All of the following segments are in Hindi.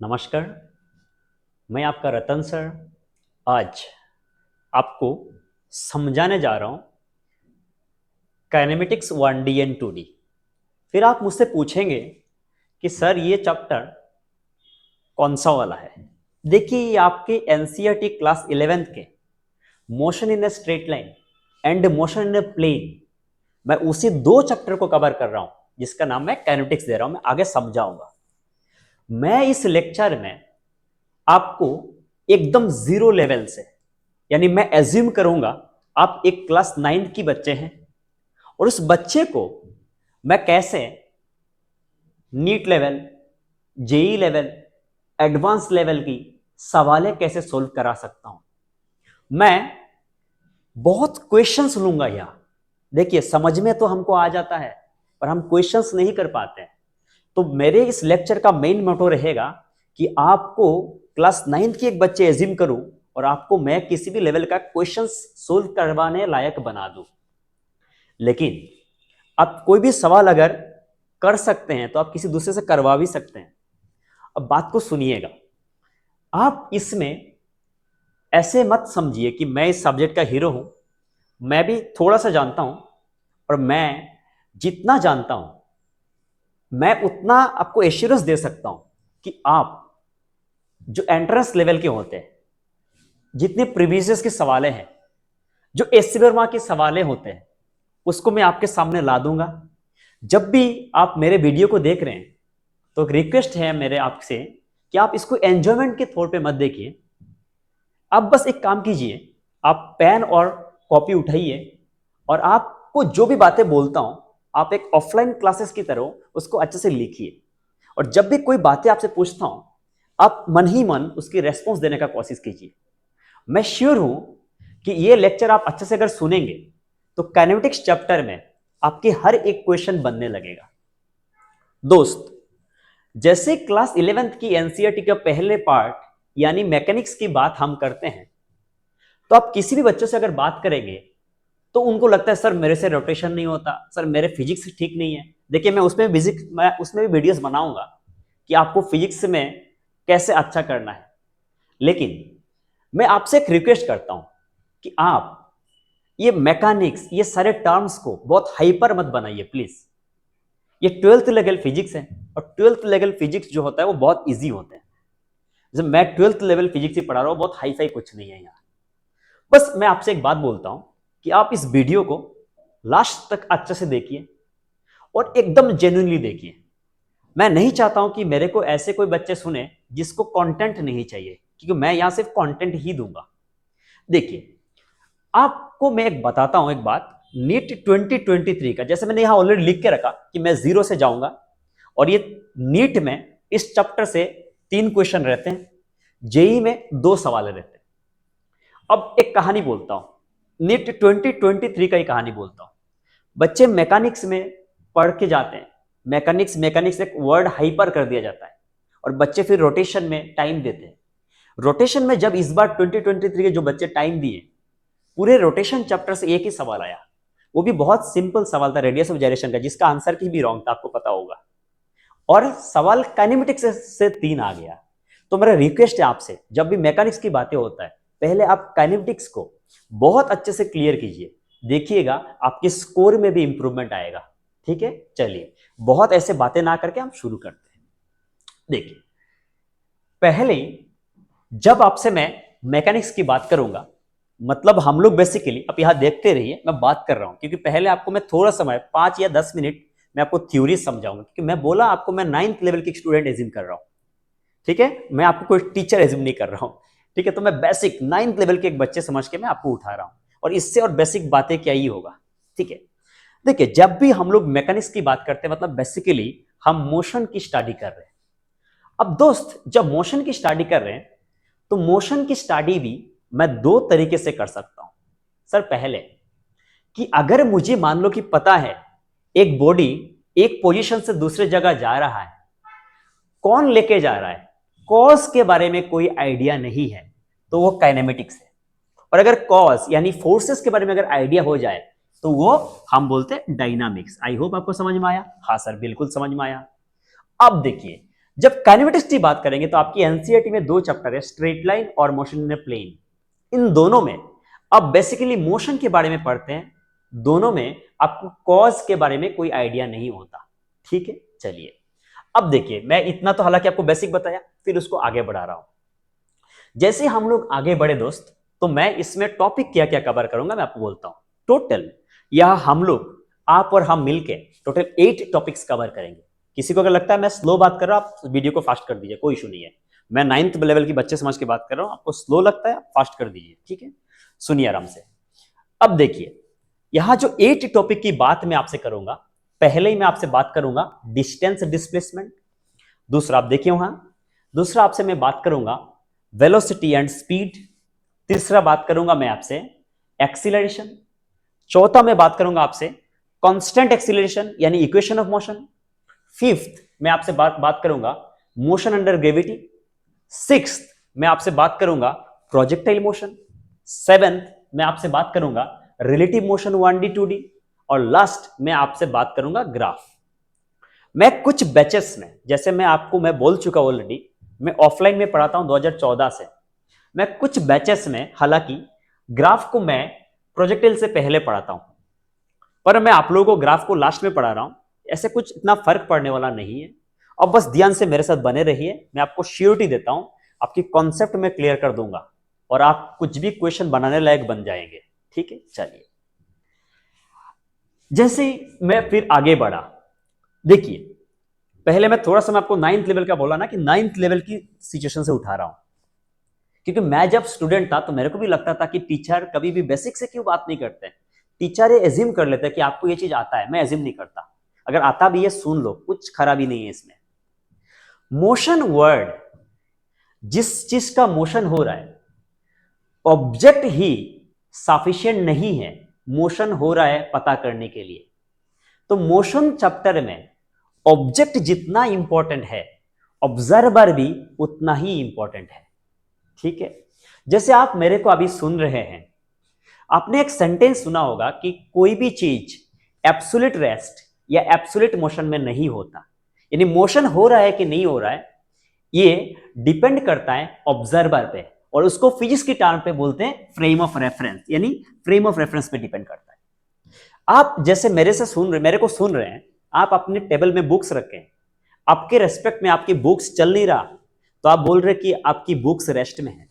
नमस्कार। मैं आपका रतन सर आज आपको समझाने जा रहा हूं काइनेमेटिक्स 1D एंड 2D। फिर आप मुझसे पूछेंगे कि सर ये चैप्टर कौन सा वाला है। देखिए ये आपके एनसीईआरटी क्लास 11th के motion in a straight line and motion in a plane, मैं उसी दो चैप्टर को कवर कर रहा हूं जिसका नाम मैं काइनेमेटिक्स दे रहा हूं। मैं आगे समझाऊंगा। मैं इस लेक्चर में आपको एकदम जीरो लेवल से, यानी मैं एज्यूम करूंगा आप एक क्लास 9th की बच्चे हैं और उस बच्चे को मैं कैसे NEET level, JEE level, advance level की सवालें कैसे सोल्व करा सकता हूं। मैं बहुत क्वेश्चंस लूंगा यहां। देखिए समझ में तो हमको आ जाता है पर हम क्वेश्चंस नहीं कर पाते हैं। तो मेरे इस लेक्चर का मेन मोटो रहेगा कि आपको क्लास 9th की एक बच्चे एज्यूम करूं और आपको मैं किसी भी लेवल का क्वेश्चन सोल्व करवाने लायक बना दूं। लेकिन आप कोई भी सवाल अगर कर सकते हैं तो आप किसी दूसरे से करवा भी सकते हैं। अब बात को सुनिएगा। आप इसमें ऐसे मत समझिए कि मैं इस सब्जेक्ट का हीरो हूं। मैं भी थोड़ा सा जानता हूं और मैं जितना जानता हूं मैं उतना आपको एश्योरेंस दे सकता हूं कि आप जो एंट्रेंस लेवल के होते हैं, जितने प्रीवियस के सवालें हैं, जो एससी वर्मा के सवालें होते हैं, उसको मैं आपके सामने ला दूंगा। जब भी आप मेरे वीडियो को देख रहे हैं तो एक रिक्वेस्ट है मेरे आपसे कि आप इसको एंजॉयमेंट के तौर पे मत देखिए। आप बस एक काम कीजिए, आप पेन और कॉपी उठाइए और आपको जो भी बातें बोलता हूं आप एक ऑफलाइन क्लासेस की तरह उसको अच्छे से लिखिए। और जब भी कोई बातें आपसे पूछता हूं आप मन ही मन उसकी रेस्पॉन्स देने का कोशिश कीजिए। मैं श्योर हूं कि ये लेक्चर आप अच्छे से अगर सुनेंगे तो काइनेमेटिक्स चैप्टर में आपके हर एक क्वेश्चन बनने लगेगा। दोस्त, जैसे क्लास 11th की एनसीईआरटी का पहले पार्ट यानी मैकेनिक्स की बात हम करते हैं तो आप किसी भी बच्चों से अगर बात करेंगे तो उनको लगता है सर मेरे से रोटेशन नहीं होता, सर मेरे फिजिक्स ठीक नहीं है। देखिए मैं उसमें भी वीडियोस बनाऊंगा कि आपको फिजिक्स में कैसे अच्छा करना है। लेकिन मैं आपसे एक रिक्वेस्ट करता हूं कि आप ये मैकेनिक्स, ये सारे टर्म्स को बहुत हाइपर मत बनाइए प्लीज। ये 12th लेवल फिजिक्स है और 12th लेवल फिजिक्स जो होता है वो बहुत इजी होता है। जब मैं 12th लेवल फिजिक्स ही पढ़ा रहा हूं, बहुत हाई फाई कुछ नहीं है यहाँ। बस मैं आपसे एक बात बोलता हूं कि आप इस वीडियो को लास्ट तक अच्छे से देखिए और एकदम जेन्युइनली देखिए। मैं नहीं चाहता हूं कि मेरे को ऐसे कोई बच्चे सुने जिसको कंटेंट नहीं चाहिए, क्योंकि मैं यहां सिर्फ कंटेंट ही दूंगा। देखिए आपको मैं एक बताता हूं एक बात, नीट 2023 का जैसे मैंने यहां ऑलरेडी लिख के रखा कि मैं जीरो से जाऊंगा और ये नीट में इस चैप्टर से 3 क्वेश्चन रहते हैं, जेई में 2 सवाल रहते हैं। अब एक कहानी बोलता हूं, नीट 2023 का ही कहानी बोलता हूं। बच्चे मैकेनिक्स में पढ़ के जाते हैं, मैकेनिक्स मैकेनिक्स एक वर्ड हाइपर कर दिया जाता है और बच्चे फिर रोटेशन में टाइम देते हैं। रोटेशन में जब इस बार 2023 के जो बच्चे टाइम दिए, पूरे रोटेशन चैप्टर से एक ही सवाल आया। वो भी बहुत सिंपल सवाल था रेडियस ऑफ जाइरेशन का, जिसका आंसर की भी रॉन्ग था, आपको पता होगा। और सवाल काइनेमेटिक्स से 3 आ गया। तो मेरा रिक्वेस्ट है आपसे, जब भी मैकेनिक्स की बातें होता है पहले आप काइनेमेटिक्स को बहुत अच्छे से क्लियर कीजिए। देखिएगा आपके स्कोर में भी इंप्रूवमेंट आएगा। ठीक है, चलिए बहुत ऐसे बातें ना करके हम शुरू करते हैं। देखिए पहले जब आपसे मैं मैकेनिक्स की बात करूंगा, मतलब हम लोग बेसिकली, आप यहां देखते रहिए मैं बात कर रहा हूं, क्योंकि पहले आपको मैं थोड़ा समय 5 या 10 मिनट मैं आपको थ्योरी समझाऊंगा, क्योंकि मैं बोला आपको मैं 9th लेवल के स्टूडेंट एज्यूम कर रहा हूं। ठीक है, मैं आपको कोई टीचर एज्यूम नहीं कर रहा हूं। ठीक है, तो मैं बेसिक 9th लेवल के एक बच्चे समझ के मैं आपको उठा रहा हूं और इससे और बेसिक बातें क्या ही होगा। ठीक है, देखिए जब भी हम लोग मैकेनिक्स की बात करते हैं मतलब बेसिकली हम मोशन की स्टडी कर रहे हैं। अब दोस्त जब मोशन की स्टडी कर रहे हैं तो मोशन की स्टडी भी मैं 2 तरीके से कर सकता हूं। सर पहले कि अगर मुझे मान लो कि पता है एक बॉडी एक पोजीशन से दूसरे जगह जा रहा है, कौन लेके जा रहा है, कॉज के बारे में कोई आइडिया नहीं है, तो वो काइनेमेटिक्स है। और अगर कॉज यानी फोर्सेस के बारे में अगर आइडिया हो जाए तो वो हम बोलते हैं डायनामिक्स। आई होप आपको समझ में आया। हाँ सर बिल्कुल समझ में आया। अब देखिए जब काइनेमेटिक्स की बात करेंगे तो आपकी एनसीईआरटी में दो चैप्टर है, स्ट्रेट लाइन और मोशन इन ए प्लेन। इन दोनों में आप बेसिकली मोशन के बारे में पढ़ते हैं, दोनों में आपको कॉज के बारे में कोई आइडिया नहीं होता। ठीक है, चलिए अब देखिए, मैं इतना तो हालांकि आपको बेसिक बताया, फिर उसको आगे बढ़ा रहा हूं। जैसे हम लोग आगे बढ़े दोस्त, तो मैं इसमें टॉपिक क्या क्या कवर करूंगा मैं आपको बोलता हूं। टोटल यह हम लोग, आप और हम मिलके टोटल 8 टॉपिक्स कवर करेंगे। किसी को अगर लगता है मैं स्लो बात कर रहा हूं, आप वीडियो को फास्ट कर दीजिए, कोई इशू नहीं है। मैं 9th लेवल की बच्चे समझ के बात कर रहा हूं, आपको स्लो लगता है फास्ट कर दीजिए, ठीक है। सुनिए आराम से। अब देखिए, यहां जो 8 टॉपिक की बात मैं आपसे करूंगा, पहले ही मैं आपसे बात करूंगा डिस्टेंस डिस्प्लेसमेंट। दूसरा आप देखिए वहां, दूसरा आपसे मैं बात करूंगा वेलोसिटी एंड स्पीड। तीसरा बात करूंगा मैं आपसे एक्सीलरेशन। चौथा मैं बात करूंगा आपसे कांस्टेंट एक्सीलरेशन यानी इक्वेशन ऑफ मोशन। फिफ्थ मैं आपसे बात करूंगा मोशन अंडर ग्रेविटी। सिक्स्थ मैं आपसे बात करूंगा प्रोजेक्टाइल मोशन। सेवेंथ मैं आपसे बात करूंगा रिलेटिव मोशन 1D 2D। और लास्ट मैं आपसे बात करूंगा ग्राफ। मैं कुछ बैचेस में, जैसे मैं बोल चुका ऑलरेडी, मैं ऑफलाइन में पढ़ाता हूं 2014 से। मैं कुछ बैचेस में हालांकि ग्राफ को मैं प्रोजेक्टाइल से पहले पढ़ाता हूं, पर मैं आप लोगों को ग्राफ को लास्ट में पढ़ा रहा हूं। ऐसे कुछ इतना फर्क पड़ने वाला नहीं है। अब बस ध्यान से मेरे साथ बने रहिए, मैं आपको श्योरिटी देता हूं, आपकी कॉन्सेप्ट में क्लियर कर दूंगा और आप कुछ भी क्वेश्चन बनाने लायक बन जाएंगे। ठीक है, चलिए जैसे मैं फिर आगे बढ़ा, देखिए पहले मैं थोड़ा सा मैं आपको 9th लेवल का बोला ना, कि 9th लेवल की सिचुएशन से उठा रहा हूं, क्योंकि मैं जब स्टूडेंट था तो मेरे को भी लगता था कि टीचर कभी भी बेसिक से क्यों बात नहीं करते। टीचर ये एज्यूम कर लेते हैं कि आपको ये चीज आता है, मैं एज्यूम नहीं करता। अगर आता भी है सुन लो, कुछ खराबी नहीं है इसमें। मोशन वर्ड, जिस चीज का मोशन हो रहा है, ऑब्जेक्ट ही सफिशिएंट नहीं है मोशन हो रहा है पता करने के लिए। तो मोशन चैप्टर में ऑब्जेक्ट जितना इंपॉर्टेंट है, ऑब्जर्वर भी उतना ही इंपॉर्टेंट है। ठीक है, जैसे आप मेरे को अभी सुन रहे हैं, आपने एक सेंटेंस सुना होगा कि कोई भी चीज एब्सोल्यूट रेस्ट या एब्सोल्यूट मोशन में नहीं होता। यानी मोशन हो रहा है कि नहीं हो रहा है, ये डिपेंड करता है ऑब्जर्वर पे, और उसको फिजिक्स की टर्म पे बोलते हैं फ्रेम ऑफ रेफरेंस, यानी फ्रेम ऑफ रेफरेंस पे डिपेंड करता है। आप जैसे मेरे को सुन रहे हैं, आप अपने टेबल में बुक्स रखें, आपके रेस्पेक्ट में आपकी बुक्स चल नहीं रहा, तो आप बोल रहे कि आपकी बुक्स रेस्ट में है।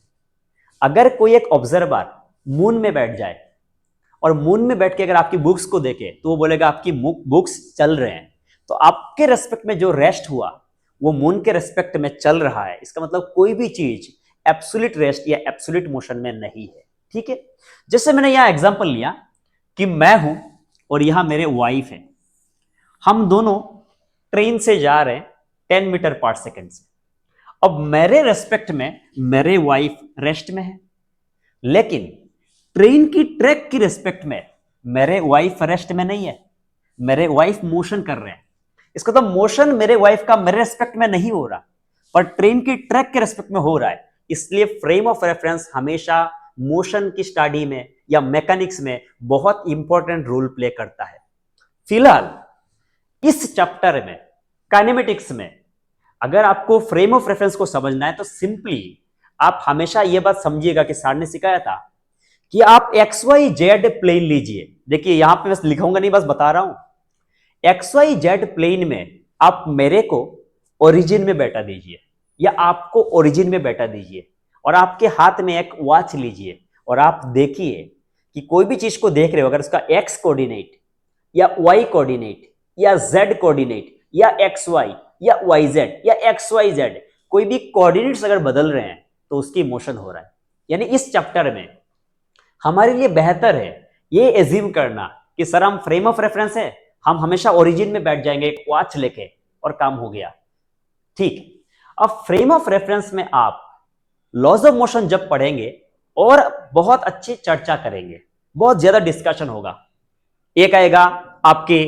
अगर कोई एक ऑब्जर्वर मून में बैठ जाए और मून में बैठ के अगर आपकी बुक्स को देखे, तो वो बोलेगा आपकी बुक्स चल रहे हैं। तो आपके रेस्पेक्ट में जो रेस्ट हुआ वो मून के रेस्पेक्ट में चल रहा है। इसका मतलब कोई भी चीज एब्सोल्यूट रेस्ट या एब्सोल्यूट मोशन में नहीं है। ठीक है, जैसे मैंने यहां एग्जांपल लिया कि मैं हूं और यहां मेरे वाइफ है, हम दोनों ट्रेन से जा रहे हैं 10 मीटर पर सेकेंड से। अब मेरे रेस्पेक्ट में मेरे वाइफ रेस्ट में है, लेकिन ट्रेन की ट्रैक की रेस्पेक्ट में मेरे वाइफ रेस्ट में नहीं है, मेरे वाइफ मोशन कर रहे हैं। इसका तो मोशन मेरे वाइफ का मेरे रेस्पेक्ट में नहीं हो रहा, पर ट्रेन की ट्रैक के रेस्पेक्ट में हो रहा है। इसलिए फ्रेम ऑफ रेफरेंस हमेशा मोशन की स्टडी में या मैकेनिक्स में बहुत इंपॉर्टेंट रोल प्ले करता है। फिलहाल इस चैप्टर में काइनेमेटिक्स में अगर आपको फ्रेम ऑफ रेफरेंस को समझना है, तो सिंपली आप हमेशा यह बात समझिएगा कि सर ने सिखाया था कि आप XYZ प्लेन लीजिए। देखिए यहां पे बस लिखाऊंगा नहीं, बस बता रहा हूं। XYZ प्लेन में आप मेरे को ओरिजिन में बैठा दीजिए, या आपको ओरिजिन में बैठा दीजिए, और आपके हाथ में एक वॉच लीजिए, और आप देखिए कि कोई भी चीज को देख रहे हो, अगर उसका X कोऑर्डिनेट या Y कोऑर्डिनेट या Z कोऑर्डिनेट या XY या YZ या XYZ, कोई भी कोऑर्डिनेट्स अगर बदल रहे हैं तो उसकी मोशन हो रहा है। यानी इस चैप्टर में हमारे लिए बेहतर है ये एज्यूम करना कि सर हम फ्रेम ऑफ रेफरेंस है, हम हमेशा ओरिजिन में बैठ जाएंगे एक वॉच लेके और काम हो गया। ठीक, अब फ्रेम ऑफ रेफरेंस में आप लॉज ऑफ मोशन जब पढ़ेंगे और बहुत अच्छी चर्चा करेंगे, बहुत ज्यादा डिस्कशन होगा। एक आएगा आपके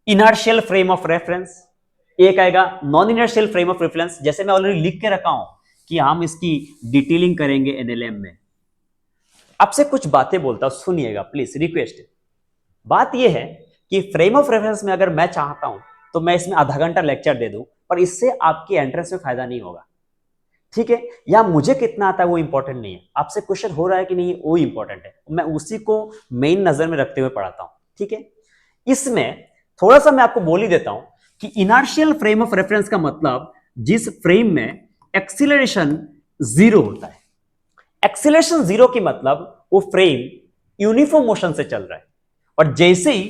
इनर्शियल फ्रेम ऑफ रेफरेंस, एक आएगा non inertial frame of reference. जैसे मैं ऑलरेडी लिख के रखा हूं कि हम इसकी डिटेलिंग करेंगे एनएलएम में। आपसे कुछ बातें बोलता हूं, सुनिएगा प्लीज, रिक्वेस्ट। बात यह है कि फ्रेम ऑफ रेफरेंस में अगर मैं चाहता हूं तो मैं इसमें आधा घंटा लेक्चर दे दूं, पर इससे आपकी एंट्रेंस में फायदा नहीं होगा। ठीक है, या मुझे कितना आता है वो इंपॉर्टेंट नहीं है, आपसे क्वेश्चन हो रहा है कि नहीं वो इंपॉर्टेंट है, मैं उसी को मेन नजर में रखते हुए पढ़ाता हूं। ठीक है, इसमें थोड़ा सा मैं आपको बोल ही देता हूं कि इनर्शियल फ्रेम ऑफ रेफरेंस का मतलब जिस फ्रेम में एक्सीलरेशन जीरो होता है। एक्सीलरेशन जीरो की मतलब वो फ्रेम यूनिफॉर्म मोशन से चल रहा है, और जैसे ही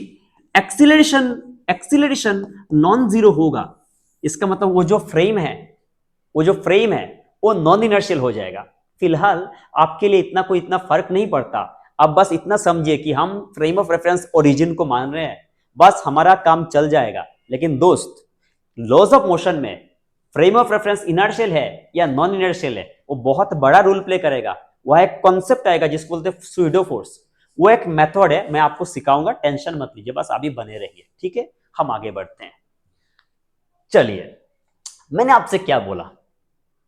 एक्सीलरेशन नॉन जीरो होगा, इसका मतलब वो जो फ्रेम है वो नॉन इनर्शियल हो जाएगा। फिलहाल आपके लिए इतना फर्क नहीं पड़ता, अब बस इतना समझिए कि हम फ्रेम ऑफ रेफरेंस ओरिजिन को मान रहे हैं, बस हमारा काम चल जाएगा। लेकिन दोस्त, लॉज ऑफ मोशन में फ्रेम ऑफ रेफरेंस इनर्शियल है या नॉन इनर्शियल है, वो बहुत बड़ा रोल प्ले करेगा। वह एक कॉन्सेप्ट आएगा जिसको बोलते हैं सूडो फोर्स, वो एक मेथड है, मैं आपको सिखाऊंगा, टेंशन मत लीजिए, बस अभी बने रहिए। ठीक है, हम आगे बढ़ते हैं। चलिए, मैंने आपसे क्या बोला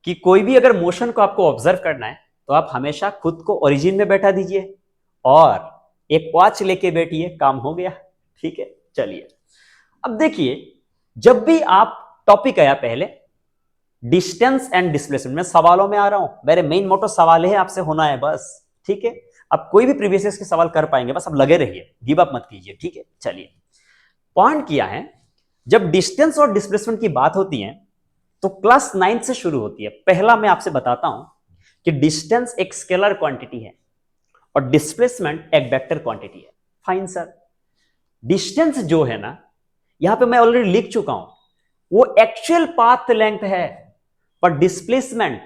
कि कोई भी अगर मोशन को आपको ऑब्जर्व करना है तो आप हमेशा खुद को ओरिजिन में बैठा दीजिए और एक वॉच लेके बैठिए, काम हो गया। ठीक है, चलिए अब देखिए, जब भी आप टॉपिक आया पहले डिस्टेंस एंड डिस्प्लेसमेंट, मैं सवालों में आ रहा हूं, मेरे मेन मोटो सवाल है आपसे होना है बस। ठीक है, अब कोई भी प्रीवियस के सवाल कर पाएंगे, बस अब लगे रहिए, गिव अप मत कीजिए। ठीक है, चलिए पॉइंट किया है, जब डिस्टेंस और डिस्प्लेसमेंट की बात होती है तो क्लास 9 से शुरू होती है। पहला मैं आपसे बताता हूं कि डिस्टेंस एक स्केलर क्वांटिटी है और डिस्प्लेसमेंट एक वेक्टर क्वांटिटी है। फाइन सर, डिस्टेंस जो है ना, यहां पे मैं ऑलरेडी लिख चुका हूं, वो एक्चुअल पाथ लेंथ है, पर डिस्प्लेसमेंट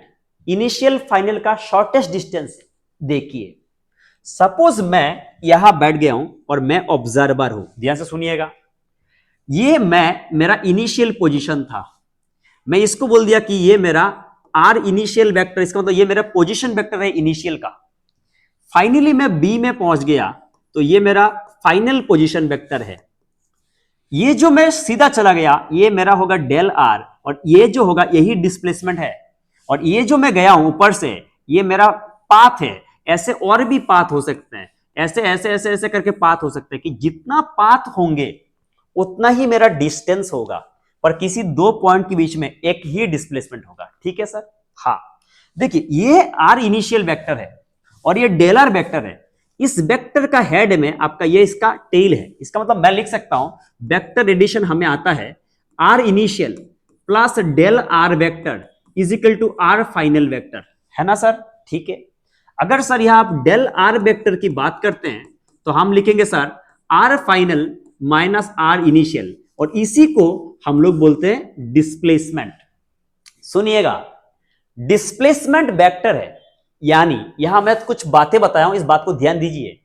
इनिशियल फाइनल का शॉर्टेस्ट डिस्टेंस है। देखिए, सपोज मैं यहां बैठ गया हूं और मैं ऑब्जर्वर हूं, ध्यान से सुनिएगा, ये मेरा इनिशियल पोजीशन था, मैं इसको बोल दिया कि ये मेरा आर इनिशियल वेक्टर, इसका मतलब ये मेरा पोजीशन वेक्टर है इनिशियल का। फाइनली मैं बी में पहुंच गया तो ये मेरा फाइनल पोजीशन वेक्टर है। ये जो मैं सीधा चला गया ये मेरा होगा डेल आर, और ये जो होगा यही डिस्प्लेसमेंट है, और ये जो मैं गया हूं ऊपर से ये मेरा पाथ है। ऐसे और भी पाथ हो सकते हैं, ऐसे ऐसे ऐसे ऐसे करके पाथ हो सकते हैं कि जितना पाथ होंगे उतना ही मेरा डिस्टेंस होगा, पर किसी दो पॉइंट के बीच में एक ही डिस्प्लेसमेंट होगा। ठीक है सर? हाँ, देखिए ये आर इनिशियल वेक्टर है और ये डेल आर वेक्टर है। इस वेक्टर का हेड में आपका ये इसका टेल है, इसका मतलब मैं लिख सकता हूं वेक्टर एडिशन हमें आता है R initial plus del R vector is equal to R final vector, है ना सर? ठीक है, अगर सर यहां आप डेल आर वेक्टर की बात करते हैं तो हम लिखेंगे sir R final minus R initial, और इसी को हम लोग बोलते हैं डिस्प्लेसमेंट। सुनिएगा, डिस्प्लेसमेंट वेक्टर है, यानी यहां मैं कुछ बातें बताया हूं, इस बात को ध्यान दीजिए।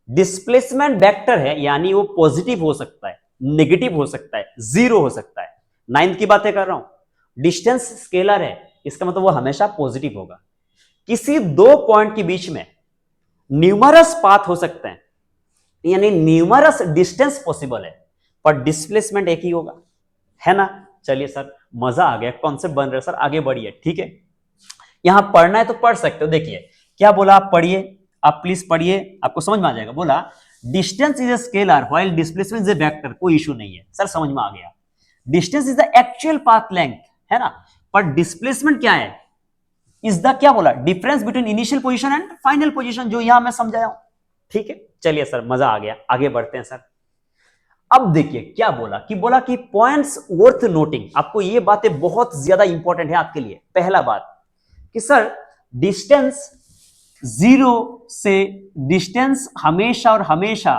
डिस्प्लेसमेंट वेक्टर है यानी वो पॉजिटिव हो सकता है, नेगेटिव हो सकता है, जीरो हो सकता है। 9th की बातें कर रहा हूं। डिस्टेंस स्केलर है, इसका मतलब वो हमेशा पॉजिटिव होगा। किसी दो पॉइंट के बीच में न्यूमरस पाथ हो सकते हैं, यानी न्यूमरस डिस्टेंस पॉसिबल है, पर डिस्प्लेसमेंट एक ही होगा, है ना? चलिए सर, मजा आ गया, कॉन्सेप्ट बन रहा है सर, आगे बढ़िए। ठीक है, यहां पढ़ना है तो पढ़ सकते हो। देखिए क्या बोला, आप पढ़िए, आप प्लीज पढ़िए, आपको समझ में आ जाएगा। बोला distance is a scalar while displacement is a vector, कोई इशू नहीं है सर, समझ में आ गया। Distance is the actual path length, है ना, पर डिस्प्लेसमेंट क्या है, इज द क्या बोला, difference between initial position and final position, जो यहां मैं समझाया हूं। ठीक है, चलिए सर, मजा आ गया, आगे बढ़ते हैं सर। अब देखिए क्या बोला कि पॉइंट्स वर्थ नोटिंग, आपको ये बातें बहुत ज्यादा इंपॉर्टेंट है आपके लिए। पहला बात कि सर डिस्टेंस जीरो से डिस्टेंस हमेशा और हमेशा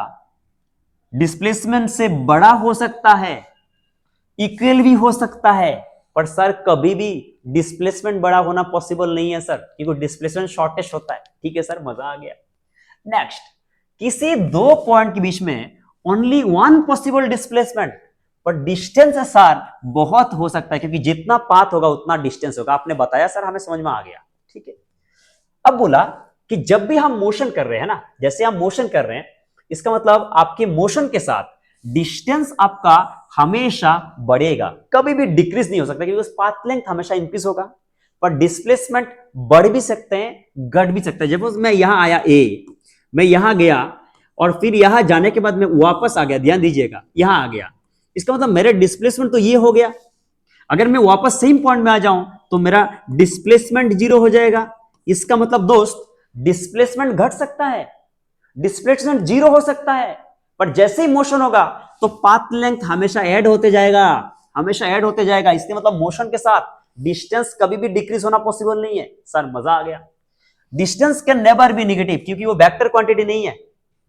डिस्प्लेसमेंट से बड़ा हो सकता है, इक्वल भी हो सकता है, पर सर कभी भी डिस्प्लेसमेंट बड़ा होना पॉसिबल नहीं है सर, क्योंकि डिस्प्लेसमेंट शॉर्टेस्ट होता है। ठीक है सर, मजा आ गया। नेक्स्ट, किसी दो पॉइंट के बीच में ओनली वन पॉसिबल डिस्प्लेसमेंट, पर डिस्टेंस है सर बहुत हो सकता है, क्योंकि जितना पाथ होगा उतना डिस्टेंस होगा। आपने बताया सर, हमें समझ में आ गया। ठीक है, अब बोला कि जब भी हम मोशन कर रहे हैं ना, जैसे हम मोशन कर रहे हैं, इसका मतलब आपके मोशन के साथ डिस्टेंस आपका हमेशा बढ़ेगा, कभी भी डिक्रीज नहीं हो सकता, क्योंकि उस पाथ लेंथ हमेशा इंक्रीज होगा। पर डिस्प्लेसमेंट बढ़ भी सकते हैं, घट भी सकता है। जब मैं यहां आया ए, मैं यहां गया और फिर यहां जाने के बाद मैं वापस आ गया, ध्यान दीजिएगा, यहां आ गया, इसका मतलब मेरा डिस्प्लेसमेंट तो ये हो गया। अगर मैं वापस सेम पॉइंट में आ जाऊं तो मेरा डिस्प्लेसमेंट जीरो हो जाएगा। इसका मतलब दोस्त डिस्प्लेसमेंट घट सकता है, डिस्प्लेसमेंट जीरो हो सकता है, पर जैसे ही मोशन होगा तो पाथ लेंथ हमेशा ऐड होते जाएगा, हमेशा ऐड होते जाएगा। इसके मतलब मोशन के साथ डिस्टेंस कभी भी डिक्रीज होना पॉसिबल नहीं है। सर मजा आ गया। Distance can never B negative, क्योंकि वो वेक्टर क्वांटिटी नहीं है,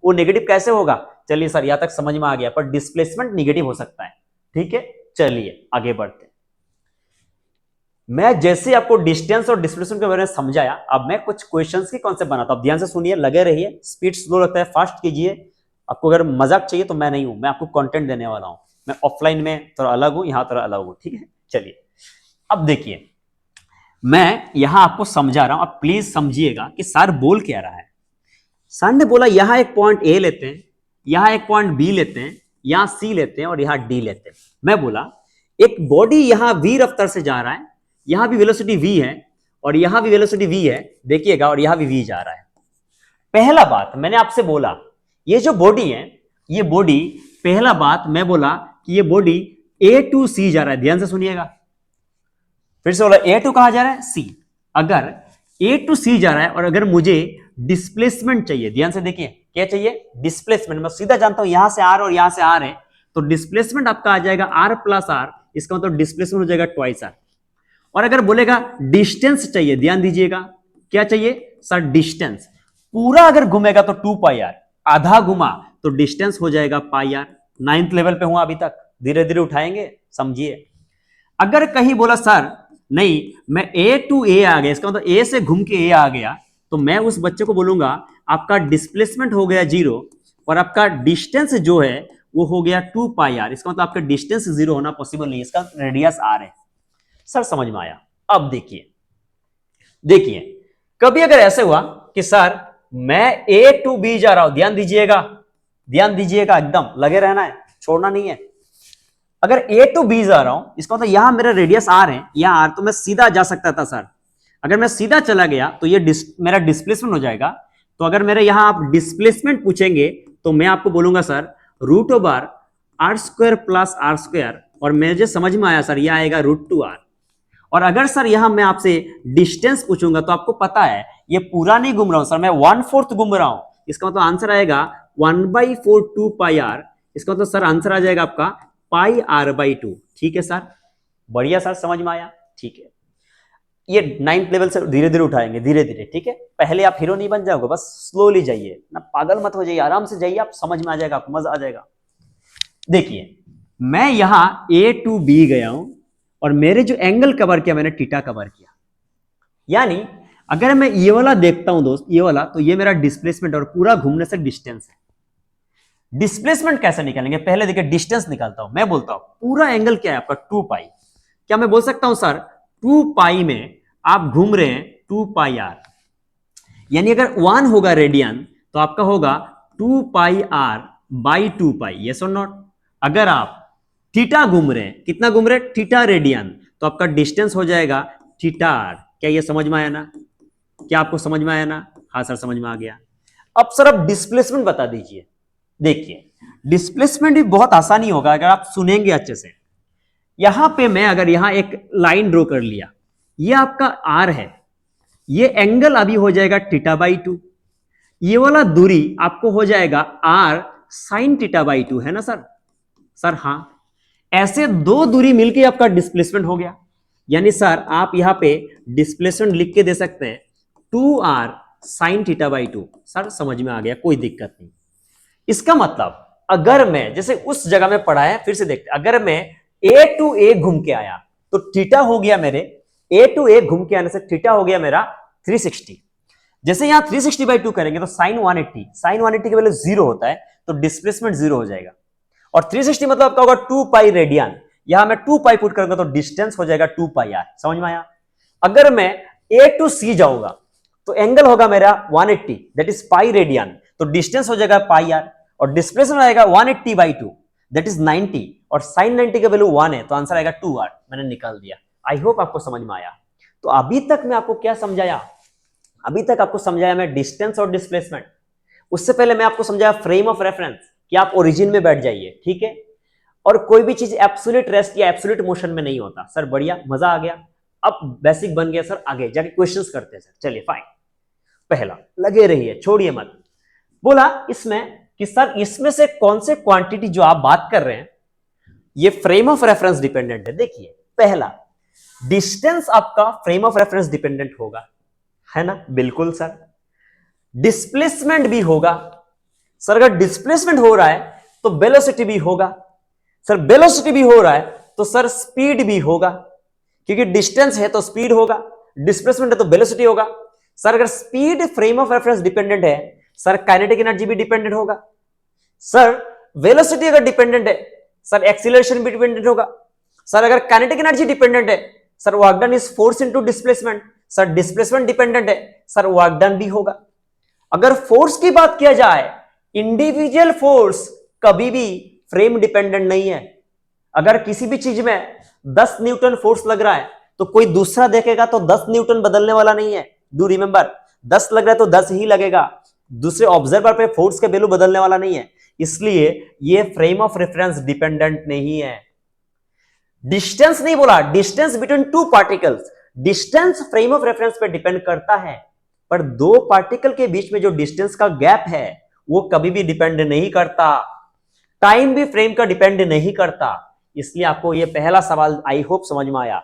वो नेगेटिव कैसे होगा? चलिए सर यहां तक समझ में आ गया, पर डिस्प्लेसमेंट नेगेटिव हो सकता है। ठीक है, चलिए आगे बढ़ते हैं। मैं जैसे आपको डिस्टेंस और डिस्प्लेसमेंट के बारे में समझाया, अब मैं कुछ क्वेश्चंस की कॉन्सेप्ट बनाता हूं। ध्यान से सुनिए, लगे रहिए, स्पीड स्लो लगता है फास्ट कीजिए। आपको अगर मजाक चाहिए तो मैं नहीं हूं, मैं आपको कंटेंट देने वाला हूं। मैं ऑफलाइन में थोड़ा अलग हूं, यहां थोड़ा अलग हूं। ठीक है, चलिए अब देखिए, मैं यहां आपको समझा रहा हूं, आप प्लीज समझिएगा कि सर बोल क्या रहा है। सर ने बोला यहां एक पॉइंट ए लेते हैं, यहां एक पॉइंट बी लेते हैं, यहां सी लेते हैं और यहां डी लेते हैं। मैं बोला एक बॉडी यहां v रफ्तार से जा रहा है, यहां भी वेलोसिटी v है और यहां भी वेलोसिटी v है, देखिएगा, और यहां भी v जा रहा है। पहला बात मैंने आपसे बोला, ये जो बॉडी है, ये बॉडी, पहला बात मैं बोला कि ये बॉडी A टू C जा रहा है। ध्यान से सुनिएगा, फिर से बोला A टू कहां जा रहा है? C। अगर A टू C जा रहा है और अगर मुझे डिस्प्लेसमेंट चाहिए, ध्यान से देखिए क्या चाहिए? डिस्प्लेसमेंट। मैं सीधा जानता हूं यहां से R और यहां से R है, तो डिस्प्लेसमेंट आपका आ जाएगा R प्लस R, इसका मतलब डिस्प्लेसमेंट हो जाएगा ट्वाइस R। और अगर बोलेगा डिस्टेंस चाहिए, ध्यान दीजिएगा, क्या चाहिए सर? डिस्टेंस। पूरा अगर घूमेगा तो 2 पाई आर, आधा घुमा तो डिस्टेंस हो जाएगा पाई आर। 9th लेवल पे हूं अभी तक, धीरे धीरे उठाएंगे, समझिए। अगर कहीं बोला सर नहीं मैं ए टू ए आ गया, इसका मतलब ए से घूम के ए आ गया, तो मैं उस बच्चे को बोलूंगा आपका डिस्प्लेसमेंट हो गया जीरो और आपका डिस्टेंस जो है वो हो गया 2 पाई आर। इसका मतलब आपका डिस्टेंस जीरो होना पॉसिबल नहीं, इसका रेडियस आर है। सर समझ में आया? अब देखिए, देखिए कभी अगर ऐसे हुआ कि सर मैं ए टू बी जा रहा हूं, ध्यान दीजिएगा, ध्यान दीजिएगा, एकदम लगे रहना है, छोड़ना नहीं है। अगर ए टू बी जा रहा हूं, इसका मतलब यहां मेरा रेडियस आर है, यहां आर, तो मैं सीधा जा सकता था सर। अगर मैं सीधा चला गया तो ये मेरा डिस्प्लेसमेंट हो जाएगा। तो अगर मेरे यहां आप डिस्प्लेसमेंट पूछेंगे तो मैं आपको बोलूंगा sir root over R square plus R square, और मुझे समझ में आया सर यह आएगा रूट टू आर। और अगर सर यहां मैं आपसे डिस्टेंस पूछूंगा तो आपको पता है ये पूरा नहीं घूम रहा हूं सर, मैं 1/4 घूम रहा हूं, इसका मतलब आंसर आएगा 1/4 2 पाई आर। इसका मतलब सर आंसर आ जाएगा आपका पाई आर बाई 2। ठीक है सर, बढ़िया सर, समझ में आया? ठीक है, ये 9th लेवल से धीरे धीरे उठाएंगे, धीरे धीरे। ठीक है, पहले आप हीरो नहीं बन जाओगे, बस स्लोली जाइए ना, पागल मत हो जाइए, आराम से जाइए, आप समझ में आ जाएगा, आपको मजा आ जाएगा। देखिए मैं यहां ए टू बी गया हूं और मेरे जो एंगल कवर किया मैंने थीटा कवर किया, यानी अगर मैं ये वाला देखता हूं दोस्त, ये वाला, तो ये मेरा डिस्प्लेसमेंट और पूरा घूमने से डिस्टेंस है। डिस्प्लेसमेंट कैसे निकालेंगे? पहले देखिए डिस्टेंस निकालता हूं। मैं बोलता हूं पूरा एंगल क्या है आपका? 2 पाई। क्या मैं बोल सकता हूं सर 2 पाई में आप घूम रहे हैं 2 पाई आर, यानी अगर 1 होगा रेडियन तो आपका होगा 2 पाई आर बाई 2 पाई, यस और नॉट? अगर आप थीटा घूम रहे हैं, कितना घूम रहे हैं? थीटा रेडियन, तो आपका डिस्टेंस हो जाएगा थीटा आर। क्या ये समझ में आया ना? क्या आपको समझ में आया ना? हाँ सर समझ में आ गया। अब सर आप डिस्प्लेसमेंट बता दीजिए। देखिए डिस्प्लेसमेंट भी बहुत आसानी होगा अगर आप सुनेंगे अच्छे से। यहां पे मैं अगर यहां एक लाइन ड्रॉ कर लिया, ये आपका आर है, ये एंगल अभी हो जाएगा थीटा बाई 2, ये वाला दूरी आपको हो जाएगा आर साइन थीटा बाई 2, है ना सर? सर हाँ, ऐसे दो दूरी मिलके आपका डिस्प्लेसमेंट हो गया, यानी सर आप यहां पे डिस्प्लेसमेंट लिख के दे सकते हैं 2r sine theta by 2। Sir समझ में आ गया, कोई दिक्कत नहीं। इसका मतलब अगर मैं जैसे उस जगह में पढ़ा है, फिर से देखते, अगर मैं a टू a घूम के आया तो थीटा हो गया मेरे, a टू a घूम के आने से थीटा हो गया मेरा 360। जैसे यहां 360/2 करेंगे तो साइन 180, साइन 180 के वैल्यू 0 होता है, तो डिस्प्लेसमेंट 0 हो जाएगा। और 360 मतलब आपका होगा 2 पाई रेडियन, यहां मैं 2 पाई पुट करूंगा तो डिस्टेंस हो जाएगा 2 पाई आर। समझ में आया? अगर मैं a टू c जाऊंगा तो एंगल होगा मेरा 180, दैट इज पाई रेडियन, तो डिस्टेंस हो जाएगा पाई आर, और डिस्प्लेसमेंट आएगा 180/2, दैट इज 90, और साइन 90 का वैल्यू 1 है, तो आंसर आएगा 2r। मैंने निकाल दिया। आई होप आपको समझ में आया। तो अभी तक मैं आपको क्या समझाया? अभी तक आपको समझाया मैं डिस्टेंस और डिस्प्लेसमेंट। उससे पहले मैं आपको समझाया फ्रेम ऑफ रेफरेंस, कि आप ओरिजिन में बैठ जाइए। ठीक है, और कोई भी चीज एब्सोल्यूट रेस्ट या एब्सोल्यूट मोशन में नहीं होता। सर बढ़िया, मजा आ गया, अब बेसिक बन गया सर, आगे जाके क्वेश्चंस करते हैं सर। चलिए फाइन, पहला लगे रहिए, छोड़िए मत। बोला इसमें कि सर इसमें से कौन से क्वांटिटी जो आप बात कर रहे हैं ये फ्रेम ऑफ रेफरेंस डिपेंडेंट है। देखिए पहला, डिस्टेंस आपका फ्रेम ऑफ रेफरेंस डिपेंडेंट होगा, है ना? बिल्कुल सर। डिस्प्लेसमेंट भी होगा सर, अगर डिस्प्लेसमेंट हो रहा है तो वेलोसिटी भी होगा सर, वेलोसिटी भी हो रहा है तो सर स्पीड भी होगा, क्योंकि डिस्टेंस है तो स्पीड होगा, डिस्प्लेसमेंट है तो वेलोसिटी होगा। सर अगर speed frame of reference dependent है सर, काइनेटिक एनर्जी भी डिपेंडेंट होगा। सर वेलोसिटी अगर डिपेंडेंट है सर, एक्सीलरेशन भी डिपेंडेंट होगा। सर अगर काइनेटिक एनर्जी डिपेंडेंट है sir, work done is force into displacement. Sir displacement dependent है सर, वर्क डन भी होगा। अगर फोर्स की बात किया जाए, इंडिविजुअल फोर्स कभी भी फ्रेम डिपेंडेंट नहीं है। अगर किसी भी चीज में 10 न्यूटन फोर्स लग रहा है तो कोई दूसरा देखेगा तो 10 न्यूटन बदलने वाला नहीं है। डू रिमेंबर, 10 लग रहा है तो 10 ही लगेगा, दूसरे ऑब्जर्वर पे फोर्स का वैल्यू बदलने वाला नहीं है। इसलिए ये फ्रेम ऑफ रेफरेंस डिपेंडेंट नहीं है। डिस्टेंस नहीं बोला, distance between two particles, distance frame of reference पे डिपेंड करता है, पर दो पार्टिकल के बीच में जो डिस्टेंस का गैप है वो कभी भी डिपेंड नहीं करता। टाइम भी फ्रेम का डिपेंड नहीं करता। इसलिए आपको ये पहला सवाल आई होप समझ में आया।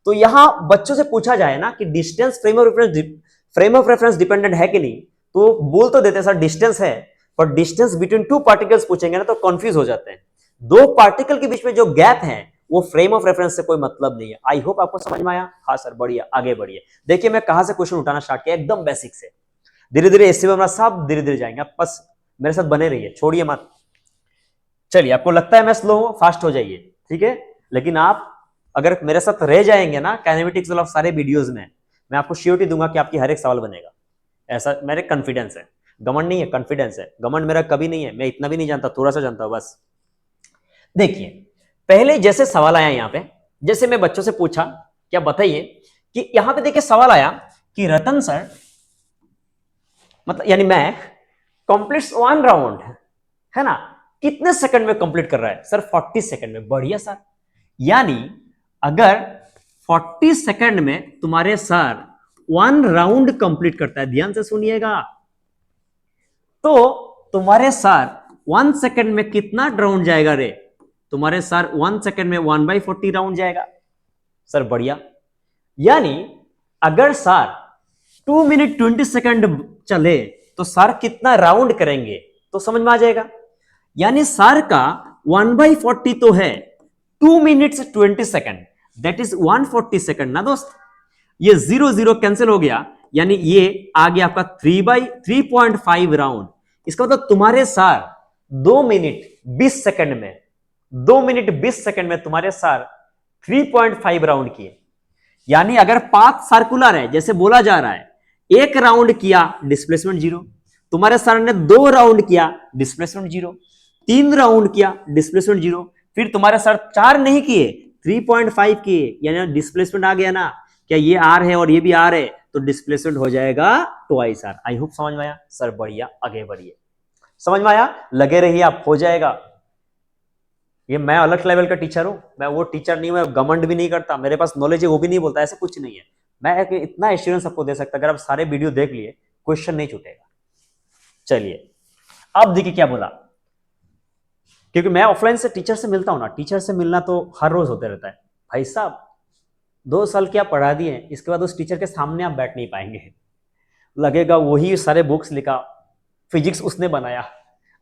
तो यहां बच्चों से पूछा जाए ना कि distance frame of reference dependent है कि नहीं, तो बोल तो देते हैं सर डिस्टेंस है, पर डिस्टेंस बिटवीन टू पार्टिकल्स पूछेंगे ना तो कंफ्यूज हो जाते हैं। दो पार्टिकल के बीच में जो गैप है वो फ्रेम ऑफ रेफरेंस से कोई मतलब नहीं है। आई होप आपको समझ में आया। हाँ सर बढ़िया, आगे बढ़िए। देखिए मैं कहां से क्वेश्चन उठाना स्टार्ट किया, एकदम बेसिक से, धीरे धीरे इससे हमारा सब धीरे धीरे जाएंगे। आप बस मेरे साथ बने रहिए, छोड़िए मत। चलिए आपको लगता है मैं स्लो हूं, फास्ट हो जाइए, ठीक है? लेकिन आप अगर मेरे साथ रह जाएंगे ना काइनेमेटिक्स वाला सारे वीडियोस में, मैं आपको श्योरिटी दूंगा कि आपकी हर एक सवाल बनेगा। ऐसा मेरे कॉन्फिडेंस है, घमंड नहीं है, कॉन्फिडेंस है। घमंड मेरा कभी नहीं है, मैं इतना भी नहीं जानता, थोड़ा सा जानता हूं बस। देखिए पहले जैसे सवाल आया यहां पे, जैसे मैं बच्चों से पूछा क्या बताइए कि यहां पे देखिए सवाल आया कि रतन सर, मतलब यानी मैं, कंप्लीट्स 1 राउंड, है ना, कितने सेकंड में कंप्लीट कर रहा है? सर 40 सेकंड में। बढ़िया सर, यानी अगर 40 सेकंड में तुम्हारे सर 1 राउंड कंप्लीट करता है, ध्यान से सुनिएगा, तो तुम्हारे सर 1 सेकंड में कितना राउंड जाएगा रे? तुम्हारे सर 1 सेकंड में 1/40 राउंड जाएगा। सर बढ़िया, यानी अगर सर 2 मिनट 20 सेकंड चले तो सर कितना राउंड करेंगे तो समझ में आ जाएगा। यानी सर का 1/40 तो है 2 minutes 20 second, that is 140 second ना दोस्त। ये 0 0 कैंसिल हो गया, यानी ये आ गया आपका 3/3.5 राउंड। इसका मतलब तुम्हारे सर 2 मिनट 20 सेकंड में, 2 मिनट 20 सेकंड में तुम्हारे सर 3.5 राउंड किए। यानी अगर 5 सर्कुलर है जैसे बोला जा रहा है, 1 राउंड किया डिस्प्लेसमेंट 0, तुम्हारे सर ने 2 राउंड किया डिस्प्लेसमेंट 0, 3 राउंड किया डिस्प्लेसमेंट 0, फिर तुम्हारे सर 4 नहीं किए 3.5 किए, यानी डिस्प्लेसमेंट आ गया ना। क्या ये आर है और ये भी आर है तो डिस्प्लेसमेंट हो जाएगा ट्वाइस आर। आई होप समझ में आया। सर बढ़िया, आगे बढ़िए। समझ में आया, लगे रहिए, आप हो जाएगा। ये मैं अलग लेवल का टीचर हूं, मैं वो टीचर नहीं हूं, मैं घमंड भी नहीं करता, मेरे पास नॉलेज है वो भी नहीं बोलता, ऐसा कुछ नहीं है। मैं इतना एश्योरेंस आपको दे सकता, अगर आप सारे वीडियो देख लिए क्वेश्चन नहीं छूटेगा। चलिए अब देखिए क्या बोला, क्योंकि मैं ऑफलाइन से टीचर से मिलता हूं ना, टीचर से मिलना तो हर रोज होते रहता है। भाई साहब 2 साल क्या पढ़ा दिए, इसके बाद उस टीचर के सामने आप बैठ नहीं पाएंगे, लगेगा वही सारे बुक्स लिखा, फिजिक्स उसने बनाया,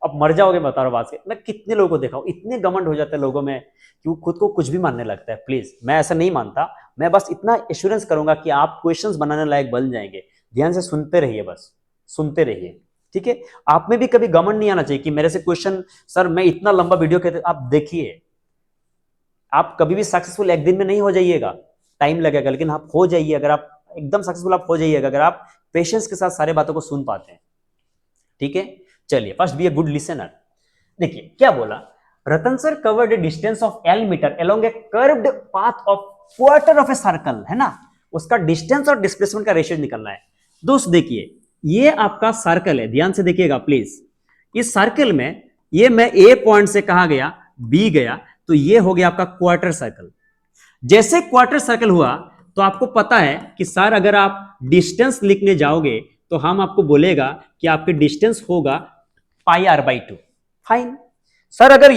अब मर जाओगे बता रहा बात से। मैं कितने लोगों को देखा हूं, इतने घमंड हो जाते हैं लोगों में कि वो खुद को कुछ भी मानने लगता है। प्लीज, मैं ऐसा नहीं मानता, मैं बस इतना एश्योरेंस करूंगा कि आप क्वेश्चंस बनाने लायक बन जाएंगे। ध्यान से सुनते रहिए, बस सुनते रहिए, ठीक है? आप में भी कभी घमंड नहीं आना चाहिए कि मेरे से क्वेश्चन, सर मैं इतना लंबा वीडियो कहते, आप देखिए, आप कभी भी सक्सेसफुल एक दिन में नहीं हो जाइएगा, टाइम लगेगा, लेकिन आप हो जाइए। अगर आप एकदम सक्सेसफुल आप हो जाइएगा अगर आप पेशेंस के साथ सारे बातों को सुन पाते हैं, ठीक है? चलिए, first be a good listener. देखिए क्या बोला, Ratan sir covered a distance of L metre along a curved path of quarter of a circle, है ना, उसका डिस्टेंस और डिस्प्लेसमेंट का रेशियो निकलना है। दोस्त देखिए ये आपका सर्कल है, ध्यान से देखिएगा प्लीज। इस सर्कल में ये मैं A पॉइंट से कहा गया B गया, तो ये हो गया आपका क्वार्टर सर्कल। जैसे क्वार्टर सर्कल हुआ तो आपको पता है कि सर अगर आप डिस्टेंस लिखने जाओगे तो हम आपको बोलेगा कि आपके डिस्टेंस होगा पाई आर बाई 2। फाइन। सर अगर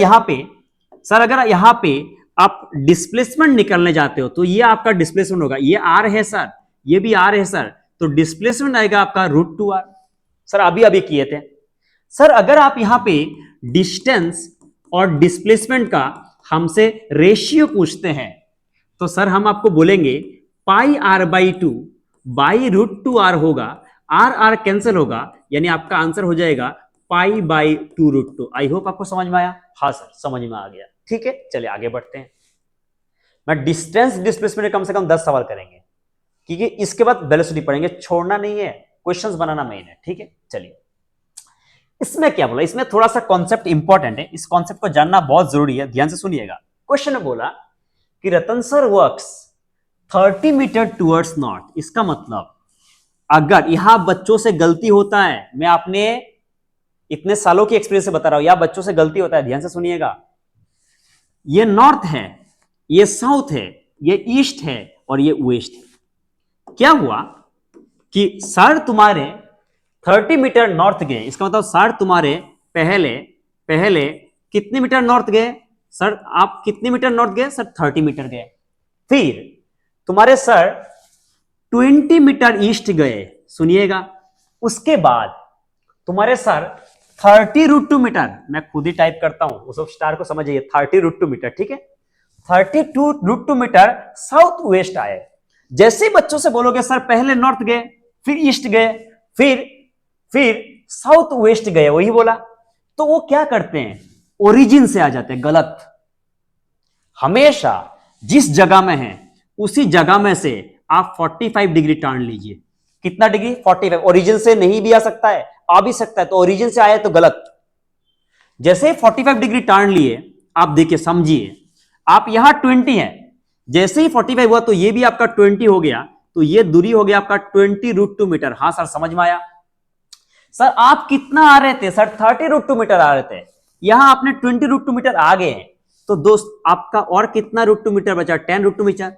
यहां पे आप डिस्प्लेसमेंट निकलने जाते हो तो ये आपका डिस्प्लेसमेंट होगा, ये आर है सर, ये भी आर है सर, तो डिस्प्लेसमेंट आएगा आपका √2r। सर अभी अभी किए थे। सर अगर आप यहां पे डिस्टेंस और डिस्प्लेसमेंट का हमसे रेशियो पूछते हैं तो सर हम आपको बोलेंगे पाई आर बाई 2 बाई √2r होगा, आर आर कैंसिल होगा, यानी आपका आंसर हो जाएगा पाई बाई 2√2। आई होप आपको समझ में आया। हाँ सर समझ में आ गया। ठीक है चलिए आगे बढ़ते हैं। मैं डिस्टेंस डिस्प्लेसमेंट कम से कम 10 सवाल करेंगे क्योंकि इसके बाद वेलोसिटी पढ़ेंगे, छोड़ना नहीं है, क्वेश्चंस बनाना मेन है। ठीक है चलिए, इसमें क्या बोला, इसमें थोड़ा सा कॉन्सेप्ट इंपॉर्टेंट है, इस कॉन्सेप्ट को जानना बहुत जरूरी है, ध्यान से सुनिएगा। क्वेश्चन में बोला कि Ratan sir walks 30 metre towards north. इसका मतलब अगर यहां बच्चों से गलती होता है, मैं अपने इतने सालों की एक्सपीरियंस से बता रहा हूं, यहां बच्चों से गलती होता है, ध्यान से सुनिएगा। ये नॉर्थ है, ये साउथ है, ये ईस्ट है और ये वेस्ट है। क्या हुआ कि सर तुम्हारे 30 मीटर नॉर्थ गए, इसका मतलब सर तुम्हारे पहले कितने मीटर नॉर्थ गए? सर आप कितने मीटर नॉर्थ गए? सर 30 मीटर गए। फिर तुम्हारे सर 20 मीटर ईस्ट गए, सुनिएगा। उसके बाद तुम्हारे सर 30√2 मीटर, मैं खुद ही टाइप करता हूं, उस स्टार को समझिए, 30√2 मीटर, ठीक है, 32√2 मीटर साउथ वेस्ट आए। जैसे ही बच्चों से बोलोगे सर पहले नॉर्थ गए, फिर ईस्ट गए, फिर साउथ वेस्ट गए, वही बोला, तो वो क्या करते हैं, ओरिजिन से आ जाते हैं। गलत। हमेशा जिस जगह में है उसी जगह में से आप 45 डिग्री टर्न लीजिए। कितना डिग्री? 45। ओरिजिन से नहीं भी आ सकता है, आ भी सकता है, तो ओरिजिन से आया तो गलत। जैसे 45 डिग्री टर्न लिए, आप देखिए समझिए, आप यहां 20 है, जैसे ही 45 हुआ तो ये भी आपका 20 हो गया, तो ये दूरी हो गया आपका 20√2 मीटर। हाँ सर समझ में आया। सर आप कितना आ रहे थे? सर 30√2 मीटर आ रहे थे, यहां आपने 20√2 मीटर आ गए हैं, तो दोस्त आपका और कितना √2 मीटर बचा? 10√2 मीटर।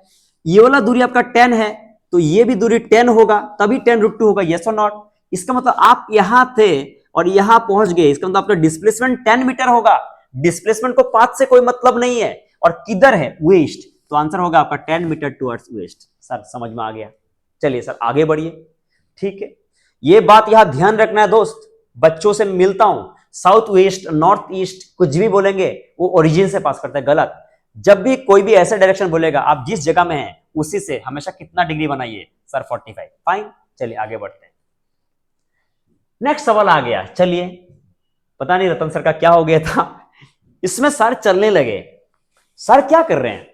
ये वाला दूरी आपका 10 है, तो ये भी दूरी 10 होगा, तभी 10√2 होगा, यस और नॉट। इसका मतलब आप यहां थे और यहां पहुंच गए, इसका मतलब आपका डिस्प्लेसमेंट 10 मीटर होगा। डिस्प्लेसमेंट को पाथ से कोई मतलब नहीं है, और किधर है? वेस्ट, तो आंसर होगा आपका 10 मीटर टुवर्ड्स वेस्ट। सर समझ में आ गया। चलिए सर आगे बढ़िए। ठीक है, ये बात यहां ध्यान रखना है दोस्त, बच्चों से मिलता हूं, साउथ वेस्ट नॉर्थ ईस्ट कुछ भी बोलेंगे वो ओरिजिन से पास करते हैं, गलत। जब भी कोई भी ऐसे डायरेक्शन बोलेगा, आप जिस जगह में हैं उसी से हमेशा कितना डिग्री बनाइए? सर 45। फाइन, चलिए आगे बढ़ते हैं। नेक्स्ट सवाल आ गया, चलिए, पता नहीं रतन सर का क्या हो गया था, इसमें सर चलने लगे। सर क्या कर रहे हैं?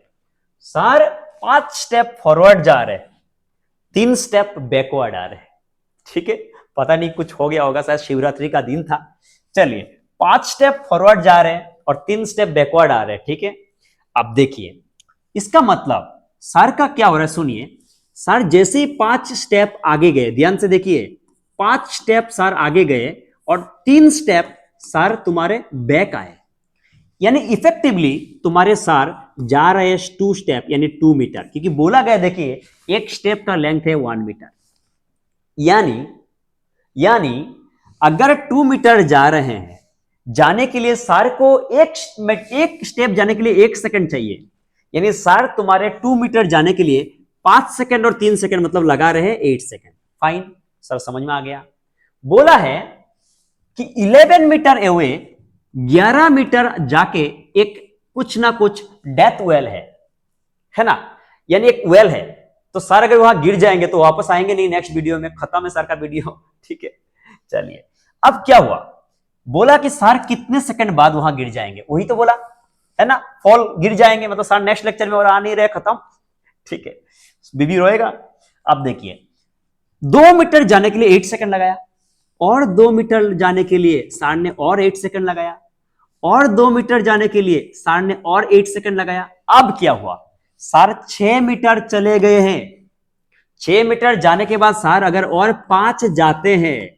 सर 5 स्टेप फॉरवर्ड जा रहे हैं, 3 स्टेप बैकवर्ड आ रहे हैं। ठीक है, पता नहीं कुछ हो गया होगा, शायद शिवरात्रि का दिन था। चलिए, 5 स्टेप फॉरवर्ड जा रहे हैं और 3 स्टेप बैकवर्ड आ रहे हैं। ठीक है, अब देखिए इसका मतलब सर का क्या हो रहा है, सुनिए। सर जैसे ही 5 स्टेप आगे गए, ध्यान से देखिए, 5 स्टेप सर आगे गए और 3 स्टेप सर तुम्हारे बैक आए, यानी इफेक्टिवली तुम्हारे सर जा रहे हैं 2 स्टेप, यानी 2 मीटर, क्योंकि बोला गया, देखिए एक स्टेप का लेंथ है 1 मीटर, यानी अगर 2 मीटर जा रहे हैं, जाने के लिए सर को एक स्टेप जाने के लिए 1 सेकंड चाहिए, यानी सर तुम्हारे 2 मीटर जाने के लिए 5 सेकंड और 3 सेकंड मतलब लगा रहे हैं 8 सेकंड। फाइन, सर समझ में आ गया। बोला है कि 11 मीटर अवे, 11 मीटर जाके एक कुछ ना कुछ डेथ वेल है ना, यानी एक वेल है, तो सर अगर वहां गिर जाएंगे तो वापस आएंगे नहीं, नेक्स्ट वीडियो में खत्म है सर का वीडियो। ठीक है, चलिए अब क्या हुआ, बोला कि सर कितने सेकंड बाद वहां गिर जाएंगे, वही तो बोला है ना, फॉल गिर जाएंगे, मतलब सर नेक्स्ट लेक्चर में और आ नहीं रहे, खत्म। ठीक है, बीबी रोएगा। अब देखिए 2 मीटर जाने के लिए 8 सेकंड लगाया, और 2 मीटर जाने के लिए सर ने और 8 सेकंड लगाया, और 2 मीटर जाने के लिए सर ने और 8 सेकंड लगाया। अब क्या हुआ, सर 6 मीटर चले गए हैं, 6 मीटर जाने के बाद सर अगर और 5 जाते हैं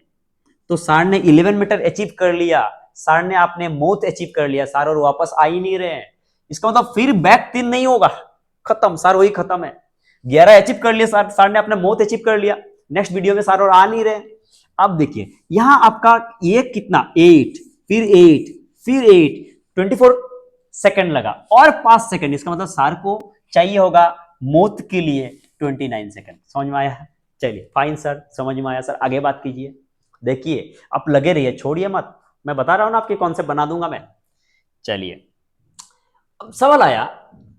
तो सर ने 11 मीटर अचीव कर लिया, सर ने अपने मौत अचीव कर लिया, सर और वापस आ ही नहीं रहे हैं, इसका मतलब फिर बैक 3 नहीं होगा, खत्म सर, वही खत्म है। 11 अचीव कर लिया सर, सर ने अपने मौत अचीव कर लिया, नेक्स्ट वीडियो में सर और आ नहीं रहे। अब देखिए यहां आपका ये कितना 8 फिर 8 फिर 8 24 सेकंड लगा और 5 सेकंड, इसका मतलब सर को चाहिए होगा मौत के लिए 29 सेकंड। समझ में आया? चलिए फाइन सर, समझ में आया सर, आगे बात कीजिए। देखिए आप लगे रहिए, छोड़िए मत, मैं बता रहा हूं ना आपके कॉन्सेप्ट बना दूंगा मैं। चलिए अब सवाल आया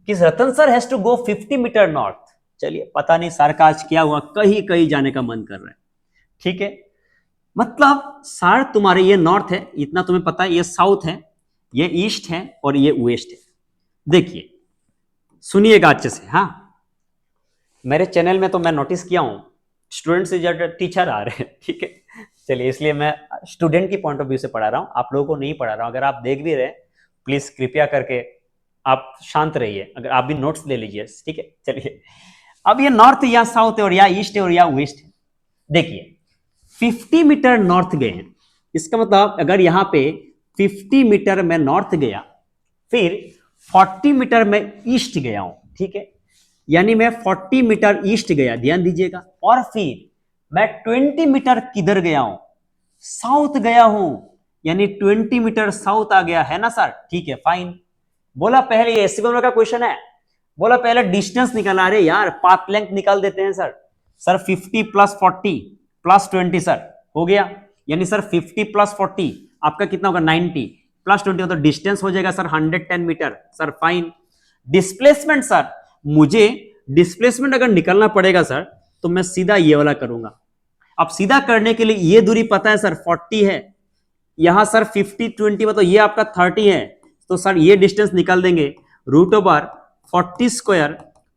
कि Ratan sir has to go 50 metre north. चलिए पता नहीं सर का आज क्या हुआ, कहीं कहीं जाने का मन कर रहा है, ठीक है। मतलब सर तुम्हारे ये नॉर्थ है, इतना तुम्हें पता है, ये साउथ है, ये ईस्ट है और ये वेस्ट है। देखिए सुनिएगा अच्छे से, हाँ मेरे चैनल में तो मैं नोटिस किया हूं स्टूडेंट से ज्यादा टीचर आ रहे हैं, ठीक है। चलिए इसलिए मैं स्टूडेंट की पॉइंट ऑफ व्यू से पढ़ा रहा हूं, आप लोगों को नहीं पढ़ा रहा हूं। अगर आप देख भी रहे हैं प्लीज कृपया करके आप शांत रहिए, अगर आप भी नोट्स ले लीजिए, ठीक है। चलिए अब ये नॉर्थ या साउथ है और या ईस्ट है और या वेस्ट है। देखिए 50 मीटर नॉर्थ गए हैं, इसका मतलब अगर यहां पे 50 मीटर में नॉर्थ गया, फिर 40 मीटर में ईस्ट गया हूं, ठीक है। यानी मैं 40 मीटर ईस्ट गया, ध्यान दीजिएगा, और फिर मैं 20 मीटर किधर गया हूं, साउथ गया हूं, यानी 20 मीटर साउथ आ गया है ना सर, ठीक है फाइन। बोला पहले ये एससीबीएम का क्वेश्चन है, बोला पहले डिस्टेंस निकालना, अरे यार पाथ लेंथ निकाल देते हैं sir. Sir 50 plus 40 plus 20 sir हो गया, यानी सर 50 प्लस 40 आपका कितना होगा 90 प्लस 20 तो डिस्टेंस हो जाएगा sir 110 metre, sir fine. Displacement sir, मुझे डिस्प्लेसमेंट अगर निकालना पड़ेगा सर तो मैं सीधा ये वाला करूंगा। अब सीधा करने के लिए ये दूरी पता है सर 40 है, यहां सर 50 20 मतलब ये आपका 30 है, तो सर ये डिस्टेंस निकाल देंगे root over 40 square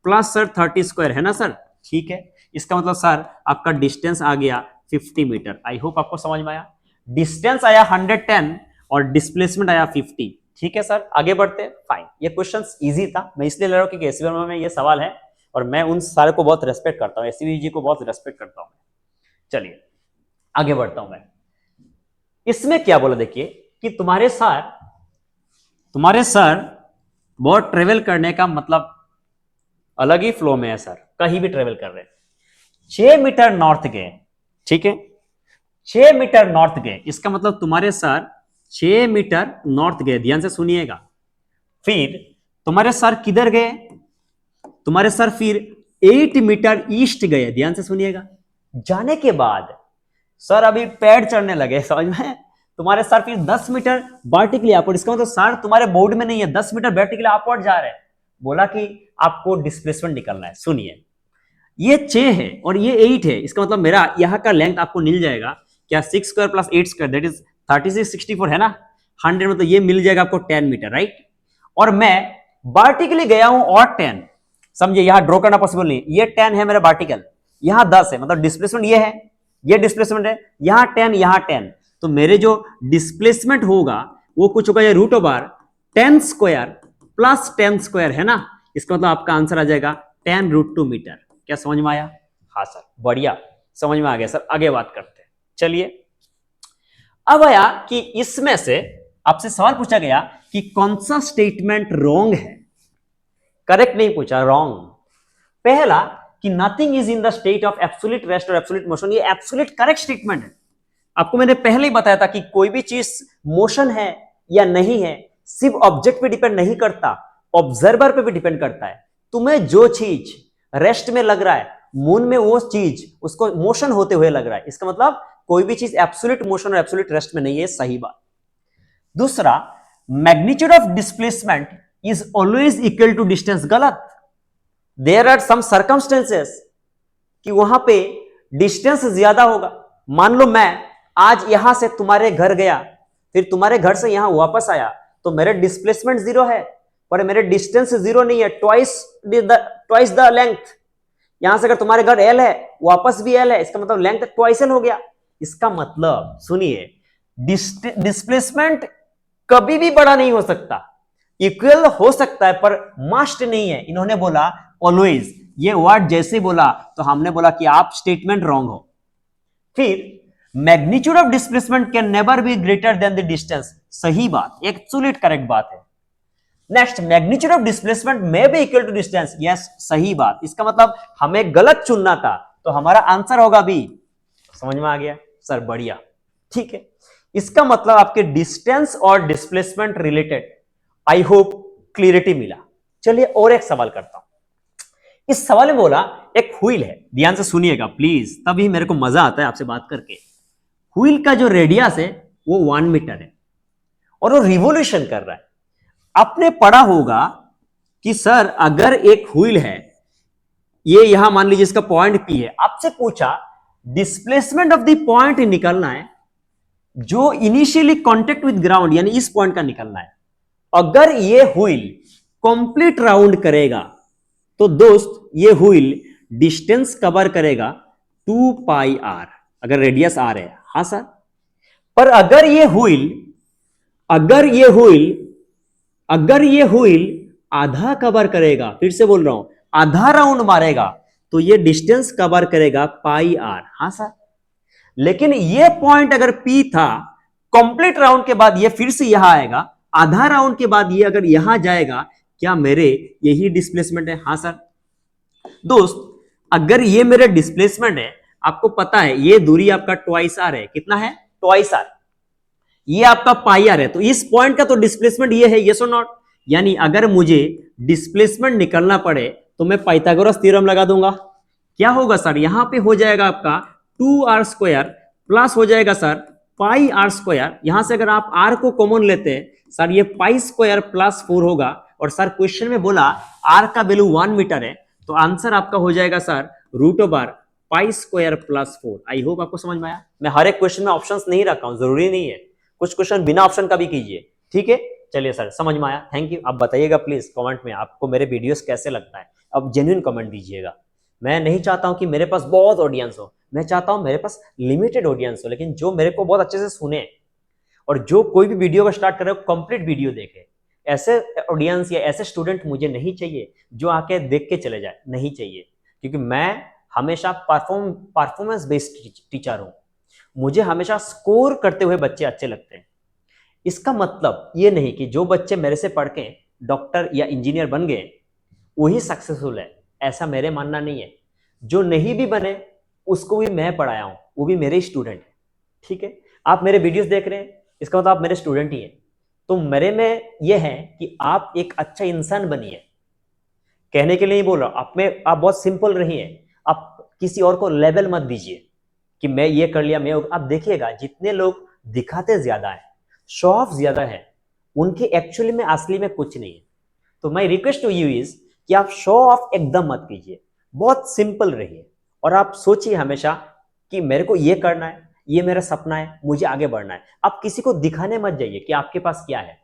plus sir 30 square, है ना सर, ठीक है। इसका मतलब सर आपका डिस्टेंस आ गया 50 मीटर। आई होप आपको समझ में आया। डिस्टेंस आया 110 और डिस्प्लेसमेंट आया 50, ठीक है सर। आगे बढ़ते फाइन। ये क्वेश्चन इजी था, मैं इसलिए ले रहा हूं क्योंकि एससीबीएम में ये सवाल है और मैं उन सारे को बहुत रेस्पेक्ट करता हूं, एससीबी जी को बहुत रेस्पेक्ट करता हूं। चलिए आगे बढ़ता हूं मैं। इसमें क्या बोला देखिए कि तुम्हारे सर बहुत ट्रेवल करने का मतलब अलग ही फ्लो में है सर, कहीं भी ट्रेवल कर रहे हैं। 6 मीटर नॉर्थ गए, ठीक है, 6 मीटर नॉर्थ गए, इसका मतलब तुम्हारे सर 6 मीटर नॉर्थ गए, ध्यान से सुनिएगा। फिर तुम्हारे सर किधर गए, तुम्हारे सर फिर 8 मीटर ईस्ट गए, ध्यान से सुनिएगा। जाने के बाद सर अभी पैर चढ़ने लगे, समझ में, तुम्हारे सर फिर 10 मीटर वर्टिकली अपवर्ड, इसका मतलब सर तुम्हारे बोर्ड में नहीं है 10 मीटर वर्टिकली अपवर्ड जा रहे हैं। बोला कि आपको डिस्प्लेसमेंट निकालना है। सुनिए ये 6 है और ये 8 है, इसका मतलब मेरा यहां का लेंथ आपको मिल जाएगा क्या 6 square plus 8 square that is 36 64 है ना, 100 में तो ये मिल जाएगा आपको 10 मीटर, राइट। और मैं वर्टिकली गया हूं और 10, समझिए यहां ड्रॉ करना पॉसिबल नहीं, ये 10 है मेरा वर्टिकल, यहां 10 है, मतलब डिस्प्लेसमेंट ये है, ये डिस्प्लेसमेंट है, यहां 10 यहां 10, तो मेरे जो डिस्प्लेसमेंट होगा वो कुछ होगा ये root over 10 square plus 10 square, है ना। इसका मतलब आपका आंसर आ जाएगा 10 रूट 2 मीटर। क्या समझ में आया? हाँ सर बढ़िया समझ में आ गया सर। आगे बात करते हैं। चलिए अब आया कि इसमें से आपसे सवाल पूछा गया कि कौन सा स्टेटमेंट रॉन्ग है, करेक्ट नहीं पूछा, रॉन्ग। पहला कि nothing is in the state of absolute rest और एब्सोल्यूट मोशन, ये एब्सोल्यूट करेक्ट स्टेटमेंट है। आपको मैंने पहले ही बताया था कि कोई भी चीज मोशन है या नहीं है सिर्फ ऑब्जेक्ट पे डिपेंड नहीं करता, ऑब्जर्वर पे भी डिपेंड करता है। तुम्हें जो चीज रेस्ट में लग रहा है, मून में वो चीज उसको मोशन होते हुए लग रहा है, इसका मतलब कोई भी चीज एब्सोल्यूट मोशन और एब्सोल्यूट रेस्ट में नहीं है, सही बात। दूसरा, magnitude of displacement is always equal to distance, गलत। देयर आर सम सर्कमस्टेंसेस कि वहां पे डिस्टेंस ज्यादा होगा। मान लो मैं आज यहां से तुम्हारे घर गया, फिर तुम्हारे घर से यहां वापस आया, तो मेरे डिस्प्लेसमेंट 0 है पर मेरे डिस्टेंस 0 नहीं है, ट्वाइस द लेंथ। यहां से अगर तुम्हारे घर L है वापस भी L है, इसका मतलब लेंथ ट्वाइस L हो गया। इसका मतलब सुनिए डिस्प्लेसमेंट कभी भी बड़ा नहीं हो सकता, इक्वल हो सकता है पर मस्ट नहीं है। इन्होंने बोला ऑलवेज, ये वर्ड जैसे बोला तो हमने बोला कि आप स्टेटमेंट रॉन्ग हो। फिर magnitude of displacement can never be greater than the distance, सही बात, एब्सोल्यूट करेक्ट बात है। Next, magnitude of displacement may be equal to distance. Yes, सही बात। इसका मतलब हमें गलत चुनना था, तो हमारा आंसर होगा बी। समझ में आ गया सर? बढ़िया, ठीक है। इसका मतलब आपके डिस्टेंस और displacement related I hope clarity मिला। चलिए और एक सवाल करता हूं। इस सवाल में बोला एक व्हील है, ध्यान से सुनिएगा प्लीज, तभी मेरे को मजा आता है आपसे बात करके। व्हील का जो रेडियस है वो 1 मीटर है और वो रिवोल्यूशन कर रहा है। आपने पढ़ा होगा कि सर अगर एक व्हील है, ये यहां मान लीजिए इसका पॉइंट पी है, आपसे पूछा डिस्प्लेसमेंट ऑफ द पॉइंट निकलना है जो इनिशियली कांटेक्ट विद ग्राउंड, यानी इस पॉइंट का निकलना है। अगर ये व्हील कंप्लीट राउंड करेगा तो दोस्त ये व्हील डिस्टेंस कवर करेगा 2 पाई आर, अगर रेडियस आर है। हां सर, पर अगर ये व्हील आधा कवर करेगा, फिर से बोल रहा हूं, आधा राउंड मारेगा, तो ये डिस्टेंस कवर करेगा पाई आर। हां सर, लेकिन ये पॉइंट अगर पी था, कंप्लीट राउंड के बाद ये फिर से यहां आएगा, आधा राउंड के बाद ये अगर यहां जाएगा, क्या मेरे यही डिस्प्लेसमेंट है? हां सर। दोस्त अगर ये मेरे डिस्प्लेसमेंट है, आपको पता है ये दूरी आपका ट्वाइस आर है। कितना है? Twice R. ये आपका पाई आर है, तो इस पॉइंट का तो डिस्प्लेसमेंट ये है, यस और नॉट? यानी अगर मुझे डिस्प्लेसमेंट निकलना पड़े तो मैं पाइथागोरस थ्योरम लगा दूंगा। क्या होगा सर? यहां पे हो जाएगा आपका 2r² प्लस हो जाएगा सर पाई r²। यहां से अगर आप r को कॉमन लेते हैं सर, ये पाई² प्लस 4 होगा। और सर क्वेश्चन में बोला r का वैल्यू 1 मीटर है, तो आंसर आपका हो जाएगा sir √r pi plus 4। I hope आपको समझ में आया। मैं हर एक क्वेश्चन में ऑप्शंस नहीं रखा हूं, जरूरी नहीं है, कुछ क्वेश्चन बिना ऑप्शन का भी कीजिए, ठीक है। चलिए सर, समझ में आया, थैंक यू। आप बताइएगा प्लीज कमेंट में आपको मेरे वीडियोस कैसे लगता है। अब जेन्युइन कमेंट दीजिएगा। मैं नहीं चाहता हूं कि मेरे पास बहुत ऑडियंस हो, मैं चाहता हूं मेरे पास लिमिटेड ऑडियंस हो, लेकिन जो मेरे को बहुत अच्छे से सुने और जो कोई भी वीडियो को स्टार्ट करे कंप्लीट वीडियो देखे। ऐसे ऑडियंस या ऐसे स्टूडेंट मुझे नहीं चाहिए जो आके देख के चले जाए, नहीं चाहिए, क्योंकि मैं हमेशा परफॉर्मेंस बेस्ड टीचर हूं। मुझे हमेशा स्कोर करते हुए बच्चे अच्छे लगते हैं। इसका मतलब ये नहीं कि जो बच्चे मेरे से पढ़ के डॉक्टर या इंजीनियर बन गए वही सक्सेसफुल है, ऐसा मेरे मानना नहीं है। जो नहीं भी बने उसको भी मैं पढ़ाया हूं, वो भी मेरे स्टूडेंट है, ठीक है। आप मेरे वीडियोस देख रहे हैं, इसका मतलब आप मेरे स्टूडेंट ही हैं। तो मेरे में यह है कि आप एक अच्छा इंसान बनिए, कहने के लिए नहीं बोल रहा, आप बहुत सिंपल रहिए। आप किसी और को लेबल मत दीजिए कि मैं ये कर लिया, मैं आप देखिएगा जितने लोग दिखाते ज्यादा है, शो ऑफ ज्यादा है, उनके एक्चुअली में असली में कुछ नहीं है। तो my request to you is कि आप शो ऑफ एकदम मत कीजिए, बहुत सिंपल रहिए और आप सोचिए हमेशा कि मेरे को ये करना है, ये मेरा सपना है, मुझे आगे बढ़ना है। आप किसी को दिखाने मत जाइए कि आपके पास क्या है।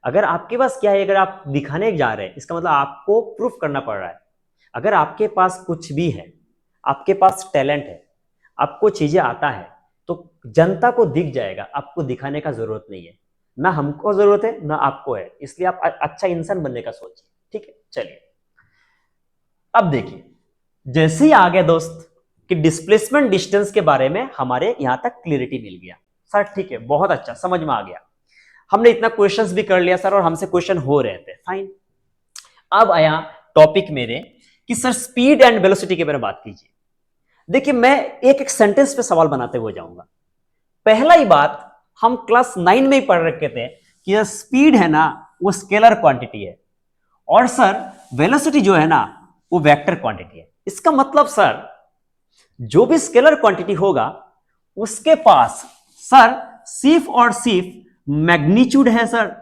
अगर आपके पास क्या है, अगर आप दिखाने जा रहे हैं, इसका मतलब आपको प्रूफ करना पड़ रहा है। अगर आपके पास कुछ भी है, आपके पास टैलेंट है, आपको चीजें आता है, तो जनता को दिख जाएगा, आपको दिखाने का जरूरत नहीं है। ना हमको जरूरत है ना आपको है, इसलिए आप अच्छा इंसान बनने का सोचिए, ठीक है। चलिए अब देखिए, जैसे ही आ गया दोस्त कि डिस्प्लेसमेंट डिस्टेंस के बारे में हमारे यहां तक क्लियरिटी मिल गया। सर ठीक है, बहुत अच्छा, समझ में आ गया। हमने इतना क्वेश्चंस भी कर लिया सर, और हमसे क्वेश्चन हो रहे थे, फाइन। अब आया टॉपिक मेरे कि सर स्पीड एंड वेलोसिटी के बारे में बात कीजिए। देखिए मैं एक एक सेंटेंस पे सवाल बनाते हुए जाऊंगा। पहला ही बात, हम क्लास 9 में ही पढ़ रखे थे कि स्पीड है ना वो स्केलर क्वांटिटी है, और सर वेलोसिटी जो है ना वो वेक्टर क्वांटिटी है। इसका मतलब सर जो भी स्केलर क्वांटिटी होगा उसके पास सर सिर्फ और सिर्फ मैग्नीट्यूड है सर,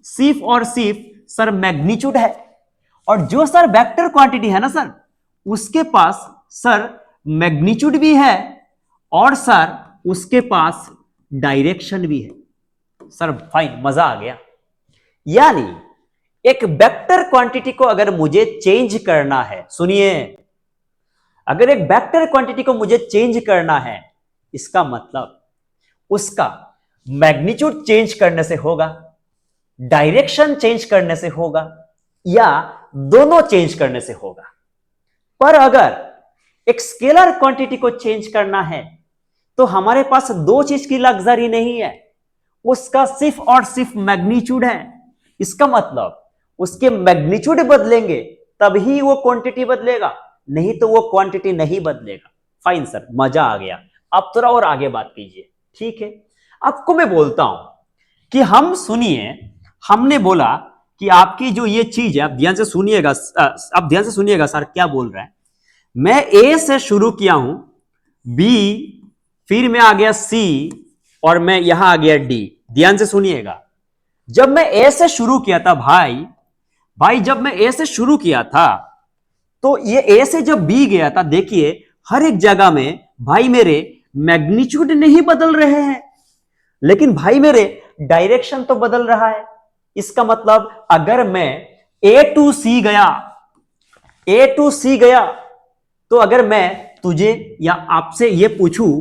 सिर्फ और सिर्फ सर मैग्नीट्यूड है। और जो सर वेक्टर क्वांटिटी है ना सर, उसके पास सर मैग्नीट्यूड भी है और सर उसके पास डायरेक्शन भी है। सर फाइन, मजा आ गया। यानी एक वेक्टर क्वांटिटी को अगर मुझे चेंज करना है, सुनिए, अगर एक वेक्टर क्वांटिटी को मुझे चेंज करना है, इसका मतलब उसका मैग्नीट्यूड चेंज करने से होगा, डायरेक्शन चेंज करने से होगा, या दोनों चेंज करने से होगा। पर अगर एक स्केलर क्वांटिटी को चेंज करना है तो हमारे पास दो चीज की लग्जरी नहीं है, उसका सिर्फ और सिर्फ मैग्नीट्यूड है। इसका मतलब उसके मैग्नीट्यूड बदलेंगे तभी वो क्वांटिटी बदलेगा, नहीं तो वो क्वांटिटी नहीं बदलेगा। फाइन सर, मजा आ गया। आप थोड़ा और आगे बात कीजिए। ठीक है, आपको मैं बोलता हूं कि हम सुनिए, हमने बोला कि आपकी जो ये चीज है, आप ध्यान से सुनिएगा, आप ध्यान से सुनिएगा सर क्या बोल रहा है। मैं ए से शुरू किया हूं, बी, फिर मैं आ गया सी, और मैं यहां आ गया डी। ध्यान से सुनिएगा, जब मैं ए से शुरू किया था भाई जब मैं ए से शुरू किया था तो ये ए से जब बी गया था, देखिए हर एक जगह में भाई मेरे मैग्नीट्यूड नहीं बदल रहे हैं, लेकिन भाई मेरे डायरेक्शन तो बदल रहा है। इसका मतलब अगर मैं ए टू सी गया तो अगर मैं तुझे या आपसे ये पूछूं,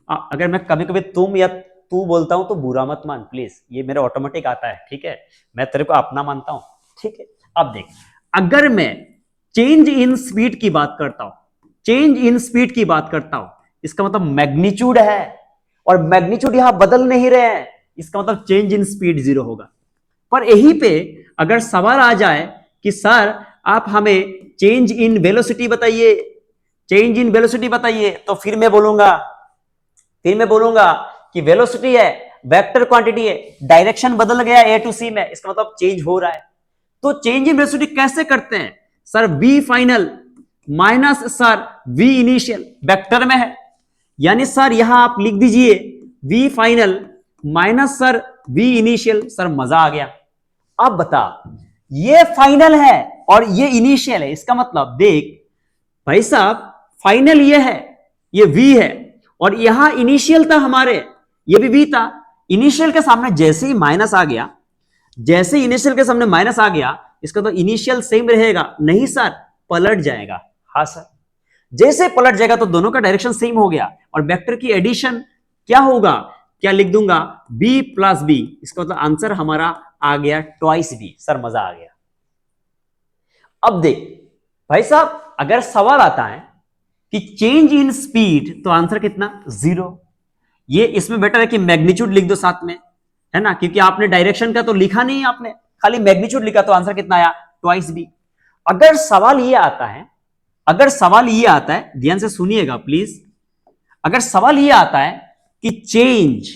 अगर मैं कभी कभी तुम या तू बोलता हूं तो बुरा मत मान प्लीज, ये मेरा ऑटोमेटिक आता है, ठीक है, मैं तेरे को अपना मानता हूं, ठीक है। अब देख, अगर मैं चेंज इन स्पीड की बात करता हूं, इसका मतलब मैग्नीट्यूड है, और मैग्नीट्यूड यहां बदल नहीं रहे हैं, इसका मतलब चेंज इन स्पीड 0 होगा। पर यहीं पे अगर सवाल आ जाए कि सर आप हमें चेंज इन वेलोसिटी बताइए, तो फिर मैं बोलूंगा कि वेलोसिटी है, वेक्टर क्वांटिटी है, डायरेक्शन बदल गया ए टू सी में, इसका मतलब चेंज हो रहा है। तो चेंज इन वेलोसिटी कैसे करते हैं sir? V final minus sir v initial vector में है, यानी सर यहां आप लिख दीजिए v final minus sir v initial. Sir मजा आ गया। अब बता, ये फाइनल है और ये इनिशियल है, इसका मतलब देख भाई साहब, फाइनल ये है, ये वी है, और यहां इनिशियल था हमारे, ये भी वी था। इनिशियल के सामने जैसे ही माइनस आ गया, इसका तो इनिशियल सेम रहेगा नहीं सर, पलट जाएगा। हाँ सर, जैसे पलट जाएगा तो दोनों का डायरेक्शन सेम हो गया, और वेक्टर की एडिशन क्या होगा, क्या लिख दूंगा, बी प्लस बी, इसका मतलब आंसर हमारा आ गया ट्वाइस बी। सर मजा आ गया। अब देख भाई साहब, अगर सवाल आता है कि चेंज इन स्पीड, तो आंसर कितना, 0। ये इसमें बेटर है कि मैग्नीट्यूड लिख दो साथ में, है ना, क्योंकि आपने डायरेक्शन का तो लिखा नहीं, आपने खाली मैग्नीट्यूड लिखा, तो आंसर कितना आया, ट्वाइस बी। अगर सवाल ये आता है, ध्यान से सुनिएगा प्लीज, अगर सवाल ये आता है कि change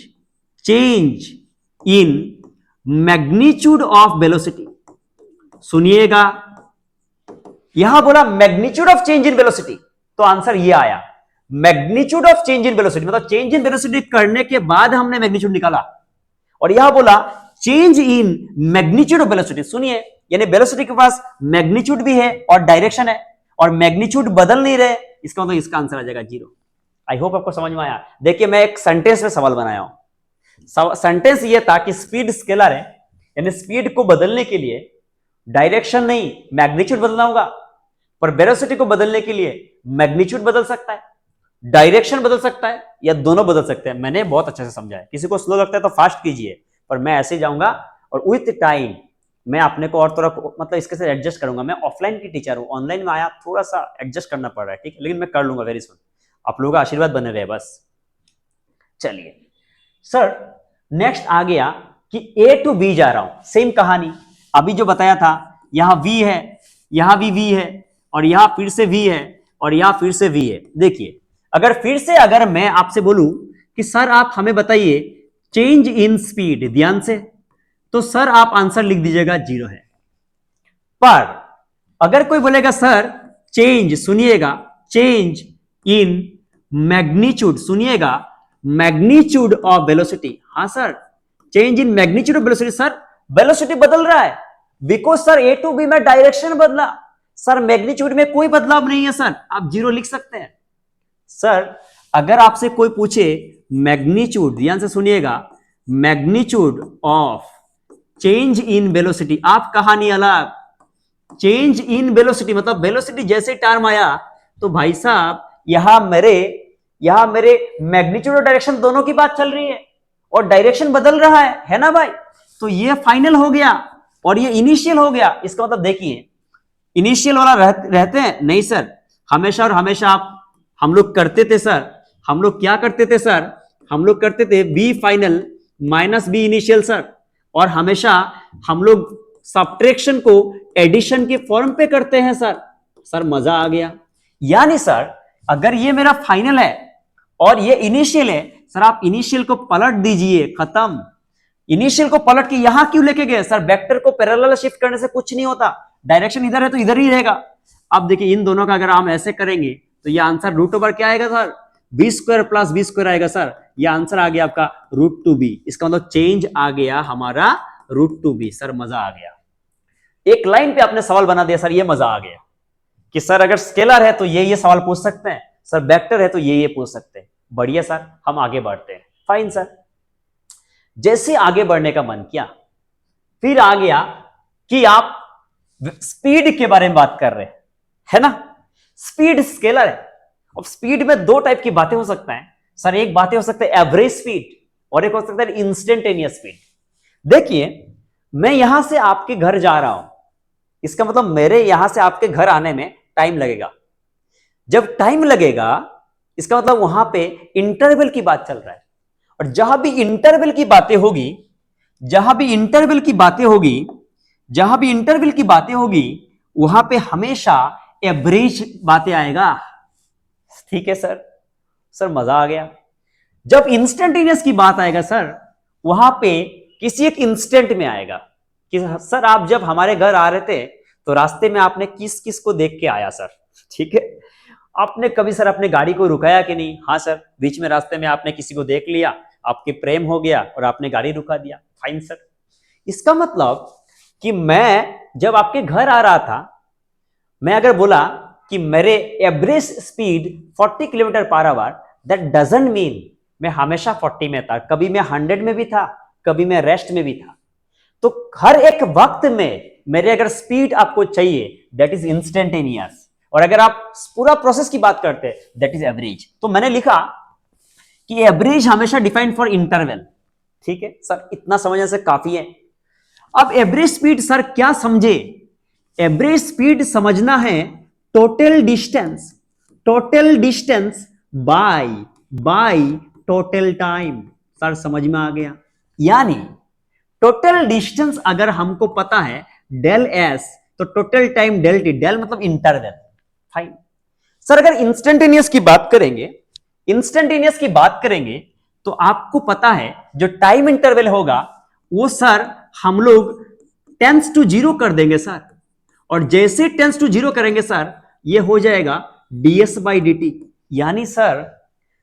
in magnitude of velocity, सुनिएगा, यहां बोला magnitude of change in velocity, तो आंसर ये आया magnitude of change in velocity, मतलब चेंज इन वेलोसिटी करने के बाद हमने मैग्नीट्यूड निकाला, और यहां बोला change in magnitude of velocity. सुनिए, यानी वेलोसिटी के पास मैग्नीट्यूड भी है और डायरेक्शन है, और मैग्नीट्यूड बदल नहीं रहे, इसका मतलब इसका आंसर आ जाएगा 0। आई होप आपको समझ में आया। देखिए, मैं एक सेंटेंस में सवाल बनाया हूं। सेंटेंस ये था कि स्पीड स्केलर है, यानी स्पीड को बदलने के लिए डायरेक्शन नहीं मैग्नीट्यूड बदलना होगा, पर वेलोसिटी को बदलने के लिए मैग्नीट्यूड बदल सकता है, डायरेक्शन बदल सकता है, या दोनों बदल सकते हैं। मैंने बहुत अच्छे से समझाया, किसी को स्लो लगता है तो फास्ट कीजिए, पर मैं ऐसे ही जाऊंगा, और विथ टाइम मैं अपने को और थोड़ा मतलब इसके साथ एडजस्ट करूंगा। मैं ऑफलाइन की टीचर हूं, ऑनलाइन में आया थोड़ा सा एडजस्ट करना पड़ रहा है, ठीक है, लेकिन मैं कर लूंगा वेरी सुन। आप लोगों का आशीर्वाद बने रहे बस। चलिए सर, नेक्स्ट आ गया कि ए टू बी जा रहा हूं, सेम कहानी अभी जो बताया था, यहां वी है, यहां भी वी है, और यहां फिर से वी है, और यहां फिर से वी है। देखिए, अगर मैं आपसे बोलूं कि सर आप हमें बताइए चेंज इन स्पीड, ध्यान से, तो सर आप आंसर लिख दीजिएगा 0 है। पर अगर कोई बोलेगा सर चेंज, सुनिएगा, चेंज इन मैग्नीट्यूड, सुनिएगा, मैग्नीट्यूड ऑफ वेलोसिटी, हाँ sir, change in magnitude of velocity, sir velocity बदल रहा है, because sir A to B में डायरेक्शन बदला, सर मैग्नीट्यूड में कोई बदलाव नहीं है, सर आप 0 लिख सकते हैं। सर अगर आपसे कोई पूछे मैग्नीट्यूड, ध्यान से सुनिएगा, magnitude of change in velocity, आप कहानी अलग, चेंज इन वेलोसिटी मतलब वेलोसिटी जैसे टर्म आया, तो भाई साहब यहां मेरे मैग्नीट्यूड और डायरेक्शन दोनों की बात चल रही है, और डायरेक्शन बदल रहा है ना भाई, तो ये फाइनल हो गया और ये इनिशियल हो गया। इसका मतलब देखिए, इनिशियल वाला रहते हैं नहीं सर, हमेशा और हमेशा हम लोग करते थे सर, हम लोग क्या करते थे सर, हम लोग करते थे v final minus v initial sir, और हमेशा हम लोग सब्ट्रैक्शन को एडिशन के फॉर्म पे करते हैं सर मजा आ गया। यानी सर अगर ये मेरा फाइनल है और ये इनिशियल है, सर आप इनिशियल को पलट दीजिए, खत्म। इनिशियल को पलट के यहां क्यों लेके गए सर? वेक्टर को पैरेलल शिफ्ट करने से कुछ नहीं होता, डायरेक्शन इधर है तो इधर ही रहेगा। अब देखिए इन दोनों का अगर हम ऐसे करेंगे तो ये आंसर रूट ओवर क्या आएगा sir? V square plus B square आएगा सर। ये आंसर आ गया आपका रूट टू बी। इसका मतलब चेंज आ गया हमारा रूट टू बी। सर मजा आ गया, एक लाइन पे आपने सवाल बना दिया सर, ये मजा आ गया कि सर अगर स्केलर है तो ये सवाल पूछ सकते हैं, सर वेक्टर है तो ये पूछ सकते हैं। बढ़िया सर, हम आगे बढ़ते हैं। फाइन सर, जैसे आगे बढ़ने का मन किया, फिर आ गया कि आप स्पीड के बारे में बात कर रहे हैं, है ना? स्पीड स्केलर है। अब स्पीड में दो टाइप की बातें हो सकता है सर। एक बातें हो सकता है एवरेज स्पीड और एक हो सकता है इंस्टेंटेनियस स्पीड। देखिए मैं यहां से आपके घर जा रहा हूं, इसका मतलब मेरे यहां से आपके घर आने में टाइम लगेगा। जब टाइम लगेगा इसका मतलब वहां पे इंटरवल की बात चल रहा है, और जहां भी इंटरवल की बातें होगी, जहां भी इंटरवल की बातें होगी, जहां भी इंटरवल की बातें होगी, वहां पे हमेशा एवरेज बातें आएगा। ठीक है सर, सर मजा आ गया। जब इंस्टेंटेनियस की बात आएगा सर, वहां पे किसी एक इंस्टेंट में आएगा कि सर आप जब हमारे घर आ रहे थे तो रास्ते में आपने किस किस को देख के आया सर? ठीक है, आपने कभी सर अपने गाड़ी को रुकाया कि नहीं? हाँ सर, बीच में रास्ते में आपने किसी को देख लिया, आपके प्रेम हो गया और आपने गाड़ी रुका दिया। फाइन सर, इसका मतलब कि मैं जब आपके घर आ रहा था, मैं अगर बोला कि मेरे average speed 40 kilometre per hour, that doesn't mean मैं हमेशा 40 में था, कभी मैं 100 में भी था, कभी मैं रेस्ट में भी था। तो हर एक वक्त में मेरे अगर स्पीड आपको चाहिए दैट इज इंस्टेंटेनियस, और अगर आप पूरा प्रोसेस की बात करते हैं दैट इज एवरेज। तो मैंने लिखा कि एवरेज हमेशा डिफाइंड फॉर इंटरवल। ठीक है सर, इतना समझने से काफी है। अब एवरेज स्पीड सर क्या समझे? एवरेज स्पीड समझना है total distance, total distance by total time. Sir समझ में आ गया? यानी टोटल डिस्टेंस अगर हमको पता है डेल एस, तो total time del T. Del मतलब इंटरवल। फाइन सर, अगर इंस्टेंटेनियस की बात करेंगे, इंस्टेंटेनियस की बात करेंगे तो आपको पता है जो टाइम इंटरवल होगा वो सर हम लोग टेंस टू जीरो कर देंगे सर, और जैसे टेंस टू जीरो करेंगे सर ये हो जाएगा ds बाई डी टी। यानी सर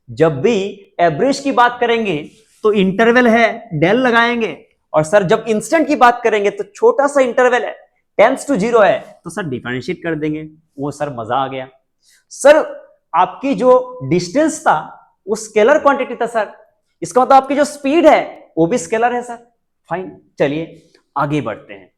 जब भी एवरेज की बात करेंगे तो इंटरवल है डेल लगाएंगे, और सर जब इंस्टेंट की बात करेंगे तो छोटा सा इंटरवल है, टेंस टू जीरो है, तो सर डिफरेंशिएट कर देंगे। वो सर मजा आ गया। सर आपकी जो डिस्टेंस था वो स्केलर क्वांटिटी था सर, इसका मतलब आपकी जो स्पीड है वो भी स्केलर है सर। फाइन, चलिए आगे बढ़ते हैं।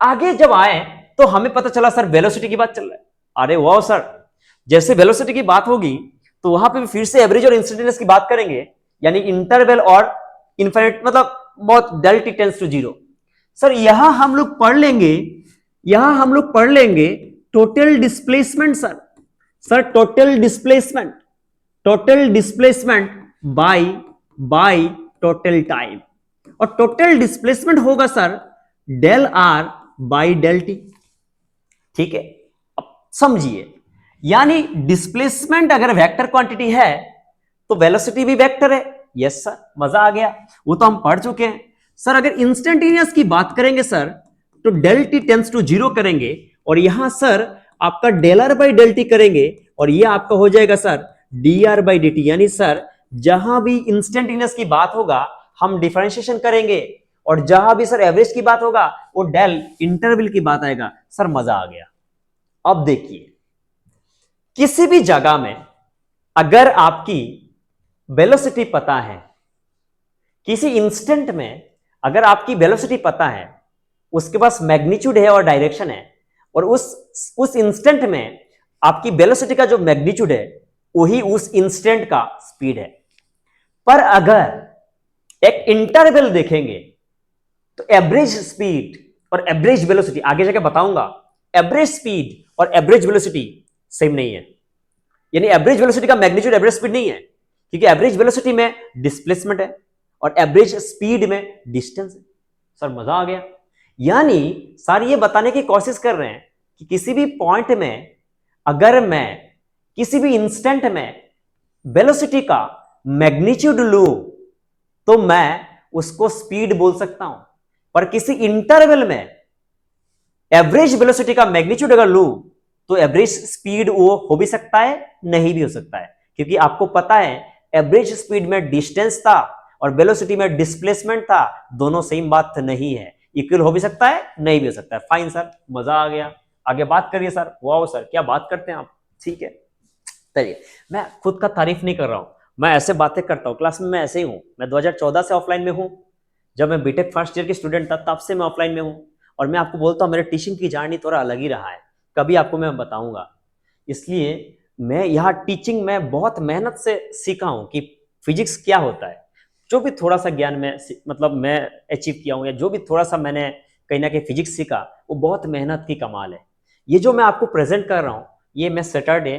आगे जब आए तो हमें पता चला सर वेलोसिटी की बात चल रहा है। अरे वाह सर, जैसे वेलोसिटी की बात होगी तो वहां पे फिर से एवरेज और इंस्टेंटेनियस की बात करेंगे, यानी इंटरवल और इनफिनिट, मतलब बहुत del T tends to zero. Sir यहां हम लोग पढ़ लेंगे, यहां हम लोग पढ़ लेंगे total displacement sir. Sir total displacement, total displacement by total time, और टोटल डिस्प्लेसमेंट होगा sir del R by del T. ठीक है, अब समझिए, यानी डिस्प्लेसमेंट अगर वेक्टर क्वांटिटी है तो वेलोसिटी भी वेक्टर है। यस सर, मजा आ गया, वो तो हम पढ़ चुके हैं। सर अगर इंस्टेंटेनियस की बात करेंगे सर तो del T tends to zero करेंगे, और यहां सर आपका del R by del T करेंगे, और ये आपका हो जाएगा sir D R by D T. यानी सर जहां भी इंस्टेंटेनियस की बात होगा हम डिफरेंशिएशन करेंगे, और जहां भी सर एवरेज की बात होगा वो डेल इंटरवल की बात आएगा। सर मजा आ गया। अब देखिए, किसी भी जगह में अगर आपकी वेलोसिटी पता है, किसी इंस्टेंट में अगर आपकी वेलोसिटी पता है, उसके पास मैग्नीट्यूड है और डायरेक्शन है, और उस इंस्टेंट में आपकी वेलोसिटी का जो मैग्नीट्यूड है वही उस इंस्टेंट का स्पीड है। पर अगर एक इंटरवल देखेंगे तो एवरेज स्पीड और एवरेज वेलोसिटी, आगे जाके बताऊंगा, एवरेज स्पीड और एवरेज वेलोसिटी सेम नहीं है। यानी एवरेज वेलोसिटी का मैग्नीट्यूड एवरेज स्पीड नहीं है, क्योंकि एवरेज वेलोसिटी में डिस्प्लेसमेंट है और एवरेज स्पीड में डिस्टेंस है। सर मजा आ गया। यानी सर ये बताने की कोशिश कर रहे हैं कि किसी भी पॉइंट में अगर मैं किसी भी इंस्टेंट में वेलोसिटी का मैग्नीट्यूड लूं तो मैं उसको स्पीड बोल सकता हूं, पर किसी इंटरवल में एवरेज वेलोसिटी का मैग्नीट्यूड अगर लूं तो एवरेज स्पीड वो हो भी सकता है, नहीं भी हो सकता है, क्योंकि आपको पता है एवरेज स्पीड में डिस्टेंस था और वेलोसिटी में डिस्प्लेसमेंट था, दोनों सेम बात नहीं है। इक्वल हो भी सकता है, नहीं भी हो सकता है। फाइन सर, मजा आ गया, आगे बात करिए सर। वाह सर, क्या बात करते हैं आप, ठीक है। चलिए, मैं खुद का तारीफ नहीं कर रहा हूं, मैं ऐसे बातें करता हूं, क्लास में मैं ऐसे ही हूं। मैं 2014 से ऑफलाइन में हूं, जब मैं बीटेक फर्स्ट ईयर की स्टूडेंट था तब से मैं ऑफलाइन में हूं। और मैं आपको बोलता हूं मेरे टीचिंग की जर्नी थोड़ा अलग ही रहा है, कभी आपको मैं बताऊंगा। इसलिए मैं यहाँ टीचिंग में बहुत मेहनत से सीखा हूं कि फिजिक्स क्या होता है। जो भी थोड़ा सा ज्ञान में मतलब मैं अचीव किया हूं, या जो भी थोड़ा सा मैंने कहीं ना कहीं फिजिक्स सीखा, वो बहुत मेहनत की कमाल है। ये जो मैं आपको प्रेजेंट कर रहा हूँ, ये मैं सैटरडे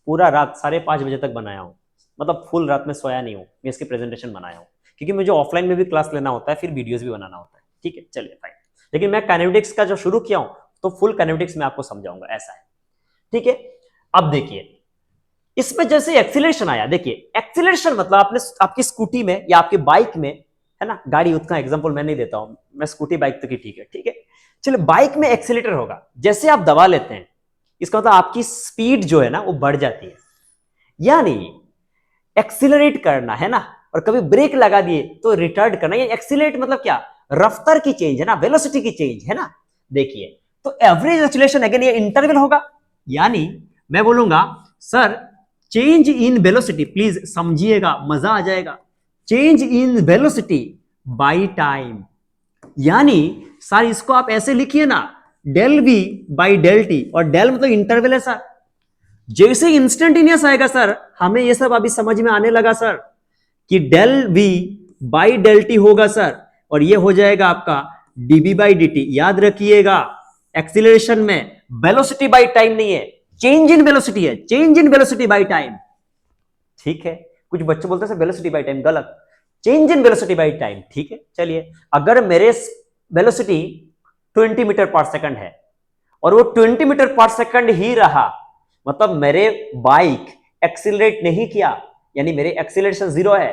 पूरा रात 5:30 बजे तक बनाया हूँ, मतलब फुल रात में सोया नहीं हूँ, मैं इसकी प्रेजेंटेशन बनाया हूँ, क्योंकि मुझे ऑफलाइन में भी क्लास लेना होता है, फिर वीडियोस भी बनाना होता है। ठीक है, चलिए फाइन। लेकिन मैं काइनेमेटिक्स का जो शुरू किया हूँ तो फुल काइनेमेटिक्स में आपको समझाऊंगा, ऐसा है। ठीक है, अब देखिए इसमें जैसे एक्सीलरेशन आया, देखिए एक्सीलरेशन मतलब आपने आपकी स्कूटी में या आपकी बाइक में, है ना, गाड़ी उतना एग्जांपल मैं नहीं देता हूं, मैं स्कूटी बाइक तो की ठीक है, ठीक है। चलिए, बाइक में एक्सीलरेटर होगा, जैसे आप दबा लेते हैं इसका मतलब आपकी स्पीड जो है ना वो बढ़ जाती है, यानी एक्सीलरेट करना है ना। और कभी ब्रेक लगा दिए तो रिटार्ड करना, या एक्सीलरेट मतलब क्या, रफ्तार की चेंज है ना, वेलोसिटी की चेंज है ना। देखिए, तो एवरेज एक्सीलरेशन अगेन ये इंटरवल होगा, यानी मैं बोलूंगा sir change in velocity, please समझिएगा, मजा आ जाएगा। Change in velocity by time, यानी सर इसको आप ऐसे लिखिए ना, del V by del T, और डेल मतलब इंटरवल है सर। जैसे इंस्टेंटेनियस आएगा सर, हमें ये सब अभी समझ में आने लगा सर कि del V by del T होगा सर, और ये हो जाएगा आपका डीबी बाई डी टी। याद रखिएगा, एक्सीलरेशन में वेलोसिटी बाई टाइम नहीं है, चेंज इन वेलोसिटी है, change in velocity by time. ठीक है, कुछ बच्चे बोलते हैं वेलोसिटी बाई टाइम, गलत, change in velocity by time. ठीक है, चलिए, अगर मेरे वेलोसिटी 20 मीटर पर सेकंड है और वो 20 मीटर पर सेकंड ही रहा, मतलब मेरे बाइक एक्सीलरेट नहीं किया, यानी मेरे एक्सीलरेशन जीरो है।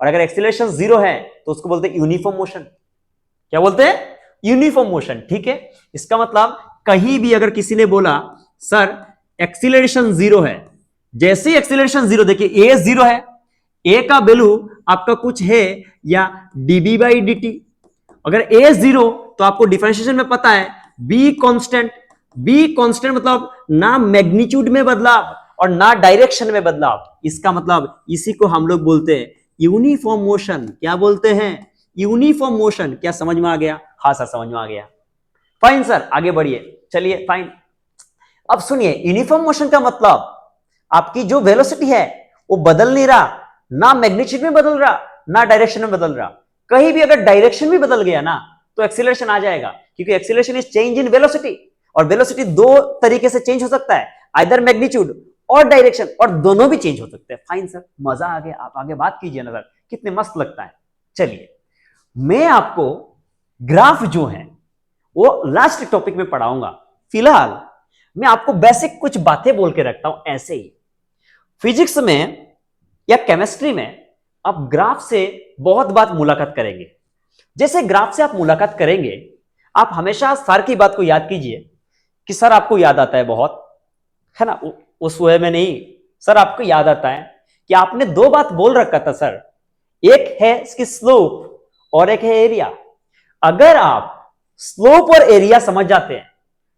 और अगर एक्सीलरेशन जीरो है तो उसको बोलते हैं यूनिफॉर्म मोशन। क्या बोलते हैं, यूनिफॉर्म मोशन। ठीक है, इसका मतलब कहीं भी अगर किसी ने बोला सर एक्सीलरेशन जीरो है, जैसे ही एक्सीलरेशन जीरो, देखिए ए जीरो है, ए का वैल्यू आपका कुछ है या डीबी बाई डी टी। अगर ए जीरो तो आपको डिफरेंशिएशन में पता है बी कांस्टेंट, बी कांस्टेंट मतलब ना मैग्नीट्यूड में बदलाव और ना डायरेक्शन में बदलाव, इसका मतलब इसी को हम लोग बोलते हैं यूनिफॉर्म मोशन। क्या बोलते हैं, यूनिफॉर्म मोशन। क्या समझ में आ गया, हाँ सर समझ में आ गया। फाइन सर, आगे बढ़िए, चलिए फाइन। अब सुनिए, यूनिफॉर्म मोशन का मतलब आपकी जो वेलोसिटी है वो बदल नहीं रहा, ना मैग्नीट्यूड में बदल रहा ना डायरेक्शन में बदल रहा। कहीं भी अगर डायरेक्शन भी बदल गया ना तो एक्सीलरेशन आ जाएगा, क्योंकि acceleration is change in velocity, और वेलोसिटी दो तरीके से चेंज हो सकता है, आइदर मैग्नीट्यूड और डायरेक्शन, और दोनों भी चेंज हो सकते हैं। फाइन सर, मजा आ गया, आप आगे बात कीजिए ना सर, कितने मस्त लगता है। चलिए, मैं आपको ग्राफ जो है वो लास्ट टॉपिक में पढ़ाऊंगा, फिलहाल मैं आपको बेसिक कुछ बातें बोल के रखता हूं। ऐसे ही फिजिक्स में या केमिस्ट्री में आप ग्राफ से बहुत बात मुलाकात करेंगे। जैसे ग्राफ से आप मुलाकात करेंगे, आप हमेशा सर की बात को याद कीजिए कि सर आपको याद आता है बहुत, है ना, उस वे में नहीं, सर आपको याद आता है कि आपने दो बात बोल रखा था सर, एक है इसकी स्लोप और एक है एरिया। अगर आप स्लोप और एरिया समझ जाते हैं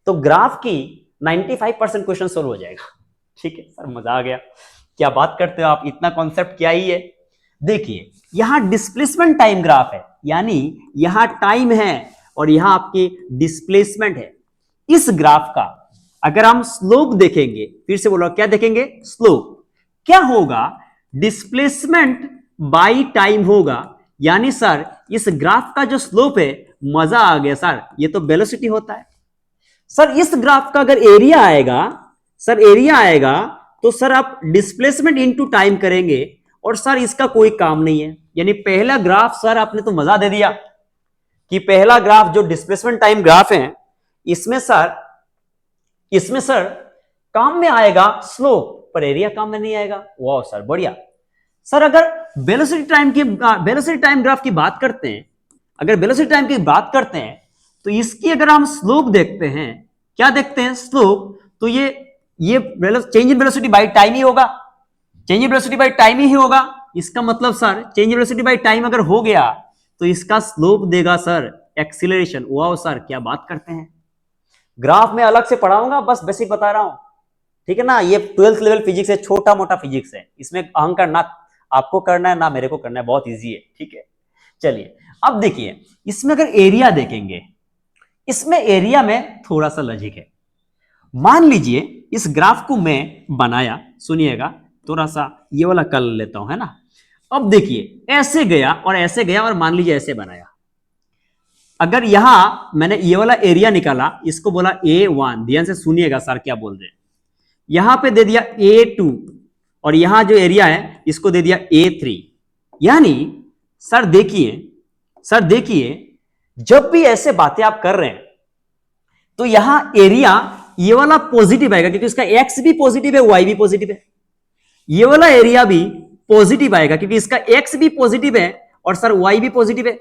तो ग्राफ की 95% क्वेश्चन सोल्व हो जाएगा। ठीक है सर, मजा आ गया, क्या बात करते हो आप, इतना कॉन्सेप्ट क्या ही है। देखिए, यहां डिस्प्लेसमेंट टाइम ग्राफ है, यानी यहां टाइम है और यहां आपकी डिस्प्लेसमेंट है। इस ग्राफ का अगर हम स्लोप देखेंगे, फिर से बोलो क्या देखेंगे, स्लोप क्या होगा, डिस्प्लेसमेंट बाय टाइम होगा। यानी सर इस ग्राफ का जो स्लोप है, मजा आ गया सर, ये तो वेलोसिटी होता है। सर इस ग्राफ का अगर एरिया आएगा, सर एरिया आएगा तो सर आप डिस्प्लेसमेंट इनटू टाइम करेंगे, और सर इसका कोई काम नहीं है। यानी पहला ग्राफ सर आपने तो मजा दे दिया कि पहला ग्राफ जो डिस्प्लेसमेंट टाइम ग्राफ है, इसमें सर काम में आएगा स्लोप, पर एरिया काम में नहीं आएगा। वाह सर बढ़िया। सर अगर वेलोसिटी टाइम ग्राफ की बात करते हैं, अगर वेलोसिटी टाइम की बात करते हैं, तो इसकी अगर हम स्लोप देखते हैं, क्या देखते हैं स्लोप, तो ये change in velocity by time ही होगा, change in velocity by time ही होगा। इसका मतलब sir change in velocity by time अगर हो गया तो इसका स्लोप देगा सर एक्सीलरेशन। वाह सर क्या बात करते हैं। ग्राफ में अलग से पढ़ाऊंगा, बस बेसिक बता रहा हूं, ठीक है ना। ये 12th लेवल फिजिक्स है, छोटा मोटा फिजिक्स है, इसमें अहंकार ना आपको करना है ना मेरे को करना है, बहुत इजी है, ठीक है। चलिए अब देखिए, इसमें अगर एरिया देखेंगे, इसमें एरिया में थोड़ा सा लॉजिक है। मान लीजिए इस ग्राफ को मैं बनाया, सुनिएगा, थोड़ा सा ये वाला कर लेता हूं, है ना। अब देखिए ऐसे गया और ऐसे गया, और मान लीजिए ऐसे बनाया। अगर यहां मैंने ये वाला एरिया निकाला, इसको बोला A1, ध्यान से सुनिएगा सर क्या बोल रहे हैं। यहां पे दे दिया A2, और यहां जो एरिया है इसको दे दिया A3। यानी सर देखिए जब भी ऐसे बातें आप कर रहे हैं तो यहां एरिया ये वाला पॉजिटिव आएगा, क्योंकि इसका एक्स भी पॉजिटिव है, वाई भी पॉजिटिव है। ये वाला एरिया भी पॉजिटिव आएगा क्योंकि इसका एक्स भी पॉजिटिव है और सर वाई भी पॉजिटिव है।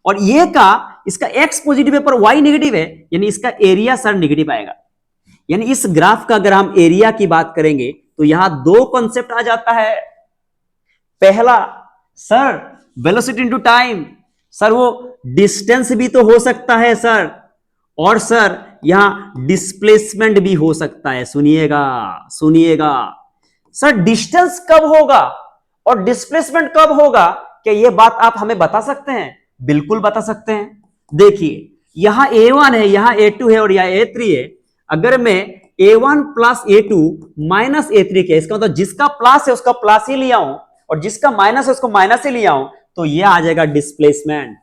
और ये का इसका एक्स पॉजिटिव है पर वाई नेगेटिव है, यानी इसका एरिया सर नेगेटिव आएगा। यानी इस ग्राफ का अगर हम एरिया की बात करेंगे तो यहां दो कॉन्सेप्ट आ जाता है। पहला sir velocity into time, sir वो डिस्टेंस भी तो हो सकता है सर, और सर यहां डिस्प्लेसमेंट भी हो सकता है। सुनिएगा सर, डिस्टेंस कब होगा और डिस्प्लेसमेंट कब होगा, क्या यह बात आप हमें बता सकते हैं? बिल्कुल बता सकते हैं। देखिए यहां A1 है, यहां A2 है और यहां A3 है। अगर मैं A1 plus A2 minus A3 के, इसका मतलब जिसका प्लस है उसका प्लस ही लिया हूं और जिसका माइनस है उसको माइनस ही लिया हूं, तो यह आ जाएगा डिस्प्लेसमेंट।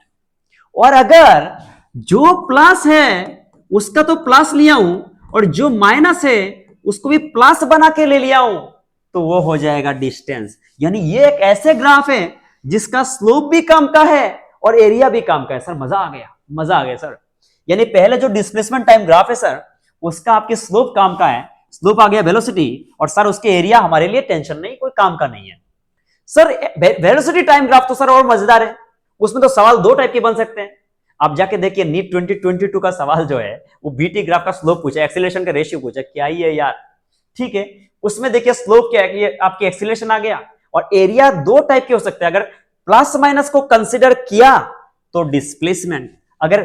और अगर जो प्लस है उसका तो प्लस लिया हूं और जो माइनस है उसको भी प्लस बना के ले लिया हूं, तो वो हो जाएगा डिस्टेंस। यानी ये एक ऐसे ग्राफ है जिसका स्लोप भी कम का है और एरिया भी कम का है। सर मजा आ गया सर। यानी पहले जो डिस्प्लेसमेंट टाइम ग्राफ है सर, उसका आपके स्लोप काम का है, स्लोप आ गया वेलोसिटी, और सर उसके एरिया हमारे लिए टेंशन नहीं, कोई काम का नहीं है। सर वेलोसिटी टाइम ग्राफ तो सर और मजेदार है, उसमें तो सवाल दो टाइप के बन सकते हैं। आप जाके देखिए नीट 2022 का सवाल जो है वो बीटी ग्राफ का स्लोप पूछा, एक्सीलरेशन का रेशियो पूछा, क्या ही है यार, ठीक है। उसमें देखिए स्लोप क्या है, ये आपकी एक्सीलरेशन आ गया, और एरिया दो टाइप के हो सकते हैं। अगर प्लस माइनस को कंसिडर किया तो डिस्प्लेसमेंट, अगर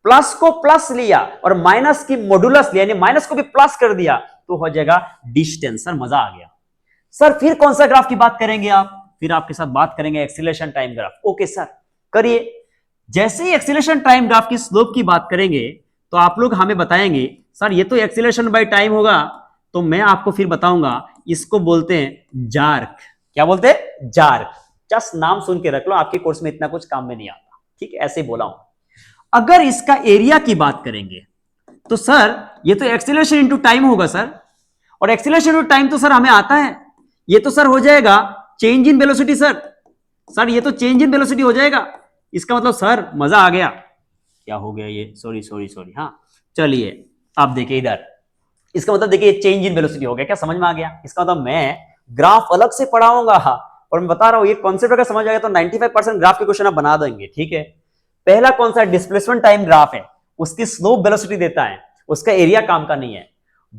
प्लस को प्लस लिया और माइनस की मॉडुलस लिया, यानी माइनस को भी प्लस कर दिया, तो हो जाएगा डिस्टेंस। सर मजा आ गया। सर फिर कौन सा ग्राफ की बात करेंगे आप? फिर आपके साथ बात करेंगे acceleration time graph. Okay sir करिए। जैसे ही एक्सीलरेशन टाइम ग्राफ की स्लोप की बात करेंगे तो आप लोग हमें बताएंगे सर ये तो एक्सीलरेशन बाय टाइम होगा, तो मैं आपको फिर बताऊंगा इसको बोलते हैं जार्क। क्या बोलते हैं? जार्क। जस्ट नाम सुन के रख लो, आपके कोर्स में इतना कुछ काम में नहीं आता, ठीक है, ऐसे ही बोला हूं। अगर इसका एरिया की बात करेंगे तो सर ये तो एक्सीलरेशन इनटू टाइम होगा सर, और एक्सीलरेशन इनटू टाइम तो सर हमें आता है, ये तो सर हो जाएगा चेंज इन वेलोसिटी। सर ये तो चेंज इन वेलोसिटी हो जाएगा। इसका मतलब सर मजा आ गया। क्या हो गया ये, सॉरी, हाँ चलिए आप देखिए इधर, इसका मतलब देखिए चेंज इन वेलोसिटी हो गया। क्या समझ में आ गया? इसका मतलब मैं ग्राफ अलग से पढ़ाऊंगा, और मैं बता रहा हूं ये कॉन्सेप्ट अगर समझ आ गया तो 95% ग्राफ के क्वेश्चन आप बना देंगे, ठीक है। पहला कौन सा डिस्प्लेसमेंट टाइम ग्राफ है, उसकी स्लोप वेलोसिटी देता है, उसका एरिया काम का नहीं है।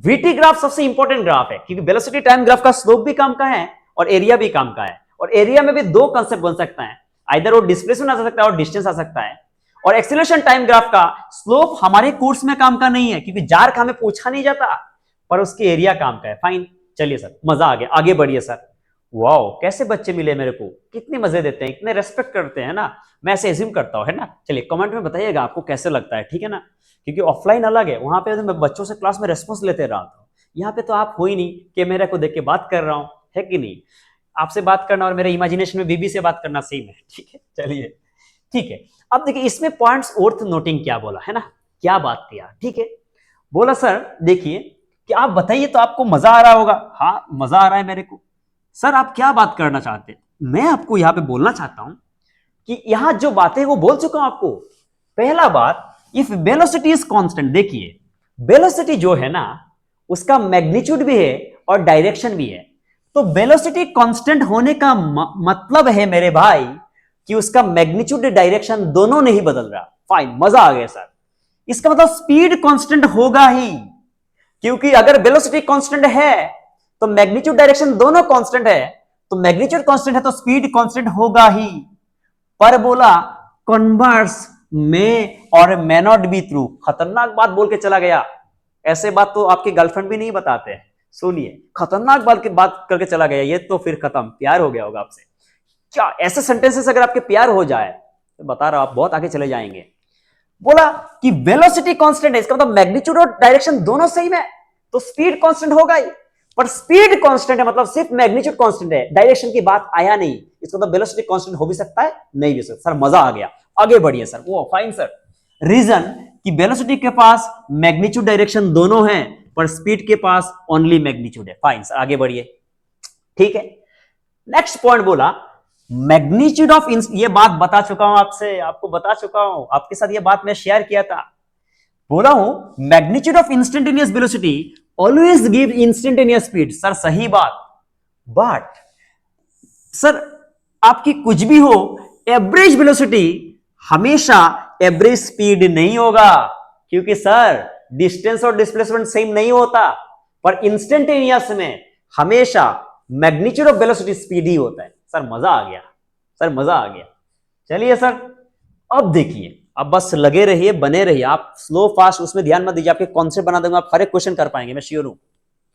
वीटी ग्राफ सबसे इंपॉर्टेंट ग्राफ है क्योंकि वेलोसिटी टाइम ग्राफ का स्लोप भी काम का है और एरिया भी काम का है, और एरिया में भी दो कंसेप्ट बन सकता है, आइदर वो डिस्प्लेसमेंट आ सकता है और डिस्टेंस आ सकता है। और एक्सीलरेशन टाइम ग्राफ का स्लोप हमारे कोर्स में काम का नहीं है क्योंकि जार्क हमें पूछा नहीं जाता, पर उसके एरिया काम का है। फाइन, चलिए सर मजा आ गया, आगे बढ़िए सर। वाओ कैसे बच्चे मिले मेरे को, कितने मजे देते हैं, इतने रेस्पेक्ट करते हैं ना, मैं ऐसे एज्यूम करता हूं, है ना। चलिए कमेंट में बताइएगा आपको कैसे लगता है, ठीक है ना। क्योंकि ऑफलाइन अलग है, वहां पे तो मैं बच्चों से क्लास में रेस्पॉन्स लेते रहा था, यहाँ पे तो आप हो ही नहीं, कैमरा को देख के बात कर रहा हूं, है कि नहीं। आपसे बात करना और मेरे इमेजिनेशन में बीबी से बात करना सेम है, ठीक है। चलिए ठीक है, अब देखिए इसमें पॉइंट्स वर्थ नोटिंग क्या बोला है ना, क्या बात किया, ठीक है। बोला सर देखिए कि आप बताइए तो आपको मजा आ रहा होगा। हाँ मजा आ रहा है मेरे को। सर आप क्या बात करना चाहते हैं? मैं आपको यहां पे बोलना चाहता हूं कि यहां जो बातें वो बोल चुका हूं आपको, पहला बात, इफ वेलोसिटी इज कांस्टेंट, देखिए वेलोसिटी जो है ना उसका मैग्नीट्यूड भी है और डायरेक्शन भी है। तो वेलोसिटी कांस्टेंट होने का मतलब है मेरे भाई कि उसका मैग्नीट्यूड डायरेक्शन दोनों नहीं बदल रहा। फाइन, मजा आ गया सर। इसका मतलब स्पीड कांस्टेंट होगा ही, क्योंकि अगर वेलोसिटी कांस्टेंट है तो मैग्नीट्यूड डायरेक्शन दोनों कांस्टेंट है, तो मैग्नीट्यूड कांस्टेंट है तो स्पीड कांस्टेंट होगा ही। पर बोला कन्वर्स में और मे नॉट बी ट्रू, खतरनाक बात बोल के चला गया। ऐसे बात तो आपके गर्लफ्रेंड भी नहीं बताते हैं। सुनिए, खतरनाक बात करके चला गया, ये तो फिर खत्म, प्यार हो गया होगा आपसे। क्या ऐसे सेंटेंसेस अगर आपके प्यार हो जाए तो बता रहा हूं आप बहुत आगे चले जाएंगे। बोला कि वेलोसिटी कांस्टेंट है, इसका मतलब मैग्नीट्यूड और डायरेक्शन दोनों सेम है, तो स्पीड कांस्टेंट होगा ही। पर स्पीड कांस्टेंट है मतलब सिर्फ मैग्नीट्यूड कांस्टेंट है, डायरेक्शन की बात आया नहीं। इसका मतलब वेलोसिटी कांस्टेंट हो भी सकता है, नहीं भी सकता। सर मजा आ गया, आगे बढ़िए सर। वो फाइन सर। रीजन कि वेलोसिटी के पास मैग्नीट्यूड डायरेक्शन दोनों हैं, पर स्पीड के पास ओनली मैग्नीट्यूड है। फाइन सर, आगे बढ़िए। ठीक है, नेक्स्ट पॉइंट बोला मैग्नीट्यूड ऑफ, ये बात बता चुका हूं आपसे, आपको बता चुका हूं, आपके साथ ये बात मैं शेयर किया था। बोला हूं magnitude of instantaneous velocity always give instantaneous speed. Sir सही बात, बट सर आपकी कुछ भी हो, एवरेज वेलोसिटी हमेशा एवरेज स्पीड नहीं होगा, क्योंकि सर डिस्टेंस और डिस्प्लेसमेंट सेम नहीं होता। पर इंस्टेंटेनियस में हमेशा मैग्नीट्यूड ऑफ वेलोसिटी स्पीड ही होता है। सर मजा आ गया, सर मजा आ गया। चलिए सर, अब देखिए, अब बस लगे रहिए, बने रहिए आप, स्लो फास्ट उसमें ध्यान मत दीजिए, आपके कॉन्सेप्ट बना दूंगा, आप हर एक क्वेश्चन कर पाएंगे, मैं श्योर हूं।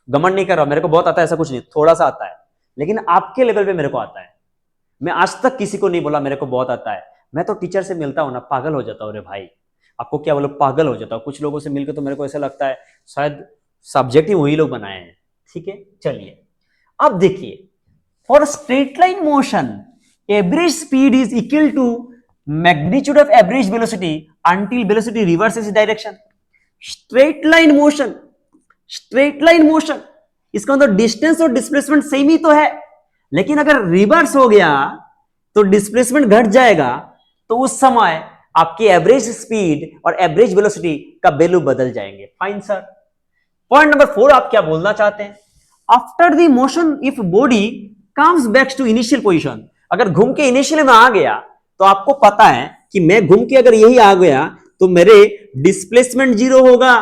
घमंड नहीं कर रहा, मेरे को बहुत आता है ऐसा कुछ नहीं, थोड़ा सा आता है, लेकिन आपके लेवल पे मेरे को आता है। मैं आज तक किसी को नहीं बोला मेरे को बहुत आता है। मैं तो टीचर से मिलता हूं ना, पागल हो जाता हूं। रे भाई, आपको क्या बोलो, पागल हो जाता हूं। कुछ लोगों से मिलकर तो मेरे को ऐसा लगता है शायद सब्जेक्ट ही वही लोग बनाए हैं। ठीक है, चलिए अब देखिए, for straight line motion average speed is equal to magnitude of average velocity until velocity reverses direction. Straight line motion, straight line motion, इसका मतलब डिस्टेंस और डिस्प्लेसमेंट सेम ही तो है, लेकिन अगर रिवर्स हो गया तो डिस्प्लेसमेंट घट जाएगा, तो उस समय आपकी एवरेज स्पीड और एवरेज वेलोसिटी का वैल्यू बदल जाएंगे। Fine sir. पॉइंट नंबर 4 आप क्या बोलना चाहते हैं? After the motion if body comes back to initial position, अगर घूम के इनिशियल में आ गया तो आपको पता है कि मैं घूम के अगर यही आ गया तो मेरे डिस्प्लेसमेंट जीरो होगा।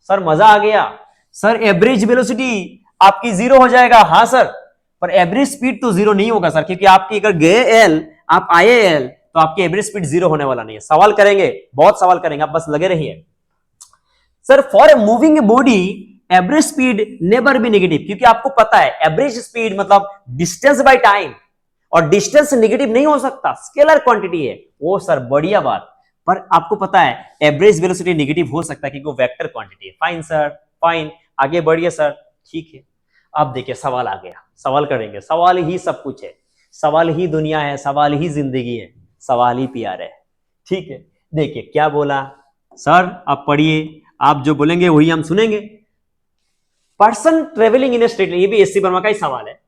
सर मजा आ गया। सर एवरेज वेलोसिटी आपकी जीरो हो जाएगा। हाँ सर, पर एवरेज स्पीड तो जीरो नहीं होगा सर, क्योंकि आपकी अगर गए एल आप आए एल तो आपकी एवरेज स्पीड जीरो होने वाला नहीं है। सवाल करेंगे, बहुत सवाल करेंगे, आप बस लगे रहिए। Sir for a moving body average speed never be negative, क्योंकि आपको पता है एवरेज स्पीड मतलब डिस्टेंस बाय टाइम, और डिस्टेंस नेगेटिव नहीं हो सकता, स्केलर क्वांटिटी है वो। सर बढ़िया बात, पर आपको पता है एवरेज वेलोसिटी नेगेटिव हो सकता है क्योंकि वो वेक्टर क्वांटिटी है। फाइन सर, फाइन, आगे बढ़िए सर। ठीक है, अब देखिए सवाल आ गया, सवाल करेंगे। सवाल ही सब कुछ है, सवाल ही दुनिया है, सवाल ही जिंदगी है, सवाल ही प्यार है। ठीक है, देखिए क्या बोला सर, आप पढ़िए, आप जो बोलेंगे वही हम सुनेंगे। Person travelling in a straight line, ये भी एससी वर्मा का ही सवाल है।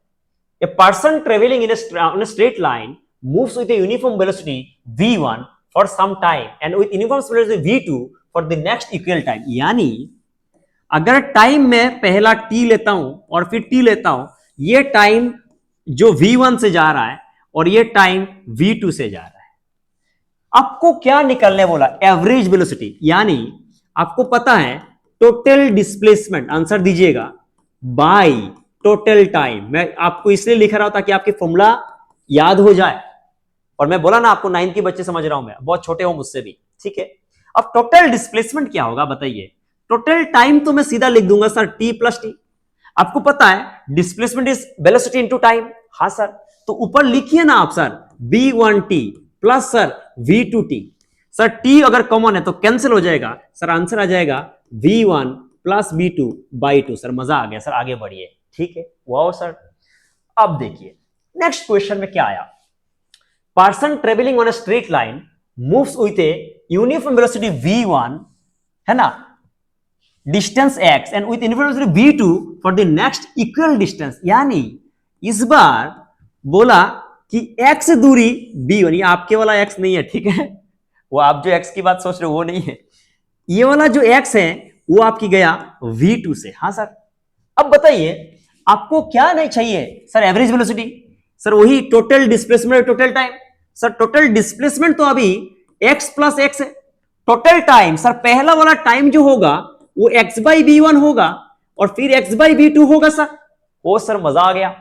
A person travelling in a straight line moves with a uniform velocity v1 for some time and with uniform velocity v2 for the next equal time. यानी अगर टाइम में पहला t लेता हूं और फिर t लेता हूं, ये टाइम जो v1 से जा रहा है और ये टाइम v2 से जा रहा है, आपको क्या निकलने बोला? Average velocity. यानी आपको पता है टोटल डिस्प्लेसमेंट, आंसर दीजिएगा, बाय टोटल टाइम। मैं आपको इसलिए लिख रहा हूं ताकि आपकी फॉर्मूला याद हो जाए, और मैं बोला ना आपको 9th के बच्चे समझ रहा हूं, मैं बहुत छोटे हो मुझसे भी। ठीक है, अब टोटल डिस्प्लेसमेंट क्या होगा बताइए? टोटल टाइम तो मैं सीधा लिख दूंगा सर t प्लस टी। आपको पता है displacement is velocity into time. हाँ सर, तो ऊपर लिखिए ना आप sir v1t plus sir v2t। Sir t अगर कॉमन है तो कैंसिल हो जाएगा, सर आंसर आ जाएगा v1 plus v2 by 2। Sir मजा आ गया सर, आगे बढ़िए। ठीक है, वाओ सर। अब देखिए नेक्स्ट क्वेश्चन में क्या आया। Person travelling on a straight line moves with A uniform velocity v1, है ना, distance x and with uniform velocity v2 for the next equal distance. यानी इस बार बोला कि x दूरी v1, ये आपके वाला x नहीं है, ठीक है, वो आप जो x की बात सोच रहे हो वो नहीं है, ये वाला जो x है वो आपकी गया v2 से। हाँ सर, अब बताइए आपको क्या नहीं चाहिए सर? एवरेज वेलोसिटी सर, वही total displacement, total time sir. Total displacement तो अभी x प्लस एक्स है। टोटल टाइम सर, पहला वाला टाइम जो होगा वो x बाई v1 होगा और फिर x बाई v2 होगा सर। ओ सर मजा आ गया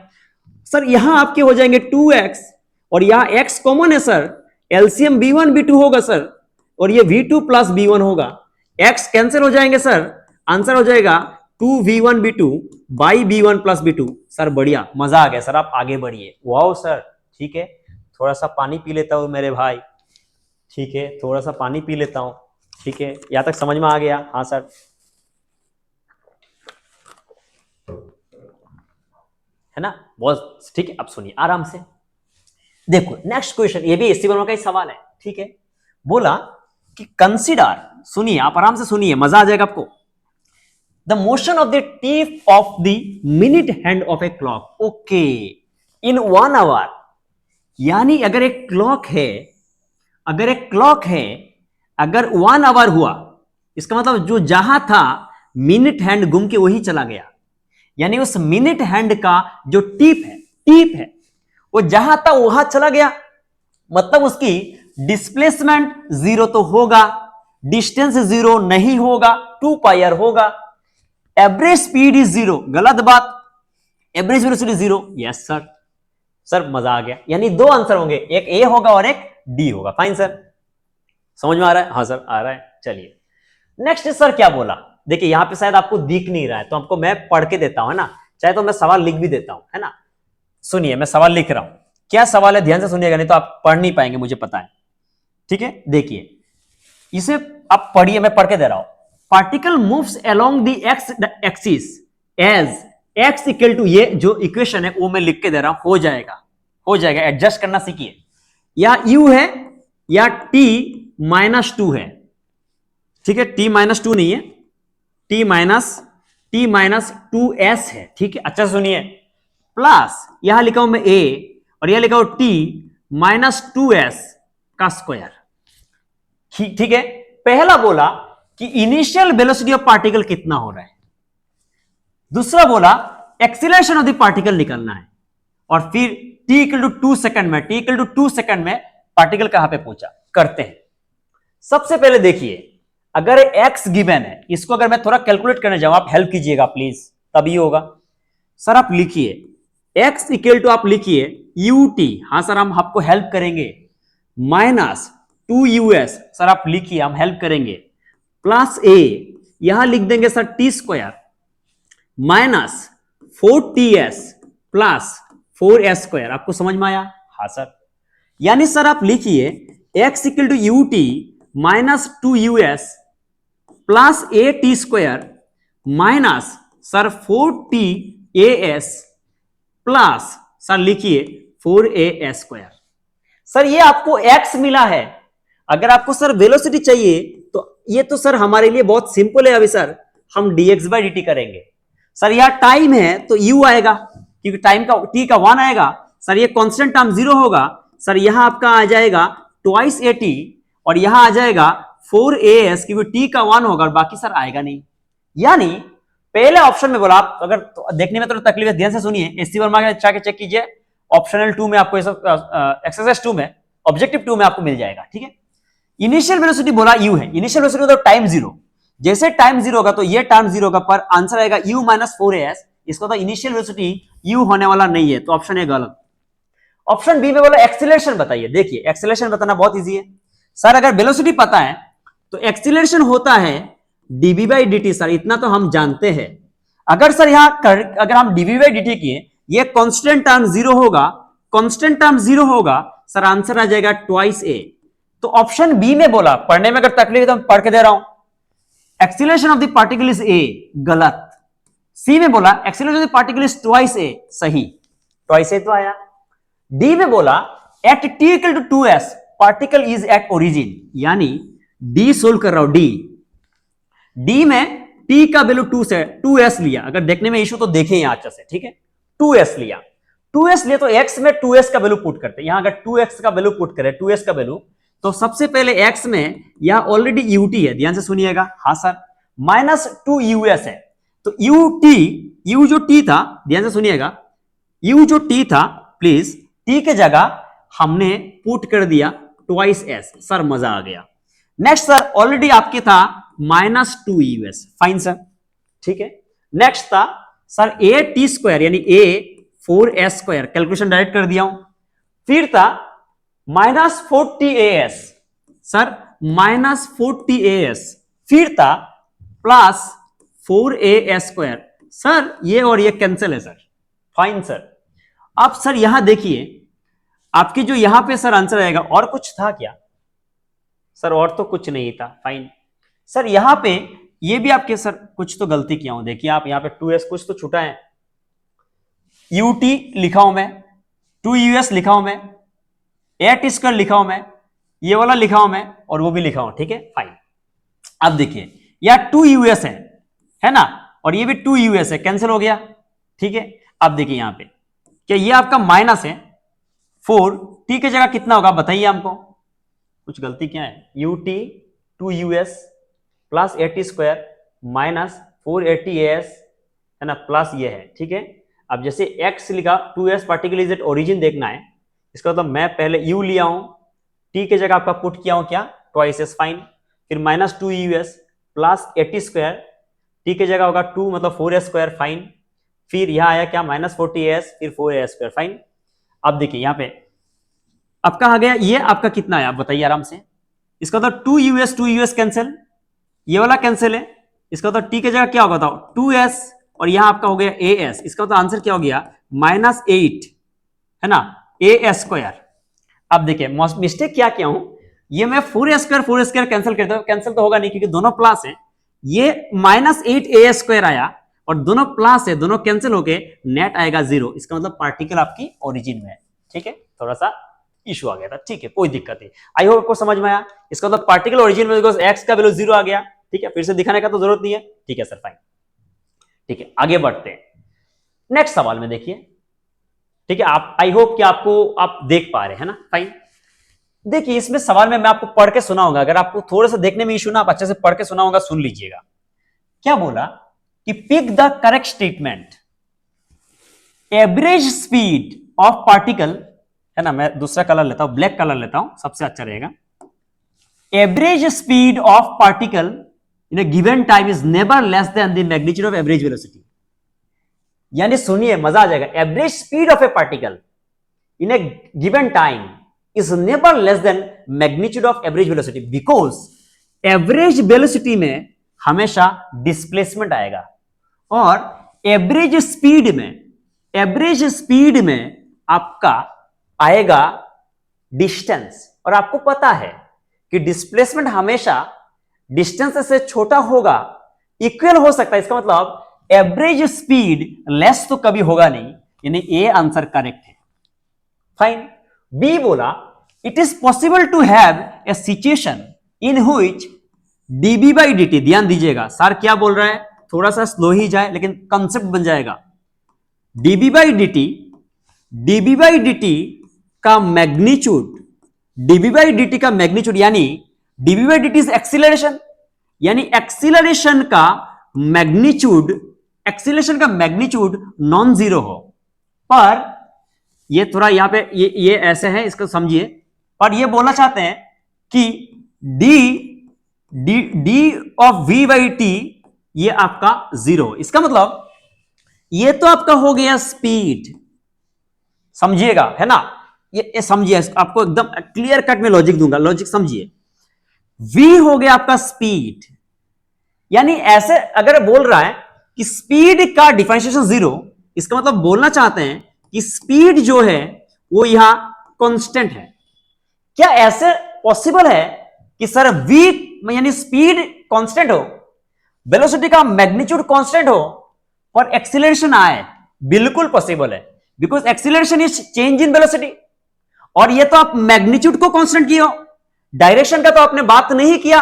सर। यहां आपके हो जाएंगे 2x और यहां x कॉमन है सर, एलसीएम v1 v2 होगा सर और ये v2 प्लस v1 होगा। x कैंसिल हो जाएंगे सर, आंसर हो जाएगा 2v1 v2 by v1 plus v2। Sir बढ़िया, मजा आ गया सर, आप आगे बढ़िए। वाओ सर, ठीक है, थोड़ा सा पानी पी लेता हूं मेरे भाई, ठीक है, थोड़ा सा पानी पी लेता हूं, ठीक है, यहां तक समझ में आ गया? हाँ सर, है ना, बहुत ठीक है। अब सुनिए आराम से, देखो नेक्स्ट क्वेश्चन, ये भी एससी वर्मा का ही सवाल है, ठीक है। बोला कि कंसीडर, सुनिए आप आराम से सुनिए, मजा आ जाएगा आपको। The motion of the tip of the minute hand of a clock, okay, in 1 hour. यानी अगर एक क्लॉक है, अगर एक क्लॉक है, अगर 1 आवर हुआ, इसका मतलब जो जहां था मिनट हैंड घूम के वही चला गया। यानी उस मिनट हैंड का जो टिप है वो जहां था वहां चला गया, मतलब उसकी डिस्प्लेसमेंट 0 तो होगा, डिस्टेंस 0 नहीं होगा, 2 पायर होगा। एवरेज स्पीड इज 0, गलत बात। Average velocity 0, yes sir. Sir मजा आ गया, यानी 2 आंसर होंगे, एक ए होगा और एक डी होगा। फाइन सर, समझ में आ रहा है? हाँ सर आ रहा है। चलिए नेक्स्ट सर क्या बोला, देखिए यहां पे शायद आपको दिख नहीं रहा है तो आपको मैं पढ़ के देता हूं, है ना, चाहे तो मैं सवाल लिख भी देता हूं, है ना। सुनिए मैं सवाल लिख रहा हूं, क्या सवाल है ध्यान से सुनिएगा, नहीं तो आप पढ़ नहीं पाएंगे, मुझे पता है, ठीक है। देखिए इसे आप पढ़िए, मैं पढ़ के दे रहा हूं। Particle moves along the X axis as X equal to, ये जो इक्वेशन है वो मैं लिख के दे रहा हूं, हो जाएगा, एडजस्ट करना सीखिए। या u है या t माइनस 2 है, ठीक है, t माइनस 2 नहीं है, t माइनस 2s है, ठीक है। अच्छा सुनिए, प्लस यहां लिखा हूं मैं a और यहां लिखा हूं t माइनस 2s का स्क्वायर, ठीक है। पहला बोला कि इनिशियल वेलोसिटी ऑफ पार्टिकल कितना हो रहा है, दूसरा बोला एक्सीलरेशन ऑफ द पार्टिकल निकलना है, और फिर t इक्वल टू 2 सेकंड में पार्टिकल कहां पे पहुंचा, करते हैं। सबसे पहले देखिए, अगर x गिवन है, इसको अगर मैं थोड़ा कैलकुलेट करने जाऊं, आप हेल्प कीजिएगा प्लीज, तभी होगा। सर आप लिखिए x इक्वल टू, आप लिखिए ut, हाँ सर हम आपको हेल्प करेंगे, माइनस 2us, सर आप लिखिए हम हेल्प करेंगे, प्लस a, यहां लिख देंगे sir t square minus 4ts plus 4s square. आपको समझ में आया? हाँ सर। यानी सर आप लिखिए x equal to ut minus 2us plus A T square minus sir 4tas plus sir लिखिए 4as स्क्वायर। सर ये आपको x मिला है, अगर आपको सर वेलोसिटी चाहिए तो ये तो सर हमारे लिए बहुत सिंपल है, अभी सर हम dx बाई dt करेंगे। सर यह टाइम है तो u आएगा, क्योंकि टाइम का t का 1 आएगा, सर ये कांस्टेंट टर्म 0 होगा, सर यहां आपका आ जाएगा ट्वाइस at और यहां आ जाएगा 4as, क्योंकि t का 1 होगा और बाकी सर आएगा नहीं। यानी पहले ऑप्शन में बोला, आप अगर तो देखने में तो तकलीफ है, ध्यान से सुनिए, एससी वर्मा के जाके चेक कीजिए, ऑप्शनल 2 में आपको एक्सरसाइज 2 में, ऑब्जेक्टिव 2 में आपको मिल जाएगा, ठीक है। इनिशियल वेलोसिटी बोला u है, इनिशियल वेलोसिटी मतलब टाइम 0, जैसे टाइम 0 होगा तो ये टाइम 0 होगा, पर आंसर आएगा u माइनस 4as। इसको तो इनिशियल वेलोसिटी u होने वाला नहीं है, तो ऑप्शन ए गलत। ऑप्शन बी में बोला एक्सीलरेशन बताइए। देखिए एक्सीलरेशन बताना बहुत इजी है सर, अगर वेलोसिटी पता है तो एक्सीलरेशन होता है dv बाई dt, सर इतना तो हम जानते हैं। अगर सर यहां अगर हम dv बाई dt किए, ये कांस्टेंट टर्म 0 होगा, कांस्टेंट टर्म 0 होगा, सर आंसर आ जाएगा ट्वाइस a। तो ऑप्शन बी में बोला, पढ़ने में अगर तकलीफ है तो मैं पढ़ के दे रहा हूं, acceleration of the particle is a, गलत। सी में बोला acceleration of the particle is twice a, सही, ट्वाइस a तो आया। डी में बोला at t equal to 2s particle is at origin, यानी डी सोल्व कर रहा हूं, डी में t का वैल्यू 2s लिया, अगर देखने में इशू तो देखें यहां अच्छे से, ठीक है, 2s लिया, 2s लिया तो x में 2s का वैल्यू पुट करते हैं, यहां अगर 2x का वैल्यू पुट करें, 2s का वैल्यू, तो सबसे पहले x में यह ऑलरेडी ut है, ध्यान से सुनिएगा। हाँ सर, -2us है, तो u जो t था, ध्यान से सुनिएगा, u जो t था, प्लीज t के जगह हमने पुट कर दिया ट्वाइस s। सर मजा आ गया। नेक्स्ट सर, ऑलरेडी आपके था -2us, फाइन सर, ठीक है। नेक्स्ट था सर a² यानी a4s², कैलकुलेशन डायरेक्ट कर दिया हूं। फिर था -40as, सर -40as, फिर था +4as², सर ये और ये कैंसिल है सर, फाइन सर। अब सर यहां देखिए, आपकी जो यहां पे सर आंसर आएगा, और कुछ था क्या सर? और तो कुछ नहीं था, फाइन सर। यहां पे ये भी आपके सर कुछ तो गलती किया हूं, देखिए आप यहां पे 2s कुछ तो छूटा है, ut लिखा हूं मैं, 2us लिखा हूं मैं, a² लिखा हूं मैं, ये वाला लिखा हूं मैं, और वो भी लिखा हूं, ठीक है, फाइन। अब देखिए यह 2us है ना, और ये भी 2us है, कैंसिल हो गया, ठीक है। अब देखिए यहां पे क्या ये आपका माइनस है 4, t की जगह कितना होगा बताइए हमको, कुछ गलती क्या है? ut 2us plus a² minus 480as है ना, प्लस ये है, ठीक है। अब जैसे x लिखा, 2s पार्टिकुलर ओरिजिन देखना है, इसका मतलब मैं पहले u लिया हूं, t की जगह आपका पुट किया हूं क्या, ट्वाइस s, फाइन। फिर -2us प्लस 80², t की जगह होगा 2 मतलब 4s², फाइन। फिर यहां आया क्या, -40as, फिर 4as², फाइन। अब देखिए यहां पे आपका आ गया, ये आपका कितना है आप बताइए आराम से। इसका मतलब 2us कैंसिल, ये वाला कैंसिल है, इसका मतलब t की जगह क्या होगा, 2s, और यहां आपका हो गया as, इसका मतलब आंसर क्या हो गया, -8 है ना, as²। अब देखिए मिस्टेक क्या किया हूं, ये मैं 4s² कैंसिल करता हूं, कैंसिल तो होगा नहीं क्योंकि दोनों प्लस है, ये -8 as² आया, और दोनों प्लस है, दोनों कैंसिल होके नेट आएगा 0, इसका मतलब पार्टिकल आपकी ओरिजिन में है, ठीक है। थोड़ा सा इशू आ गया था, ठीक है, कोई दिक्कत नहीं। आई होप आपको समझ में आया। इसका मतलब पार्टिकल ओरिजिन में बिकॉज़ x का वैल्यू 0 आ गया, ठीक है, फिर से दिखाने का तो जरूरत नहीं है, ठीक है सर, फाइन, ठीक है। आगे बढ़ते हैं नेक्स्ट सवाल में, देखिए, ठीक है। आप आई होप कि आपको आप देख पा रहे हैं ना, फाइन। देखिए इसमें सवाल में मैं आपको पढ़ के सुनाऊंगा, अगर आपको थोड़ा सा देखने में इशू ना, आप अच्छे से पढ़ के सुनाऊंगा, सुन लीजिएगा। क्या बोला कि pick the correct statement, average speed of particle, है ना, मैं दूसरा कलर लेता हूं, ब्लैक कलर लेता हूं, सबसे अच्छा रहेगा। Average speed of particle in a given time is never less than the magnitude of average velocity. यानी सुनिए, मजा आ जाएगा। Average speed of a particle in A given time is never less than magnitude of average velocity, because average velocity में हमेशा डिस्प्लेसमेंट आएगा, और एवरेज स्पीड में आपका आएगा डिस्टेंस, और आपको पता है कि डिस्प्लेसमेंट हमेशा डिस्टेंस से छोटा होगा, इक्वल हो सकता है, इसका मतलब एवरेज स्पीड लेस तो कभी होगा नहीं, यानी ए आंसर करेक्ट है, फाइन। बी बोला it is possible to have a situation in which dB/dt, ध्यान दीजिएगा सर क्या बोल रहा है, थोड़ा सा स्लो ही जाए लेकिन कंसेप्ट बन जाएगा। dB/dt का मैग्नीट्यूड यानी dB/dt इज एक्सीलरेशन, यानी एक्सीलरेशन का मैग्नीट्यूड नॉन जीरो हो, पर ये थोड़ा यहां पे ये ऐसे है, इसको समझिए। पर ये बोलना चाहते हैं कि d ऑफ v/t ये आपका 0, इसका मतलब ये तो आपका हो गया स्पीड, समझिएगा, है ना, ये समझिए, आपको एकदम क्लियर कट में लॉजिक दूंगा, लॉजिक समझिए। v हो गया आपका स्पीड, यानी ऐसे अगर बोल रहा है कि स्पीड का डिफरेंशिएशन 0, इसका मतलब बोलना चाहते हैं कि स्पीड जो है वो यहां कांस्टेंट है। क्या ऐसे पॉसिबल है कि सर v यानी स्पीड कांस्टेंट हो, वेलोसिटी का मैग्नीट्यूड कांस्टेंट हो, पर एक्सीलरेशन आए? बिल्कुल पॉसिबल है, because acceleration is change in velocity, और ये तो आप मैग्नीट्यूड को कांस्टेंट किए हो, डायरेक्शन का तो आपने बात नहीं किया,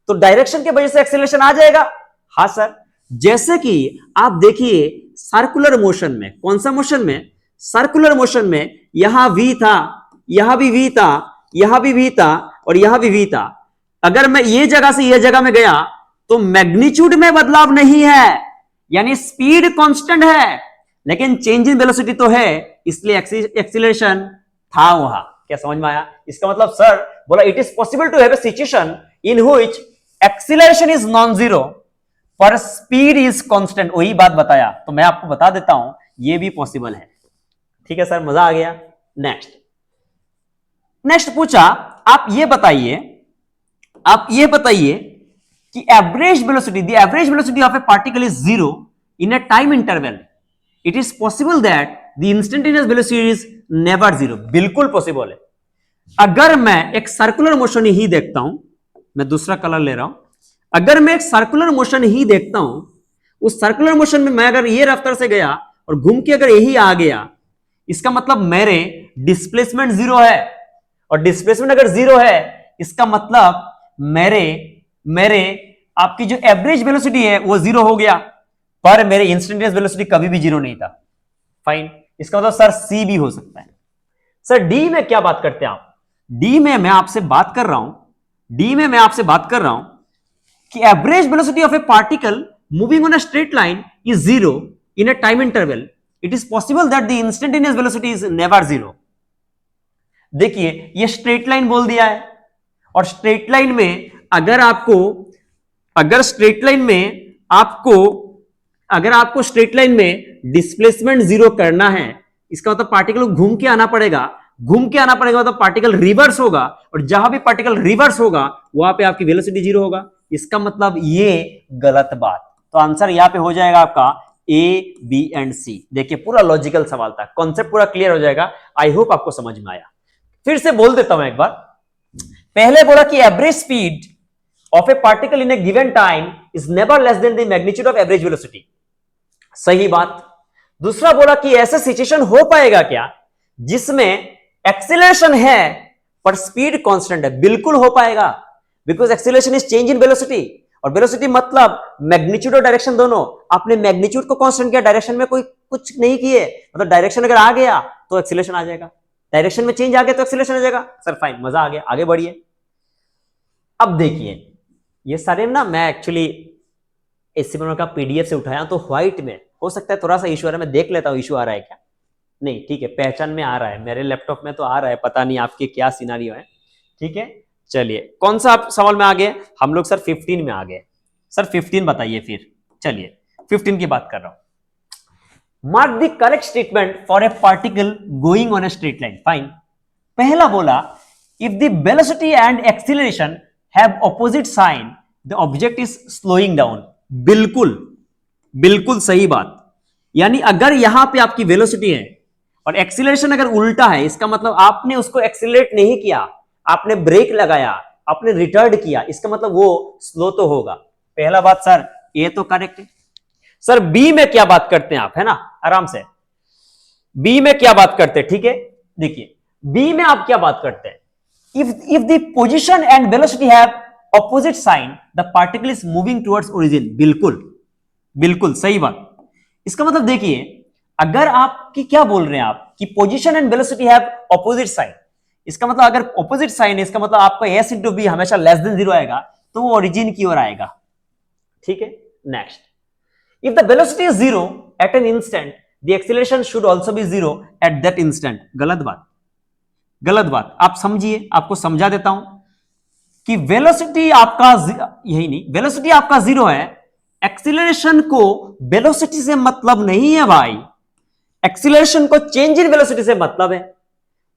तो डायरेक्शन के वजह से एक्सीलरेशन आ जाएगा। हाँ सर, जैसे कि आप देखिए सर्कुलर मोशन में, कौन सा मोशन में, सर्कुलर मोशन में, यहां v था, यहां भी v था, यहां भी v था, और यहां भी v था। अगर मैं ये जगह से ये जगह में गया तो मैग्नीट्यूड में बदलाव नहीं है, यानी स्पीड कांस्टेंट है, लेकिन चेंज इन वेलोसिटी तो है, इसलिए एक्सीलरेशन था वहां। क्या समझ में आया? इसका मतलब सर बोला it is possible to have a situation in which acceleration is non zero पर स्पीड इज कांस्टेंट। वही बात बताया, तो मैं आपको बता देता हूं ये भी पॉसिबल है। ठीक है सर, मजा आ गया। नेक्स्ट पूछा, आप ये बताइए कि average velocity, the average velocity of a particle is zero in a time interval, it is possible that the instantaneous velocity is never zero. बिल्कुल पॉसिबल है। अगर मैं एक सर्कुलर मोशन ही देखता हूं, मैं दूसरा कलर ले रहा हूं, अगर मैं एक सर्कुलर मोशन ही देखता हूं, उस सर्कुलर मोशन में मैं अगर ये रफ्तार से गया और घूम के अगर यही आ गया, इसका मतलब मेरे डिस्प्लेसमेंट जीरो है, और डिस्प्लेसमेंट अगर जीरो है इसका मतलब मेरे आपकी जो एवरेज वेलोसिटी है वो जीरो हो गया, पर मेरे इंस्टेंटेनियस वेलोसिटी कभी भी जीरो नहीं था। फाइन, इसका मतलब सर सी भी हो सकता है। सर डी में क्या बात करते हैं आप? डी में मैं आपसे बात कर रहा हूं कि average velocity of a particle moving on a straight line is zero in a time interval, it is possible that the instantaneous velocity is never zero. देखिए ये स्ट्रेट लाइन बोल दिया है, और स्ट्रेट लाइन में अगर आपको स्ट्रेट लाइन में डिस्प्लेसमेंट जीरो करना है, इसका मतलब पार्टिकल को घूम के आना पड़ेगा मतलब पार्टिकल रिवर्स होगा, और जहां भी पार्टिकल रिवर्स होगा वहां पे आपकी वेलोसिटी जीरो होगा। इसका मतलब ये गलत बात, तो आंसर यहां पे हो जाएगा आपका ए, बी एंड सी। देखिए पूरा लॉजिकल सवाल था, कॉन्सेप्ट पूरा क्लियर हो जाएगा। आई होप आपको समझ में आया। फिर से बोल देता हूं एक बार। पहले बोला कि average speed of a particle in A given time is never less than the magnitude of average velocity. सही बात। दूसरा बोला कि ऐसा सिचुएशन हो पाएगा क्या जिसमें एक्सीलरेशन है पर स्पीड कांस्टेंट है? बिल्कुल हो पाएगा, because acceleration is change in velocity, और वेलोसिटी मतलब मैग्नीट्यूड और डायरेक्शन दोनों। आपने मैग्नीट्यूड को कांस्टेंट किया, डायरेक्शन में कोई कुछ नहीं किए, मतलब डायरेक्शन अगर आ गया तो एक्सीलरेशन आ जाएगा, डायरेक्शन में चेंज आ गया तो एक्सीलरेशन आ जाएगा। सर फाइन, मजा आ गया, आगे बढ़िए। अब देखिए ये सारे ना मैं एक्चुअली एससी का पीडीएफ से उठाया, तो व्हाइट में हो सकता है थोड़ा सा इशू आ रहा है, मैं देख लेता हूं इशू आ रहा है क्या। नहीं ठीक है, पहचान में आ रहा है, मेरे लैपटॉप में तो आ रहा है, पता नहीं आपके क्या सिनारियो है। ठीक है चलिए, कौन सा आप सवाल में आ गए? हम लोग सर 15 में आ गए। सर 15 बताइए फिर। चलिए 15 की बात कर रहा हूं। Mark the correct statement for a particle going on a straight line. Fine, पहला बोला if the velocity and acceleration have opposite sign the object is slowing down. बिल्कुल सही बात। यानी अगर यहां पे आपकी वेलोसिटी है और एक्सीलरेशन अगर उल्टा है, इसका मतलब आपने उसको एक्सीलरेट नहीं किया, आपने ब्रेक लगाया, आपने रिटर्न किया, इसका मतलब वो स्लो तो होगा। पहला बात सर ये तो करेक्ट है। सर बी में क्या बात करते हैं आप, है ना, आराम से। बी में क्या बात करते हैं? ठीक है देखिए, बी में आप क्या बात करते हैं? If the position and velocity have opposite sign the particle is moving towards origin. बिल्कुल सही बात। इसका मतलब देखिए, अगर आपकी क्या बोल रहे हैं आप कि position and velocity have opposite sign, इसका मतलब अगर ऑपोजिट साइन है, इसका मतलब आपका एस इंटू बी हमेशा लेस देन जीरो आएगा, तो वो ओरिजिन की ओर आएगा। ठीक है next, if the velocity is zero at an instant the acceleration should also be zero at that instant. गलत बात। आप समझिए, आपको समझा देता हूं कि वेलोसिटी आपका वेलोसिटी आपका जीरो है, एक्सीलरेशन को वेलोसिटी से मतलब नहीं है भाई, एक्सीलरेशन को चेंज इन वेलोसिटी से मतलब है।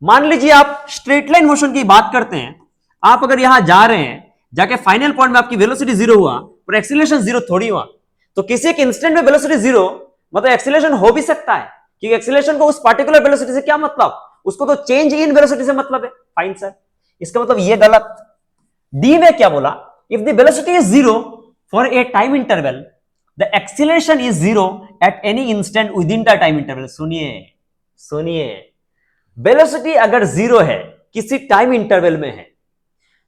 मान लीजिए आप स्ट्रेट लाइन मोशन की बात करते हैं, आप अगर यहां जा रहे हैं, जाके फाइनल पॉइंट में आपकी वेलोसिटी जीरो हुआ पर एक्सीलरेशन जीरो थोड़ी हुआ, तो किसी एक इंस्टेंट में वेलोसिटी जीरो मतलब एक्सीलरेशन हो भी सकता है, क्योंकि एक्सीलरेशन को उस पार्टिकुलर वेलोसिटी से क्या मतलब, उसको तो चेंज इन वेलोसिटी से मतलब है। फाइन सर, इसका मतलब ये गलत। डी में क्या बोला? If the velocity is zero for a time interval the acceleration is zero at any instant with in the time interval. सुनिए, वेलोसिटी अगर जीरो है किसी टाइम इंटरवल में है,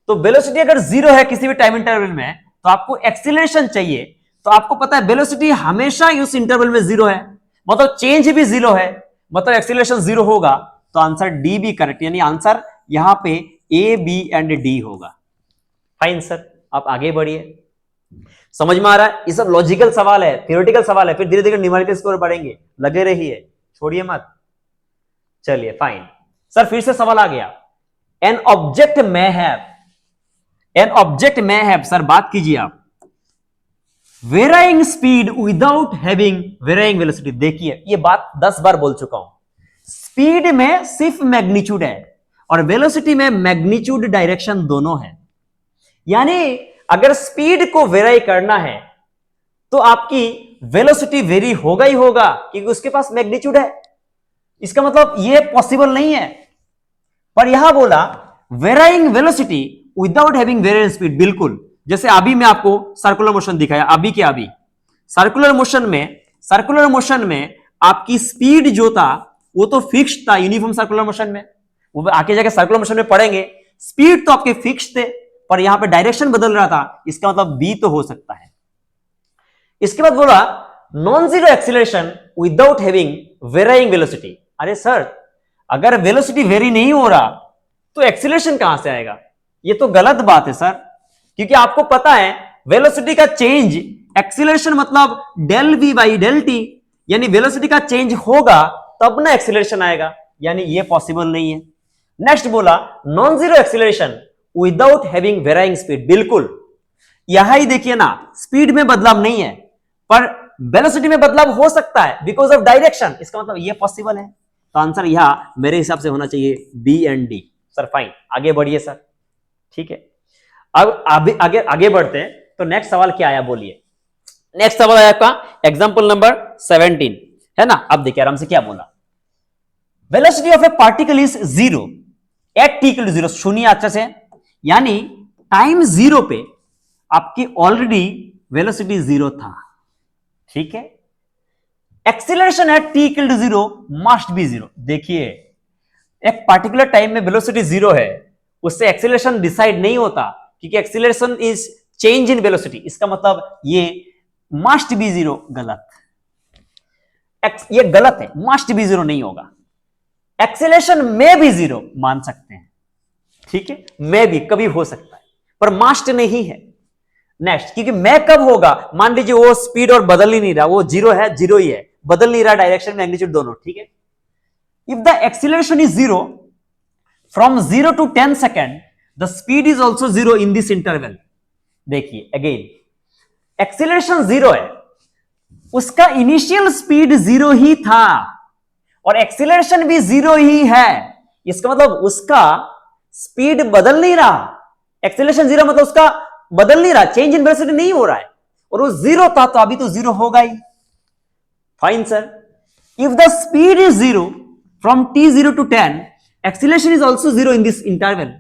तो वेलोसिटी अगर जीरो है किसी भी टाइम इंटरवल में, तो आपको एक्सीलरेशन चाहिए, तो आपको पता है वेलोसिटी हमेशा उस इंटरवल में जीरो है, मतलब चेंज भी जीरो है, मतलब एक्सीलरेशन जीरो होगा। तो आंसर डी भी करेक्ट, यानी आंसर यहां पे ए बी एंड डी होगा। फाइन सर, आप आगे बढ़िए। समझ में आ रहा है? ये सब लॉजिकल सवाल है, थ्योरेटिकल सवाल है, फिर धीरे धीरे न्यूमेरिकल स्कोर बढ़ेंगे, लगे रहिए, छोड़िए मत। चलिए फाइन सर, फिर से सवाल आ गया। एन ऑब्जेक्ट में हैव सर, बात कीजिए आप, varying speed without having varying velocity. देखिए ये बात 10 बार बोल चुका हूं, स्पीड में सिर्फ मैग्नीट्यूड है और वेलोसिटी में मैग्नीट्यूड डायरेक्शन दोनों है। यानी अगर स्पीड को वेराई करना है तो आपकी वेलोसिटी वेरी होगा ही होगा, क्योंकि उसके पास मैग्नीट्यूड है। इसका मतलब यह पॉसिबल नहीं है। पर यहां बोला varying velocity without having variant speed, बिल्कुल जैसे अभी मैं आपको सर्कुलर मोशन दिखाया, अभी के अभी सर्कुलर मोशन में आपकी स्पीड जो था वो तो फिक्स्ड था यूनिफॉर्म सर्कुलर मोशन में, वो आके जाके सर्कुलर मोशन में पढ़ेंगे, स्पीड तो आपके फिक्स्ड थे, पर यहां पे डायरेक्शन बदल रहा था, इसका मतलब बी तो हो सकता है। इसके बाद बोला non zero acceleration without having varying velocity. अरे सर, अगर वेलोसिटी वेरी नहीं हो रहा तो एक्सीलरेशन कहां से आएगा? ये तो गलत बात है सर, क्योंकि आपको पता है वेलोसिटी का चेंज, एक्सीलरेशन मतलब del V by del T, यानी वेलोसिटी का चेंज होगा तब ना एक्सीलरेशन आएगा, यानी ये पॉसिबल नहीं है। नेक्स्ट बोला non zero acceleration without having varying speed, बिल्कुल यहां ही देखिए ना, स्पीड में बदलाव नहीं है पर वेलोसिटी में बदलाव हो सकता है बिकॉज ऑफ डायरेक्शन, इसका मतलब ये पॉसिबल है। तो आंसर यहां मेरे हिसाब से होना चाहिए B and D. Sir fine, आगे बढ़िए सर, ठीक है। अब आगे बढ़ते हैं, तो नेक्स्ट सवाल क्या आया बोलिए। नेक्स्ट सवाल आया आपका एग्जांपल नंबर 17 है ना। अब देखिए आराम से क्या बोला, velocity of a particle is 0 at T equal to 0। सुनिए अच्छे से, यानी टाइम 0 पे आपकी ऑलरेडी वेलोसिटी 0 था, ठीक है। Acceleration at T equal to 0 must be 0। देखिए एक पार्टिकुलर टाइम में वेलोसिटी 0 है, उससे एक्सीलरेशन डिसाइड नहीं होता, क्योंकि acceleration is change in velocity, इसका मतलब ये मस्ट बी 0, गलत। ये गलत है, मस्ट बी 0 नहीं होगा। एक्सीलरेशन में भी 0 मान सकते हैं, ठीक है, में भी कभी हो सकता है, पर मस्ट नहीं है। नेक्स्ट, क्योंकि मैं कब होगा, मान लीजिए वो स्पीड और बदल ही नहीं रहा, वो 0 है, 0 ही है, बदल नहीं रहा डायरेक्शन मैग्नीट्यूड दोनों, ठीक है। If the acceleration is 0 from 0 to 10 second, the speed is also 0 in this interval. देखिए अगेन, एक्सीलरेशन 0 है, उसका इनिशियल स्पीड 0 ही था और एक्सीलरेशन भी 0 ही है, इसका मतलब उसका स्पीड बदल नहीं रहा। एक्सीलरेशन 0 मतलब उसका बदल नहीं रहा, चेंज इन वेलोसिटी नहीं हो रहा है, और वो 0 था तो अभी तो 0 होगा ही। Fine sir, if the speed is 0 from t0 to 10, acceleration is also 0 in this interval.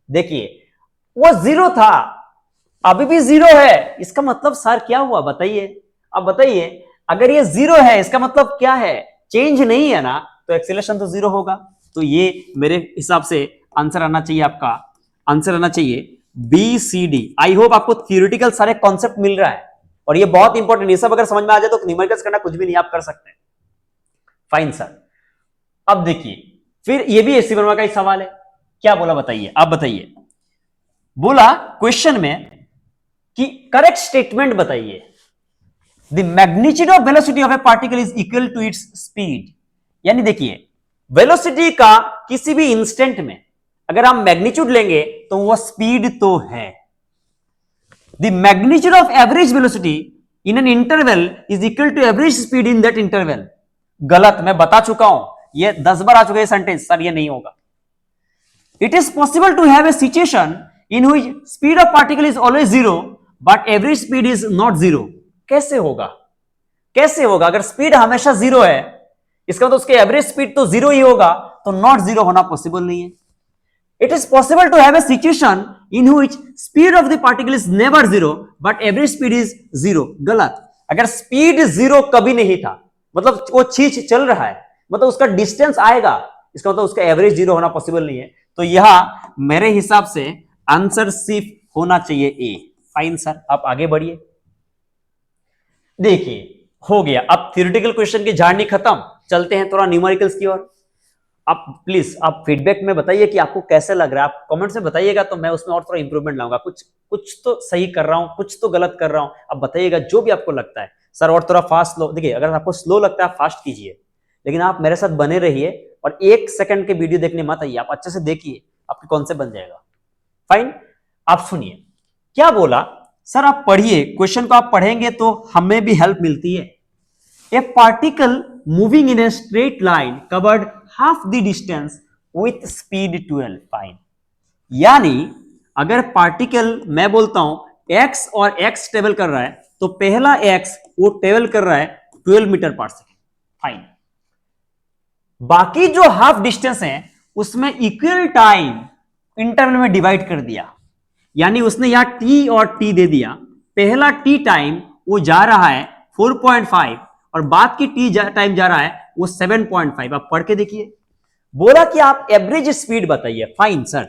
देखिए वो 0 था, अभी भी 0 है, इसका मतलब सर क्या हुआ बताइए। अब बताइए, अगर ये 0 है इसका मतलब क्या है, चेंज नहीं है ना, तो एक्सीलरेशन तो 0 होगा। तो ये मेरे हिसाब से आंसर आना चाहिए, आपका आंसर आना चाहिए B C D. I hope आपको थियोरेटिकल सारे कॉन्सेप्ट मिल रहा है, और ये बहुत इंपॉर्टेंट, ये सब अगर समझ में आ जाए तो न्यूमेरिकल्स करना कुछ भी नहीं आप कर सकते। फाइन सर, अब देखिए फिर ये भी एसी वर्मा का ही सवाल है, क्या बोला बताइए, आप बताइए। बोला क्वेश्चन में कि करेक्ट स्टेटमेंट बताइए, the magnitude of velocity of a particle is equal to its speed. यानी देखिए वेलोसिटी का किसी भी इंस्टेंट में अगर हम मैग्नीट्यूड लेंगे तो वह स्पीड तो है। The magnitude of average velocity in an interval is equal to average speed in that interval. गलत, मैं बता चुका हूं, ये 10 बार आ चुका है सेंटेंस, सर ये नहीं होगा। It is possible to have a situation in which speed of particle is always 0 but average speed is not 0। कैसे होगा, कैसे होगा? अगर स्पीड हमेशा 0 है, इसका मतलब उसके एवरेज स्पीड तो 0 ही होगा, तो नॉट 0 होना पॉसिबल नहीं है। It is possible to have a situation in which speed of the particle is never 0 but average speed is 0। गलत, अगर स्पीड 0 कभी नहीं था, मतलब वो चीज चल रहा है, मतलब उसका डिस्टेंस आएगा, इसका मतलब उसका एवरेज 0 होना पॉसिबल नहीं है। तो यहां मेरे हिसाब से आंसर सिर्फ होना चाहिए ए। फाइन सर, आप आगे बढ़िए। देखिए हो गया, अब थ्योरेटिकल क्वेश्चन की झाड़नी खत्म, चलते हैं थोड़ा न्यूमेरिकल्स की ओर। आप प्लीज आप फीडबैक में बताइए कि आपको कैसे लग रहा है, आप कमेंट्स में बताइएगा तो मैं उसमें और थोड़ा इंप्रूवमेंट लाऊंगा, कुछ कुछ तो सही कर रहा हूं, कुछ तो गलत कर रहा हूं, आप बताइएगा जो भी आपको लगता है। सर और थोड़ा फास्ट स्लो, देखिए अगर आपको स्लो लगता है आप फास्ट कीजिए, लेकिन आप मेरे साथ बने रहिए और 1 सेकंड के वीडियो देखने मत आइए, आप अच्छे से देखिए, आपके कॉन्सेप्ट बन जाएगा। फाइन, आप सुनिए क्या बोला। सर आप पढ़िए, क्वेश्चन को आप पढ़ेंगे तो हमें भी हेल्प मिलती है। ए particle moving in a straight line covered half the distance with speed 12। Fine, यानी अगर पार्टिकल मैं बोलता हूं x और x ट्रेवल कर रहा है तो पहला x वो ट्रेवल कर रहा है 12 मीटर पर सेकेंड। फाइन, बाकी जो हाफ डिस्टेंस है उसमें इक्वल टाइम इंटरवल में डिवाइड कर दिया, यानी उसने यहां t और t दे दिया। पहला t टाइम वो जा रहा है 4.5 और बाद की t टाइम जा रहा है वो 7.5। आप पढ़ के देखिए, बोला कि आप एवरेज स्पीड बताइए। फाइन सर,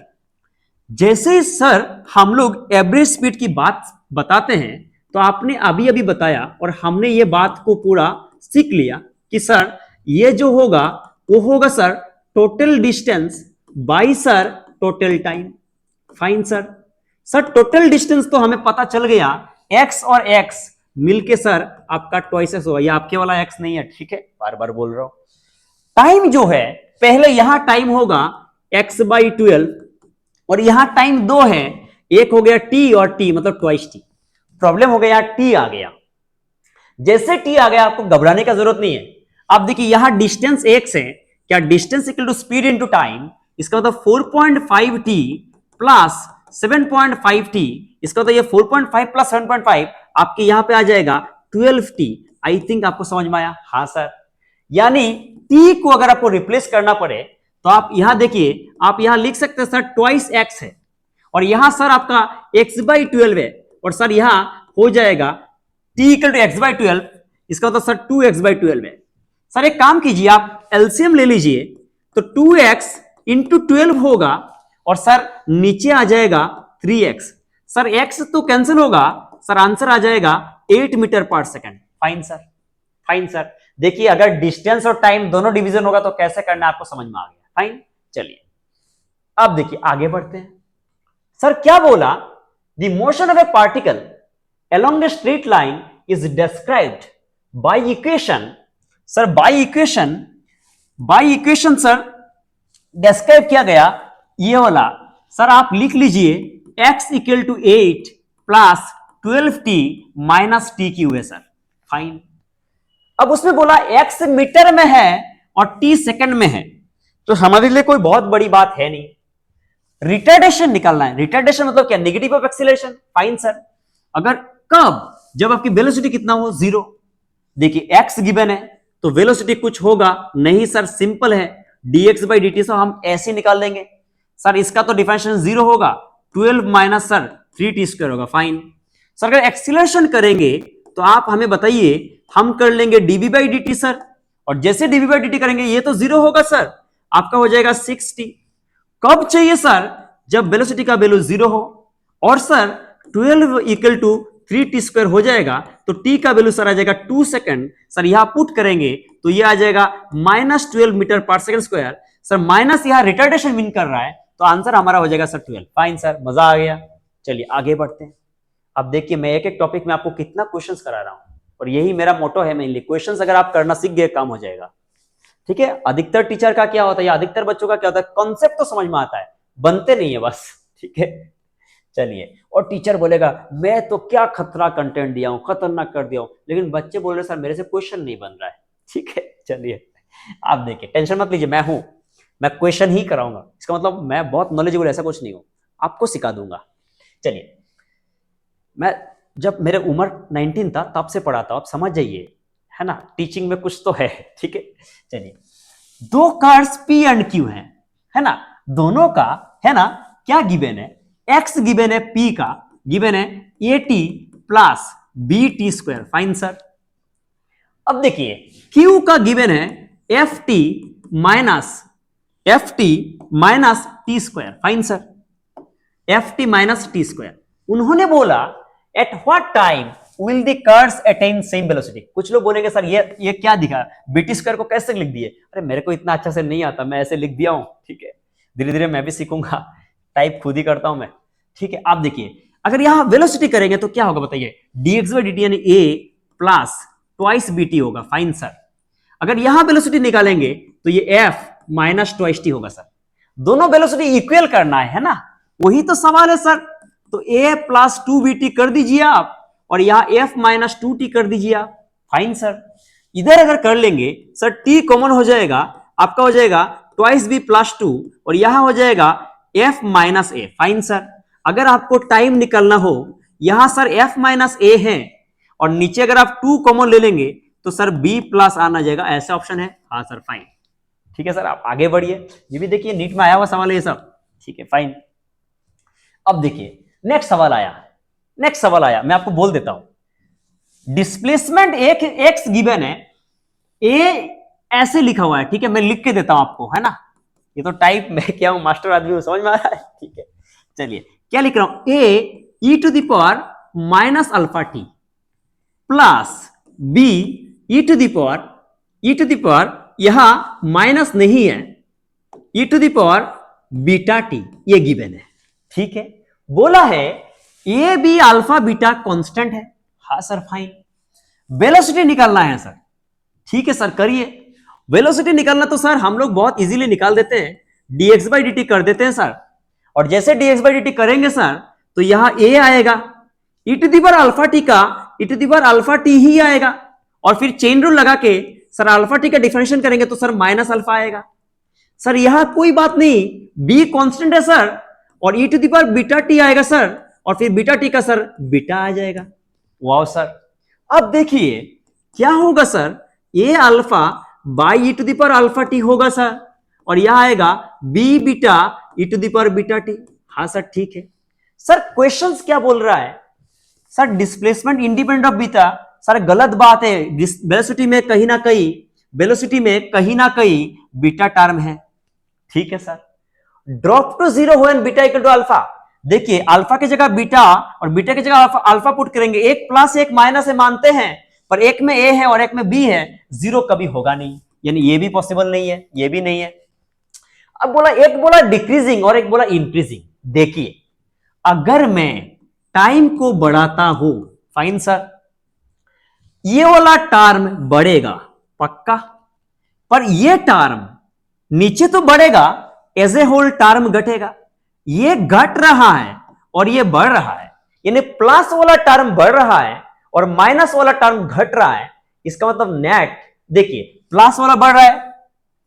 जैसे ही सर हम लोग एवरेज स्पीड की बात बताते हैं तो आपने अभी अभी बताया और हमने ये बात को पूरा सीख लिया कि सर ये जो होगा वो होगा sir total distance by sir total time. Fine sir, sir total distance तो हमें पता चल गया, x और x मिलके सर आपका ट्वाइसेस होगा, ये आपके वाला x नहीं है, ठीक है, बार बार बोल रहा हूं। टाइम जो है पहले यहां टाइम होगा x/12 और यहां टाइम 2 है, एक हो गया t और t मतलब ट्वाइस t। प्रॉब्लम हो गया t आ गया, जैसे t आ गया आपको घबराने का जरूरत नहीं है। आप देखिए यहां डिस्टेंस x है, क्या distance equal to speed into time, इसका मतलब 4.5t प्लस 7.5t, इसका मतलब ये 4.5 प्लस 7.5 आपके यहां पे आ जाएगा 12t। आई थिंक आपको समझ में आया? हाँ सर, यानी t को अगर आपको रिप्लेस करना पड़े तो आप यहां देखिए, आप यहां लिख सकते हैं सर ट्वाइस x है और यहां सर आपका x/12 है और सर यहां हो जाएगा t इक्वल टू x/12, इसका मतलब सर 2x/12 है। सर एक काम कीजिए, आप एलसीएम ले लीजिए तो 2x इंटू 12 होगा और सर नीचे आ जाएगा 3x। सर x तो कैंसिल होगा, सर आंसर आ जाएगा 8 मीटर पर second. Fine sir, fine sir, देखिए अगर डिस्टेंस और टाइम दोनों डिवीजन होगा तो कैसे करना है आपको समझ में आ गया। फाइन, चलिए अब देखिए आगे बढ़ते हैं। सर क्या बोला, the motion of a particle along a straight line is described by equation। Sir by equation sir describe किया गया ये वाला, सर आप लिख लीजिए x equal to 8 plus 12t minus T cube है सर। फाइन, अब उसमें बोला x मीटर में है और t सेकंड में है, तो हमारे लिए कोई बहुत बड़ी बात है नहीं। रिटार्डेशन निकालना है, रिटार्डेशन मतलब क्या, negative of acceleration. Fine sir, अगर कब, जब आपकी वेलोसिटी कितना हो, 0। देखिए x गिवन है तो वेलोसिटी कुछ होगा नहीं सर, सिंपल है dx/dt से हम ऐसे निकाल देंगे। सर इसका तो डिफरेंशिएशन 0 होगा, 12 माइनस सर 3t² होगा। फाइन सर, अगर एक्सीलरेशन करेंगे तो आप हमें बताइए, हम कर लेंगे dv/dt सर, और जैसे dv/dt करेंगे ये तो 0 होगा सर, आपका हो जाएगा 6t। कब चाहिए सर, जब वेलोसिटी का वैल्यू 0 हो और सर 12 इक्वल टू 3t² हो जाएगा तो t का वैल्यू सर आ जाएगा 2 सेकंड। सर यहां पुट करेंगे तो ये आ जाएगा -12 मीटर पर सेकंड स्क्वायर। सर माइनस यहां रिटार्डेशन मीन कर रहा है तो आंसर हमारा हो जाएगा सर 12। फाइन सर, मजा आ गया। चलिए आगे बढ़ते हैं। अब देखिए मैं एक एक टॉपिक में आपको कितना क्वेश्चंस करा रहा हूं और यही मेरा मोटो है मेनली, क्वेश्चंस अगर आप करना सीख गए काम हो जाएगा। ठीक है, अधिकतर टीचर का क्या होता है या अधिकतर बच्चों का क्या होता है, कॉन्सेप्ट तो समझ में आता है, बनते नहीं है बस। ठीक है, चलिए, और टीचर बोलेगा मैं तो क्या खतरा कंटेंट दिया हूं, खतरनाक कर दिया हूं, लेकिन बच्चे बोल रहे सर मेरे से क्वेश्चन नहीं बन रहा है। ठीक है, चलिए आप देखिए, टेंशन मत लीजिए, मैं क्वेश्चन ही कराऊंगा, इसका मतलब मैं बहुत नॉलेजेबल ऐसा कुछ नहीं हूं, आपको सिखा दूंगा। चलिए, मैं जब मेरे उम्र 19 था तब से पढ़ाता हूं, आप समझ जाइए, है ना, टीचिंग में कुछ तो है। ठीक है, चलिए, दो कार्स P एंड Q है ना, दोनों का है ना क्या गिवन है, x गिवन है, P का गिवन है AT plus BT²। Fine sir, अब देखिए Q का गिवन है FT minus T²। Fine sir, FT minus T²। उन्होंने बोला at what time will the curves attain same velocity. कुछ लोग बोलेंगे सर ये क्या दिखा, बीटी स्क्वायर को कैसे लिख दिए? अरे मेरे को इतना अच्छा से नहीं आता, मैं ऐसे लिख दिया हूं, ठीक है, धीरे धीरे मैं भी सीखूंगा, टाइप खुद ही करता हूं मैं, ठीक है। आप देखिए अगर यहां वेलोसिटी करेंगे तो क्या होगा बताइए, dx by dt यानी a प्लस ट्वाइस bt होगा, फाइन सर। अगर यहां वेलोसिटी निकालेंगे तो ये f माइनस ट्वाइस टी होगा सर। दोनों वेलोसिटी इक्वल करना है ना, वही तो सवाल है सर। तो a plus two B T कर दीजिए आप, और यहां f माइनस टू टी कर दीजिए आप, फाइन सर। इधर अगर कर लेंगे सर t कॉमन हो जाएगा, आपका हो जाएगा ट्वाइस बी प्लस टू, और यहां हो जाएगा f माइनस ए, फाइन सर। अगर आपको टाइम निकालना हो, यहां सर f माइनस ए है और नीचे अगर आप 2 कॉमन ले लेंगे तो सर b प्लस आना जाएगा, ऐसा ऑप्शन है, हाँ सर फाइन। ठीक है सर, आप आगे बढ़िए, ये भी देखिए नीट में आया हुआ सवाल है ये सब, ठीक है फाइन। अब देखिए नेक्स्ट सवाल आया, मैं आपको बोल देता हूं। डिस्प्लेसमेंट एक एक्स गिवन है, ए ऐसे लिखा हुआ है, ठीक है, मैं लिख के देता हूं आपको, है ना, ये तो टाइप मैं क्या हूं, मास्टर आदमी हूं, समझ में आ रहा है, ठीक है। चलिए क्या लिख रहा हूं, A E to the power minus alpha T plus B E to the power यहां माइनस नहीं है, E to the power beta T, ये गिवन है, ठीक है। बोला है A B alpha beta constant है, हाँ सर फाइन। वेलोसिटी निकालना है सर, ठीक है सर करिए। वेलोसिटी निकालना तो सर हम लोग बहुत इजीली निकाल देते हैं, dx by dt कर देते हैं सर, और जैसे dx by dt करेंगे सर तो यहां a आएगा, e to the power alpha T का e to the power alpha T ही आएगा, और फिर चेन रूल लगा के सर अल्फा टी का डिफरेंशिएशन करेंगे तो सर माइनस अल्फा आएगा। सर यहां कोई बात नहीं, b कांस्टेंट है सर, और e to the power beta T आएगा सर, और फिर बीटा टी का सर बीटा आ जाएगा, वाओ सर। अब देखिए क्या होगा sir, a alpha by E to the power alpha T होगा सर, और यहां आएगा b beta E to the power beta T, हाँ सर ठीक है। सर क्वेश्चंस क्या बोल रहा है sir, displacement independent of beta, sir गलत बात है, वेलोसिटी में कहीं ना कहीं बीटा टर्म है, ठीक है sir. Drop to zero when beta equal to alpha, देखिए अल्फा की जगह बीटा और बीटा की जगह अल्फा पुट करेंगे, एक प्लस एक माइनस है मानते हैं, पर एक में ए है और एक में बी है, जीरो कभी होगा नहीं, यानी ये भी पॉसिबल नहीं है, ये भी नहीं है। अब बोला, एक बोला डिक्रीजिंग और एक बोला इंक्रीजिंग। देखिए अगर मैं टाइम को बढ़ाता हूं, फाइन सर, ये वाला टर्म बढ़ेगा पक्का, पर ये टर्म नीचे तो बढ़ेगा, एज ए होल टर्म घटेगा, ये घट रहा है और ये बढ़ रहा है, यानी प्लस वाला टर्म बढ़ रहा है और माइनस वाला टर्म घट रहा है। इसका मतलब नेट देखिए, प्लस वाला बढ़ रहा है,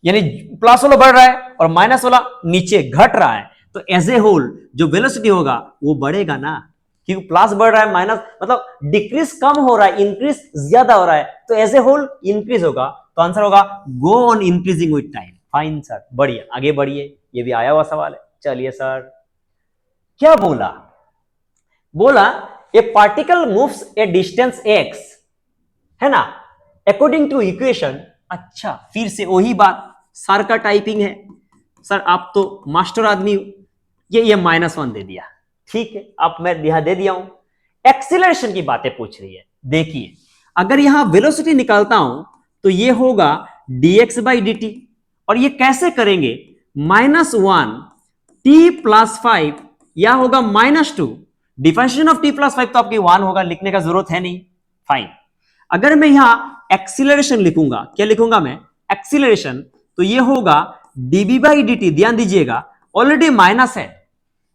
यानी प्लस वाला बढ़ रहा है और माइनस वाला नीचे घट रहा है, तो एज ए होल जो वेलोसिटी होगा वो बढ़ेगा ना, क्योंकि प्लस बढ़ रहा है, माइनस मतलब डिक्रीज कम हो रहा है, इंक्रीज ज्यादा हो रहा है, तो एज ए होल इंक्रीज होगा, तो आंसर होगा go on increasing with time, fine sir, बढ़िए आगे बढ़िए, ये भी आया हुआ सवाल है। चलिए सर क्या बोला ए पार्टिकल मूव्स ए डिस्टेंस x, है ना, अकॉर्डिंग टू इक्वेशन। अच्छा फिर से वही बात, सर का टाइपिंग है सर, आप तो मास्टर आदमी, ये -1 दे दिया, ठीक है, आप मैं यहां दे दिया हूं। एक्सीलरेशन की बातें पूछ रही है, देखिए अगर यहां वेलोसिटी निकालता हूं तो ये होगा dx by dt, और ये कैसे करेंगे, -1 t प्लस 5 या होगा -2, डिफरेंशिएशन ऑफ t प्लस 5 तो आपकी 1 होगा, लिखने का जरूरत है नहीं, फाइन। अगर मैं यहां एक्सीलरेशन लिखूंगा, क्या लिखूंगा मैं, एक्सीलरेशन, तो ये होगा dB by dt, ध्यान दीजिएगा ऑलरेडी माइनस है,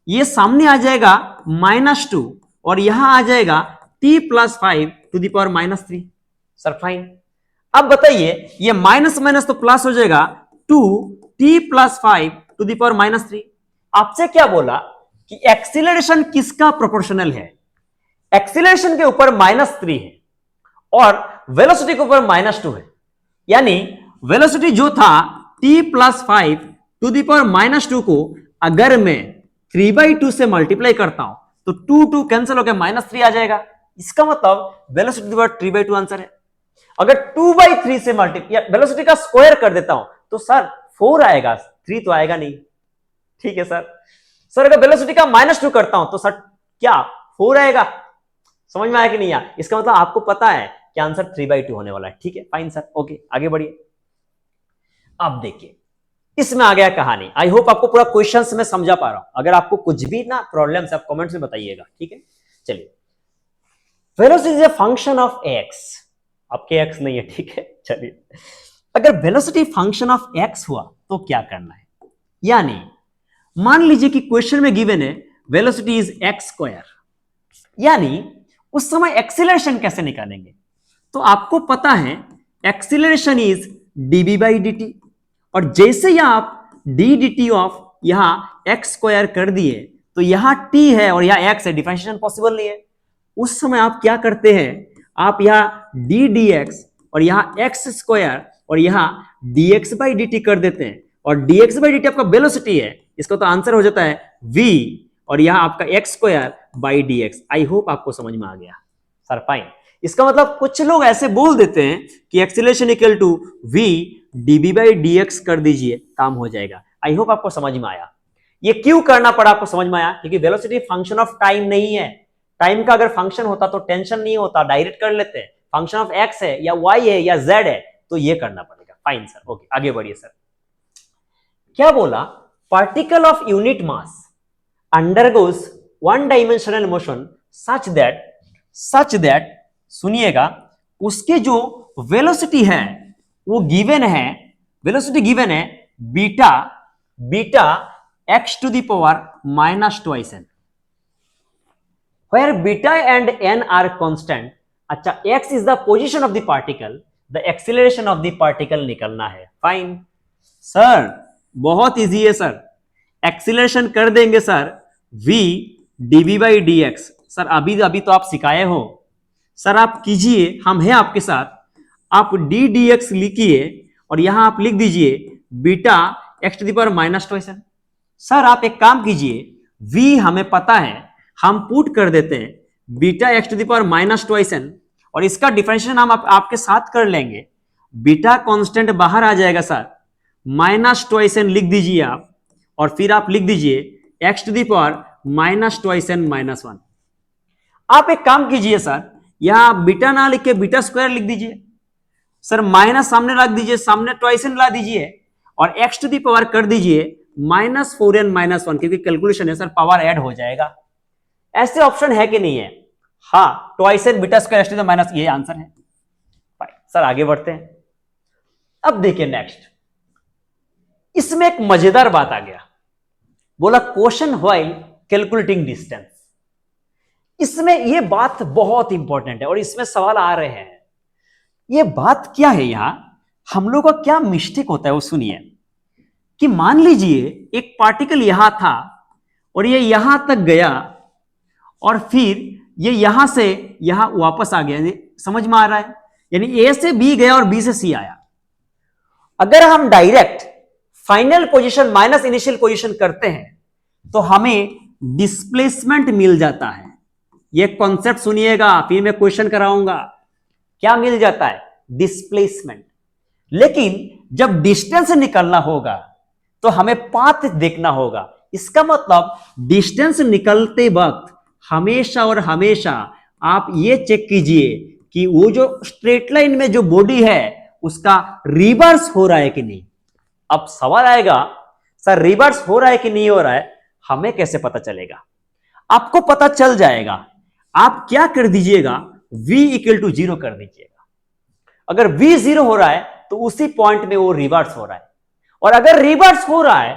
ये सामने आ जाएगा -2 और यहां आ जाएगा t plus 5 to the power -3, sir fine. अब बताइए ये माइनस माइनस तो प्लस हो जाएगा, 2t plus 5 to the power -3। आपसे क्या बोला कि एक्सीलरेशन किसका प्रोपोर्शनल है, एक्सीलरेशन के ऊपर -3 है और वेलोसिटी के ऊपर -2 है, यानी वेलोसिटी जो था t plus 5 to the power -2 को अगर मैं 3/2 से मल्टीप्लाई करता हूं तो 2 कैंसिल होकर -3 आ जाएगा, इसका मतलब वेलोसिटी 3/2 आंसर है। अगर 2/3 से मल्टीप्लाई, वेलोसिटी का स्क्वायर कर देता हूं तो सर 4 आएगा, 3 तो आएगा नहीं, ठीक है सर। सर अगर वेलोसिटी का -2 करता हूं तो सर क्या 4 आएगा, समझ में आया कि नहीं आया? इसका मतलब आपको पता है कि आंसर 3/2 होने वाला है। ठीक है, फाइन सर, ओके, आगे बढ़िए। अब देखिए, इसमें आ गया कहानी। आई होप आपको पूरा क्वेश्चंस में समझा पा रहा हूं। अगर आपको कुछ भी ना प्रॉब्लम है आप कमेंट्स में बताइएगा, ठीक है। चलिए, velocity is a function of x, आपके एक्स नहीं है, ठीक है। चलिए, अगर वेलोसिटी फंक्शन ऑफ एक्स हुआ तो क्या करना है, यानी मान लीजिए कि क्वेश्चन में गिवन है वेलोसिटी इज एक्स स्क्वायर, यानी उस समय एक्सीलरेशन कैसे निकालेंगे? तो आपको पता है acceleration is dv by dt, और जैसे ही आप डी डी टी ऑफ यहां एक्स स्क्वायर कर दिए तो यहां t है और यहां x है, डिफरेंशिएशन पॉसिबल नहीं है। उस समय आप क्या करते हैं, आप यहां डी डी एक्स और यहां एक्स स्क्वायर और यहां dx बाई dt कर देते हैं, और dx बाई dt आपका वेलोसिटी है, इसका तो आंसर हो जाता है v, और यहां आपका x square by D x. I hope आपको समझ में आ गया सर, फाइन। इसका मतलब कुछ लोग ऐसे बोल देते हैं कि acceleration equal to v dv by dx कर दीजिए, काम हो जाएगा। आई होप आपको समझ में आया। ये क्यों करना पड़ा आपको समझ में आया? क्योंकि वेलोसिटी फंक्शन ऑफ टाइम नहीं है। टाइम का अगर फंक्शन होता तो टेंशन नहीं होता, डायरेक्ट कर लेते हैं। फंक्शन ऑफ एक्स है या वाई है या जेड है, तो ये करना पड़ेगा। फाइन सर, ओके, आगे बढ़िए सर। क्या बोला? Particle of unit mass undergoes one dimensional motion such that सुनिएगा, उसके जो वेलोसिटी है वो गिवन है, वेलोसिटी गिवन है beta x to the power minus twice n, where beta and n are constant। अच्छा, x is the position of the particle, the acceleration of the particle निकलना है। फाइन सर, बहुत इजी है सर, एक्सीलरेशन कर देंगे sir v dv by dx। Sir अभी तो आप सिखाए हो सर, आप कीजिए, हम हैं आपके साथ। आप d dx लिखिए और यहां आप लिख दीजिए beta x to the power minus twice n। Sir आप एक काम कीजिए, v हमें पता है, हम पुट कर देते हैं beta x to the power minus twice n, और इसका डिफरेंशिएशन हम आपके साथ कर लेंगे। बीटा कांस्टेंट बाहर आ जाएगा सर, माइनस ट्वाइस n लिख दीजिए आप, और फिर आप लिख दीजिए x to the power minus twice n minus 1। आप एक काम कीजिए सर, यहां बीटा ना लिख के बीटा स्क्वायर लिख दीजिए सर, माइनस सामने रख दीजिए, सामने ट्वाइस n ला दीजिए, और x टू दी पावर कर दीजिए माइनस 4n माइनस 1, क्योंकि कैलकुलेशन है सर, पावर ऐड हो जाएगा। ऐसे ऑप्शन है कि नहीं है? हाँ, twice n beta square x to the minus, ये आंसर है। सर आगे बढ़ते हैं। अब देखिए नेक्स्ट, इसमें एक मजेदार बात आ गया, बोला क्वेश्चन व्हाइल कैलकुलेटिंग डिस्टेंस। इसमें यह बात बहुत इंपॉर्टेंट है और इसमें सवाल आ रहे हैं। यह बात क्या है, यहां हम लोग का क्या मिस्टेक होता है वो सुनिए। कि मान लीजिए एक पार्टिकल यहां था और ये यहां तक गया और फिर ये यहां से यहां वापस आ गया, समझ में आ रहा है? यानी ए से बी गया और बी से सी आया। अगर हम direct final position minus initial position करते हैं तो हमें डिस्प्लेसमेंट मिल जाता है। ये कॉन्सेप्ट सुनिएगा, फिर मैं क्वेश्चन कराऊंगा। क्या मिल जाता है? डिस्प्लेसमेंट। लेकिन जब डिस्टेंस निकलना होगा तो हमें पाथ देखना होगा। इसका मतलब डिस्टेंस निकलते वक्त हमेशा और हमेशा आप ये चेक कीजिए कि वो जो स्ट्रेट लाइन में जो बॉडी है उसका रिवर्स हो रहा है कि नहीं। अब सवाल आएगा, सर रिवर्स हो रहा है कि नहीं हो रहा है, हमें कैसे पता चलेगा? आपको पता चल जाएगा। आप क्या कर दीजिएगा, v इक्वल टू 0 कर दीजिएगा। अगर v 0 हो रहा है तो उसी पॉइंट में वो रिवर्स हो रहा है, और अगर रिवर्स हो रहा है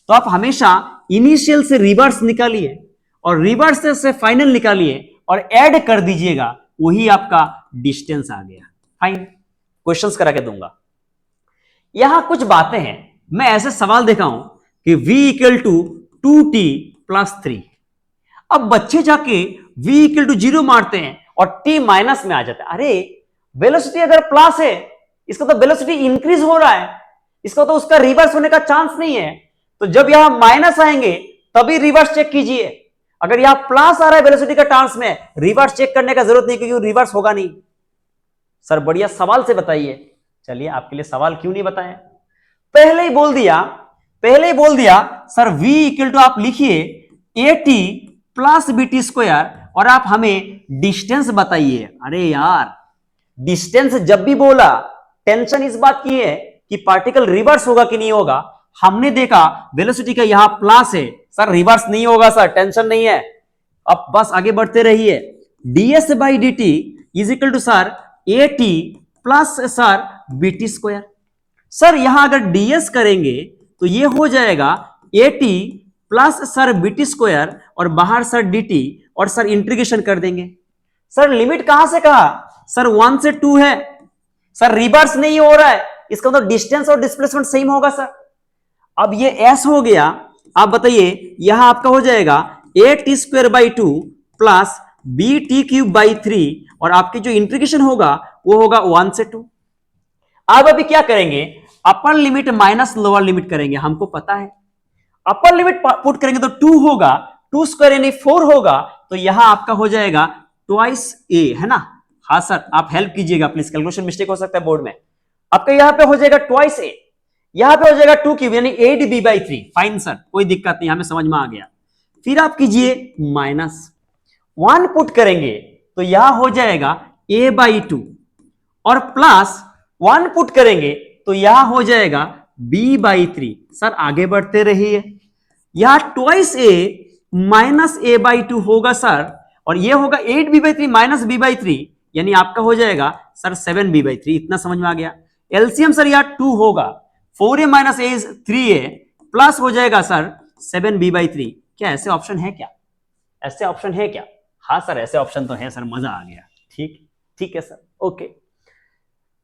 तो आप हमेशा इनिशियल से रिवर्स निकालिए और रिवर्स से फाइनल निकालिए और ऐड कर दीजिएगा, वही आपका डिस्टेंस आ गया। फाइन, क्वेश्चंस करा के दूंगा। यहां कुछ बातें हैं, मैं ऐसे सवाल देखा हूं कि v equal to 2t plus 3। अब बच्चे जाके v इक्वल टू 0 मारते हैं और t माइनस में आ जाता है। अरे वेलोसिटी अगर प्लस है, इसका तो वेलोसिटी इंक्रीज हो रहा है, इसका तो उसका रिवर्स होने का चांस नहीं है। तो जब यहां माइनस आएंगे तभी रिवर्स चेक कीजिए। अगर यहां प्लस आ रहा है वेलोसिटी का टर्म्स में, रिवर्स चेक करने का जरूरत नहीं, क्योंकि रिवर्स होगा नहीं। सर बढ़िया सवाल से बताइए। चलिए आपके लिए सवाल क्यों नहीं बताएं, पहले ही बोल दिया सर v इक्वल टू आप लिखिए at प्लस बीटी स्क्वायर और आप हमें डिस्टेंस बताइए। अरे यार, डिस्टेंस जब भी बोला, टेंशन इस बात की है कि पार्टिकल रिवर्स होगा कि नहीं होगा। हमने देखा वेलोसिटी का यहां प्लस है सर, रिवर्स नहीं होगा सर, टेंशन नहीं है। अब बस आगे बढ़ते रहिए। ds by D T is equal to sir A T plus sir B T square. Sir यहां अगर ds करेंगे तो ये हो जाएगा A T plus sir B T square और बाहर सर डी टी और सर इंटीग्रेशन कर देंगे। सर लिमिट कहां से कहा सर, 1 से 2 है सर, रिवर्स नहीं हो रहा है, इसका मतलब डिस्टेंस और डिस्प्लेसमेंट सेम होगा सर। अब ये s हो गया, आप बताइए यहां आपका हो जाएगा A T square by 2 plus B T cube by 3 और आपकी जो इंटीग्रेशन होगा वो होगा 1 से 2। अब अभी क्या करेंगे, upper limit minus lower limit करेंगे, हमको पता है अपर लिमिट पुट करेंगे तो 2 होगा, 2 स्क्वायर यानी 4 होगा, तो यहां आपका हो जाएगा ट्वाइस ए, है ना। हाँ सर, आप हेल्प कीजिएगा प्लीज, कैलकुलेशन मिस्टेक हो सकता है बोर्ड में। आपका यहां पे हो जाएगा ट्वाइस ए, यहां पे हो जाएगा 2 क्यूब यानी 8 बी बाई 3। फाइन सर, कोई दिक्कत नहीं, हमें समझ में आ गया। फिर आप कीजिए माइनस 1 पुट करेंगे तो यहां हो जाएगा a बाई 2 और प्लस 1 पुट करेंगे तो यहां हो जाएगा b बाई 3। सर आगे बढ़ते रहिए, यहां twice a minus a by 2 होगा सर, और ये होगा 8b by 3 minus b by 3 यानी आपका हो जाएगा सर 7b बाई 3। इतना समझ में आ गया। एलसीएम सर यहां 2 होगा, 4a minus a is 3a plus हो जाएगा सर 7b बाई 3। क्या ऐसे ऑप्शन है क्या, ऐसे ऑप्शन है क्या? हाँ सर ऐसे ऑप्शन तो है सर, मजा आ गया। ठीक, ठीक है सर, ओके।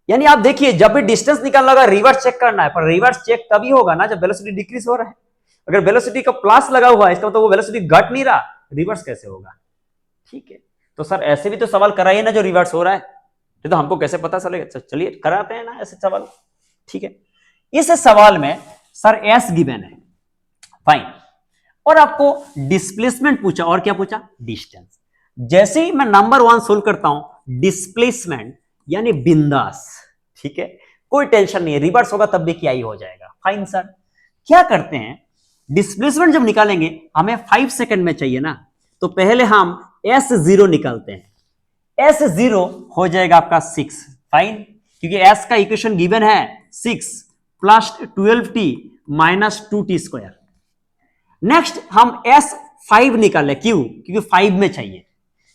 यानी आप देखिए जब भी डिस्टेंस निकालना होगा रिवर्स चेक करना है, पर रिवर्स चेक तभी होगा ना जब वेलोसिटी डिक्रीज हो रहा है। अगर वेलोसिटी का प्लस लगा हुआ है इसका मतलब वो वेलोसिटी घट नहीं रहा, रिवर्स कैसे होगा? ठीक है, तो सर ऐसे भी तो सवाल कराइए ना जो रिवर्स हो रहा है, तो हमको कैसे पता चलेगा? चलिए कराते हैं ना ऐसे सवाल। ठीक है, इस सवाल में सर एस गिवन है, फाइन, और आपको डिस्प्लेसमेंट पूछा, और क्या पूछा? डिस्टेंस। जैसे ही मैं नंबर 1 सोल्व करता हूं, डिस्प्लेसमेंट यानी बिंदास, ठीक है, कोई टेंशन नहीं है, रिवर्स होगा तब भी क्या ही हो जाएगा। फाइन सर, क्या करते हैं, डिस्प्लेसमेंट जब निकालेंगे हमें 5 सेकंड में चाहिए ना, तो पहले हम S0 निकालते हैं। S0 हो जाएगा आपका 6, फाइन, क्योंकि S का इक्वेशन गिवन है 6 plus 12t minus 2t square. Next हम S5 निकाले, क्यों? क्योंकि 5 में चाहिए,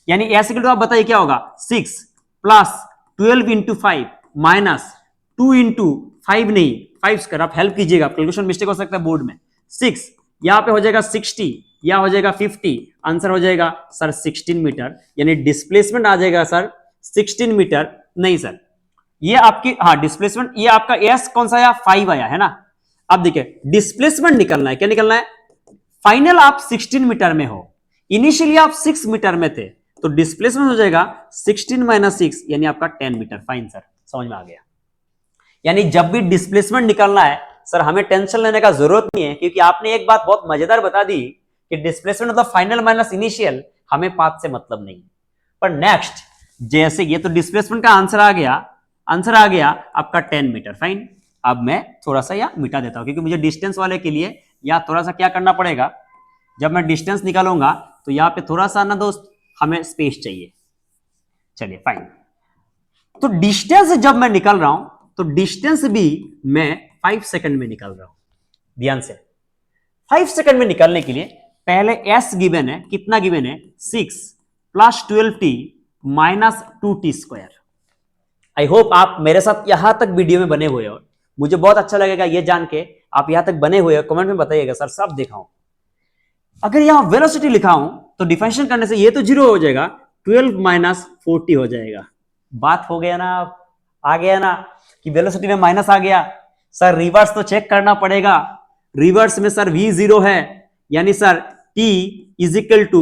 यानी S इक्वल टू आप बताइए क्या होगा, 6 प्लस 12 इंटू 5 माइनस 2 इंटू 5 नहीं 5 स्क्वायर। आप हेल्प कीजिएगा, कैलकुलेशन मिस्टेक हो सकता है बोर्ड में। 6 यहां पे हो जाएगा 60, यहां हो जाएगा 50, आंसर हो जाएगा सर 16 मीटर, यानी डिस्प्लेसमेंट आ जाएगा सर 16 मीटर। नहीं सर, ये आपकी, हाँ डिस्प्लेसमेंट, ये आपका S कौन सा आया? 5 आया है ना। अब देखिए डिस्प्लेसमेंट निकलना है, क्या निकलना है? फाइनल आप 16 मीटर में हो, इनिशियली आप 6 मीटर में थे, तो डिस्प्लेसमेंट हो जाएगा 16 माइनस 6 यानी आपका 10 मीटर। फाइन सर, समझ में आ गया। यानी जब भी डिस्प्लेसमेंट निकालना है सर हमें टेंशन लेने का जरूरत नहीं है, क्योंकि आपने एक बात बहुत मजेदार बता दी कि डिस्प्लेसमेंट मतलब फाइनल माइनस इनिशियल, हमें पाथ से मतलब नहीं। पर नेक्स्ट, जैसे ये तो डिस्प्लेसमेंट का आंसर आ गया, आंसर आ गया आपका 10 मीटर। फाइन, अब मैं थोड़ा सा यहां मिटा देता हूं, क्योंकि मुझे डिस्टेंस वाले के लिए या थोड़ा सा क्या करना पड़ेगा, जब मैं डिस्टेंस निकालूंगा तो यहां पे थोड़ा सा ना दोस्त हमें स्पेस चाहिए। चलिए फाइन, तो डिस्टेंस जब मैं निकाल रहा हूं तो डिस्टेंस भी मैं 5 सेकंड में निकाल रहा हूं। ध्यान से, 5 सेकंड में निकालने के लिए पहले S गिवन है, कितना गिवन है? 6 plus 12t minus 2t square. I hope आप मेरे साथ यहां तक वीडियो में बने हुए हो, मुझे बहुत अच्छा लगेगा ये जान के आप यहां तक बने हुए हो। कमेंट में बताइएगा सर सब देखा हूं। अगर यहां वेलोसिटी लिखा हूं तो डिफरेंशिएट करने से ये तो 0 हो जाएगा, 12 माइनस 40 हो जाएगा। बात हो गया ना, आ गया ना कि वेलोसिटी में माइनस आ गया। सर रिवर्स तो चेक करना पड़ेगा, रिवर्स में सर v0 है, यानी sir t is equal to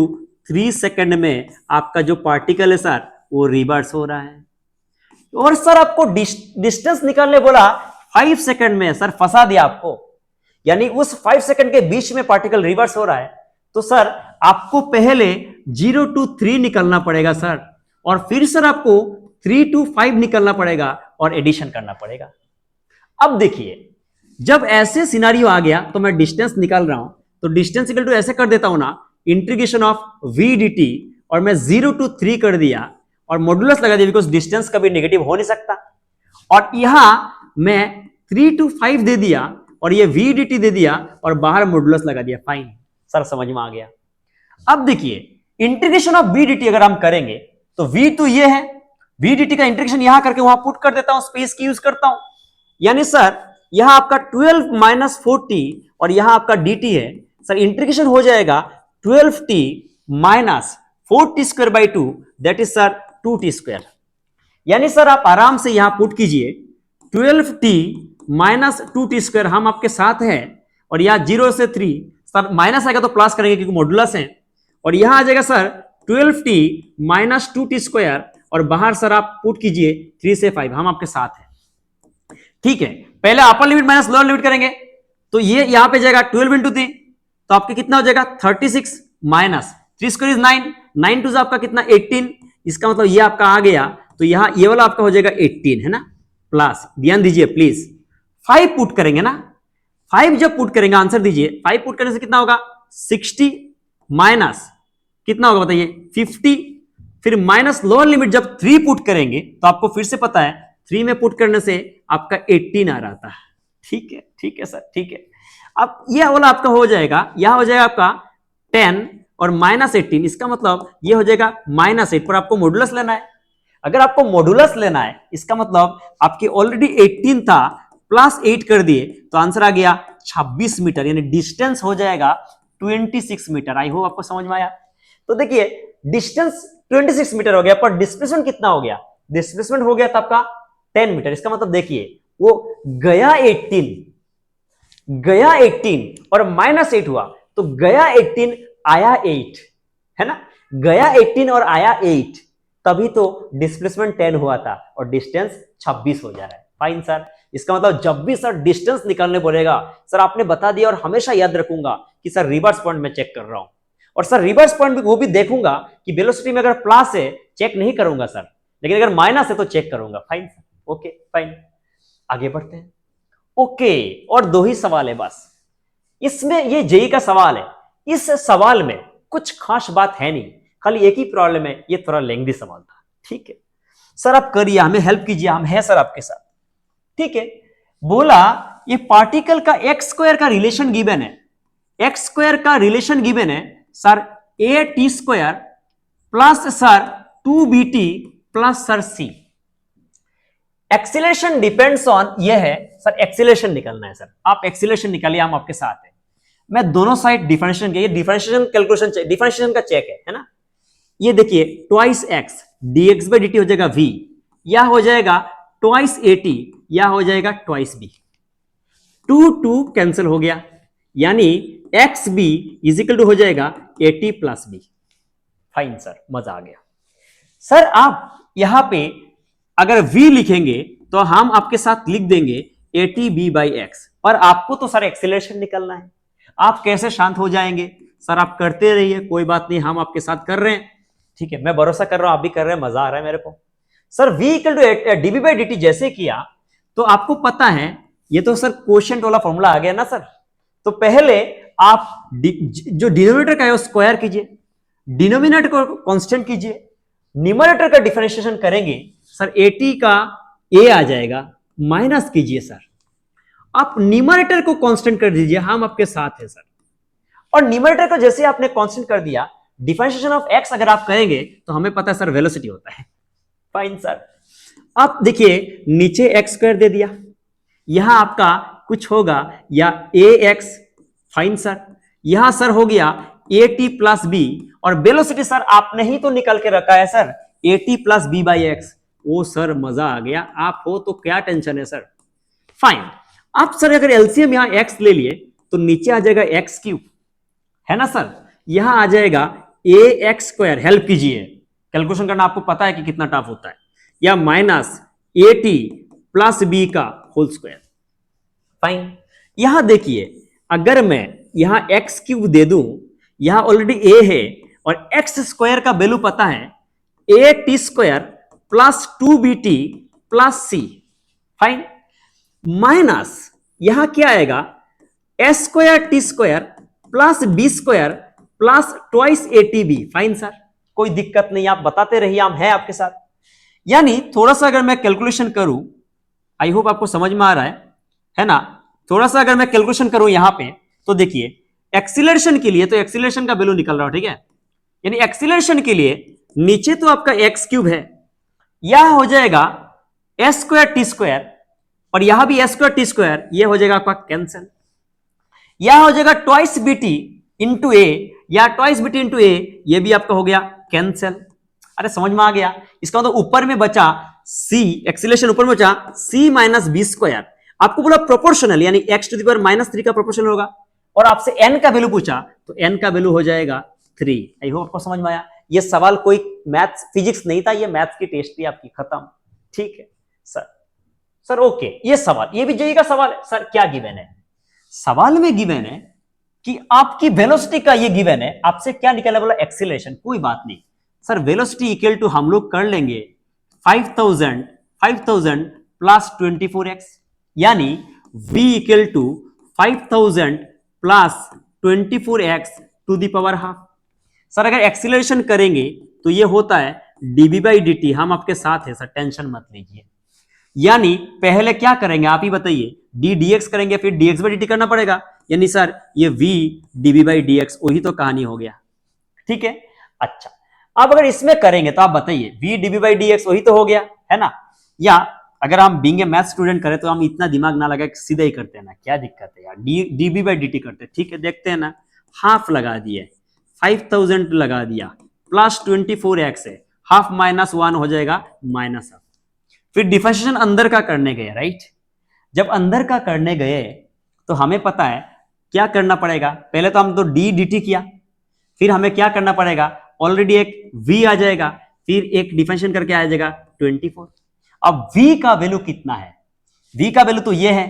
3 second में आपका जो पार्टिकल है सर वो रिवर्स हो रहा है। और सर आपको डिस्टेंस निकालने बोला 5 सेकंड में, सर फंसा दिया आपको, यानी उस 5 सेकंड के बीच में पार्टिकल रिवर्स हो रहा है, तो सर आपको पहले 0 to 3 निकलना पड़ेगा सर, और फिर सर आपको 3 to 5 निकलना पड़ेगा और एडिशन करना पड़ेगा। अब देखिए जब ऐसे सिनारियो आ गया तो मैं डिस्टेंस निकाल रहा हूं, तो डिस्टेंस इक्वल टू ऐसे कर देता हूं ना, इंटीग्रेशन ऑफ v dt और मैं 0 to 3 कर दिया और मॉडुलस लगा दिया, बिकॉज डिस्टेंस कभी नेगेटिव हो नहीं सकता, और यहां मैं 3 to 5 दे दिया और ये v dt दे दिया और बाहर मॉडुलस लगा दिया। फाइन सर, समझ में आ गया। अब देखिए इंटीग्रेशन ऑफ v dt अगर हम करेंगे तो v तो ये है, v dt का इंटीग्रेशन यहां करके वहां पुट कर देता हूं, स्पेस की यूज करता हूं, यानी सर यहां आपका 12 माइनस 4t और यहां आपका dt है सर, इंटीग्रेशन हो जाएगा 12t minus 4t square by 2, that is sir 2t square. यानी सर आप आराम से यहां पुट कीजिए 12t माइनस 2t स्क्वायर, हम आपके साथ हैं, और यहां 0 से 3 सर माइनस आएगा तो प्लस करेंगे क्योंकि मॉडुलस है, और यहां आ जाएगा sir 12t minus 2t square, और बाहर सर आप पुट कीजिए 3 से 5, हम आपके साथ हैं। ठीक है, पहले upper limit minus lower limit करेंगे तो ये यहां पे जाएगा 12 इंटू 3, तो आपके कितना हो जाएगा 36 माइनस 3 स्क्वायर इज 9, 9 टू आपका कितना 18, इसका मतलब ये आपका आ गया, तो यहां ये वाला आपका हो जाएगा 18 है ना, प्लस ध्यान दीजिए प्लीज 5 पुट करेंगे ना, 5 जब पुट करेंगे आंसर दीजिए, 5 पुट करने से कितना होगा 60 माइनस कितना होगा बताइए 50, फिर माइनस लोअर लिमिट जब 3 पुट करेंगे तो आपको फिर से पता है 3 में पुट करने से आपका 18 आ रहा था। ठीक है सर, ठीक है। अब यह वाला आपका हो जाएगा, यहां हो जाएगा आपका 10 और माइनस 18, इसका मतलब ये हो जाएगा -8, पर आपको मॉडुलस लेना है। अगर आपको मॉडुलस लेना है इसका मतलब आपके ऑलरेडी 18 था, प्लस 8 कर दिए तो आंसर आ गया 26 मीटर, यानी डिस्टेंस हो जाएगा 26 मीटर। आई होप आपको समझ में आया। तो देखिए डिस्टेंस 26 मीटर हो गया, पर डिस्प्लेसमेंट कितना हो गया, डिस्प्लेसमेंट हो गया था आपका 10 मीटर। इसका मतलब देखिए वो गया 18 और -8 हुआ, तो गया 18 आया 8 है ना, गया 18 और आया 8, तभी तो डिस्प्लेसमेंट 10 हुआ था और डिस्टेंस 26 हो जा रहा है। फाइन सर, इसका मतलब जब भी सर डिस्टेंस निकालने बोलेगा सर आपने बता दिया, और हमेशा याद रखूंगा कि सर रिवर्स पॉइंट में चेक कर रहा हूं, और सर रिवर्स पॉइंट वो भी देखूंगा कि वेलोसिटी में अगर प्लस है चेक नहीं करूंगा सर, लेकिन अगर माइनस है तो चेक करूंगा। फाइन सर, ओके फाइन, आगे बढ़ते हैं। ओके, और 2 ही सवाल है बस इसमें, ये जेई का सवाल है। इस सवाल में कुछ खास बात है नहीं, खाली एक ही प्रॉब्लम है, ये थोड़ा लेंथी सवाल था। ठीक है सर, आप करिए, हमें हेल्प कीजिए, हम हैं सर आपके साथ। ठीक है, बोला ये पार्टिकल का एक्स स्क्वायर का रिलेशन गिवन है, एक्स स्क्वायर का रिलेशन गिवन है sir A T square plus sir 2bt plus sir C. Acceleration depends on, ये है सर एक्सीलरेशन निकालना है सर, आप एक्सीलरेशन निकालिए, हम आपके साथ हैं। मैं दोनों साइड डिफरेंशिएशन किया, डिफरेंशिएशन कैलकुलेशन, डिफरेंशिएशन का चेक है ना। ये देखिए twice x dx by dt हो जाएगा v, या हो जाएगा ट्वाइस at, या हो जाएगा ट्वाइस b, 2 कैंसिल हो गया, यानी x B is equal to हो जाएगा at plus B. Fine sir, मजा आ गया। सर आप यहां पे अगर v लिखेंगे तो हम आपके साथ लिख देंगे at बाई एक्स, और आपको तो सर एक्सीलरेशन निकलना है। आप कैसे शांत हो जाएंगे सर, आप करते रहिए, कोई बात नहीं, हम आपके साथ कर रहे हैं। ठीक है, मैं भरोसा कर रहा हूं, आप भी कर रहे हैं, मजा आ रहा है मेरे को। Sir v equal to dv by dt जैसे किया तो आपको पता है, ये तो सर क्वोशिएंट वाला फॉर्मूला आ गया ना सर। तो पहले आप जो डिनोमिनेटर का है वो स्क्वायर कीजिए, डिनोमिनेटर को कांस्टेंट कीजिए, न्यूमरेटर का डिफरेंशिएशन करेंगे सर, at का a आ जाएगा, माइनस कीजिए सर, आप न्यूमरेटर को कांस्टेंट कर दीजिए, हम आपके साथ हैं सर। और न्यूमरेटर को जैसे आपने कांस्टेंट कर दिया, डिफरेंशिएशन ऑफ x अगर आप करेंगे तो हमें पता है सर वेलोसिटी होता है। फाइन सर, आप देखिए नीचे x स्क्वायर दे दिया, यहां आपका कुछ होगा या ax। फाइन सर, यहां सर हो गया at प्लस बी, और वेलोसिटी सर आपने ही तो निकल के रखा है sir at plus B by x. ओ सर मजा आ गया, आप हो तो क्या टेंशन है सर। फाइन, आप सर अगर एलसीएम यहां x ले लिए तो नीचे आ जाएगा एक्स क्यूब, है ना सर, यहां आ जाएगा ए एक्स स्क्वायर, हेल्प कीजिए, कैलकुलेशन करना आपको पता है कि कितना टफ होता है, या माइनस ए टी प्लस बी का होल स्क्वायर। फाइन, यहां देखिए अगर मैं यहां एक्स क्यूब दे दूं, यहां ऑलरेडी ए है और एक्स स्क्वायर का वैल्यू पता है, A T square plus 2bt plus C. Fine, minus यहां क्या आएगा, S square T square plus B square plus twice ATB. Fine sir, कोई दिक्कत नहीं, आप बताते रहिए, हम हैं आपके साथ। यानी थोड़ा सा अगर मैं कैलकुलेशन करूं, आई होप आपको समझ में आ रहा है ना। थोड़ा सा अगर मैं कैलकुलेशन करूं यहां पे, तो देखिए एक्सीलरेशन के लिए तो एक्सीलरेशन का वैल्यू निकल रहा है, ठीक है। यानी एक्सीलरेशन के लिए नीचे तो आपका एक्स क्यूब है, यह हो जाएगा एस स्क्वायर टी स्क्वायर, और यहां भी एस स्क्वायर टी स्क्वायर, यह हो जाएगा आपका कैंसिल। यह हो जाएगा ट्वाइस बीटी इंटू ए, या ट्वाइस बीटी इंटू ए, यह भी आपका हो गया कैंसिल। अरे समझ में आ गया। इसका मतलब ऊपर में बचा सी, एक्सीलरेशन ऊपर में बचा सी माइनस बी स्क्वायर। आपको बोला प्रोपोर्शनल, यानी x to the power minus 3 का प्रोपोर्शनल होगा, और आपसे एन का वैल्यू पूछा तो एन का वैल्यू हो जाएगा 3। आई होप आपको समझ में आया। ये सवाल कोई मैथ्स फिजिक्स नहीं था, ये मैथ्स की टेस्ट थी आपकी, खत्म। ठीक है सर ओके। ये सवाल, ये भी जेईई का सवाल है। सर क्या गिवन है? सवाल में गिवन है कि आपकी वेलोसिटी का ये गिवन है, आपसे क्या निकला? बोला एक्सीलरेशन। कोई बात नहीं सर, वेलोसिटी इक्वल टू हम लोग कर लेंगे 5000 प्लस 24x, यानी v equal to 5000 plus 24x to the power half. Sir अगर एक्सीलरेशन करेंगे तो ये होता है dv बाई dt। हम आपके साथ है सर, टेंशन मत लीजिए। यानी पहले क्या करेंगे आप ही बताइए, d dx करेंगे, फिर dx बाई dt करना पड़ेगा। यानी सर ये v dv बाई dx, वही तो कहानी हो गया। ठीक है, अच्छा अब अगर इसमें करेंगे तो आप बताइए v dv बाई dx, वही तो हो गया है ना। या अगर हम बीइंग ए मैथ स्टूडेंट करें तो हम इतना दिमाग ना लगा, सीधा ही करते हैं ना, क्या दिक्कत है यार, dv बाई dt करते हैं। ठीक है, देखते हैं ना। हाफ लगा दिए, 5000 लगा दिया, प्लस 24x है, हाफ माइनस 1 हो जाएगा माइनस हाफ। फिर डिफरेंशिएशन अंदर का करने गए, राइट। जब अंदर का करने गए तो हमें पता है क्या करना पड़ेगा। पहले तो हम तो डी dt किया, फिर हमें क्या करना पड़ेगा, ऑलरेडी एक v आ जाएगा, फिर एक डिफरेंशिएशन करके आ जाएगा 24। अब v का वैल्यू कितना है? v का वैल्यू तो ये है,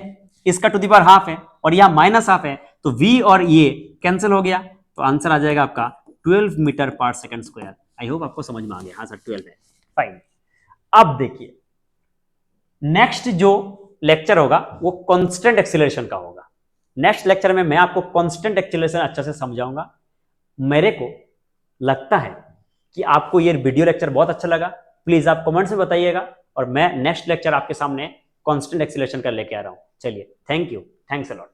इसका टू द पावर हाफ है, और यहां माइनस हाफ है, तो v और ये कैंसिल हो गया, तो आंसर आ जाएगा आपका 12 मीटर पर सेकंड स्क्वायर। आई होप आपको समझ में आ गया। हाँ सर 12 है, फाइन। अब देखिए नेक्स्ट जो लेक्चर होगा वो कांस्टेंट एक्सीलरेशन का होगा। नेक्स्ट लेक्चर में मैं आपको कांस्टेंट एक्सीलरेशन अच्छे से समझाऊंगा। मेरे को लगता है कि आपको ये वीडियो लेक्चर बहुत अच्छा लगा। प्लीज आप कमेंट्स में बताइएगा, और मैं नेक्स्ट लेक्चर आपके सामने कांस्टेंट एक्सीलरेशन का लेके आ रहा हूं। चलिए, thank you, thanks a lot.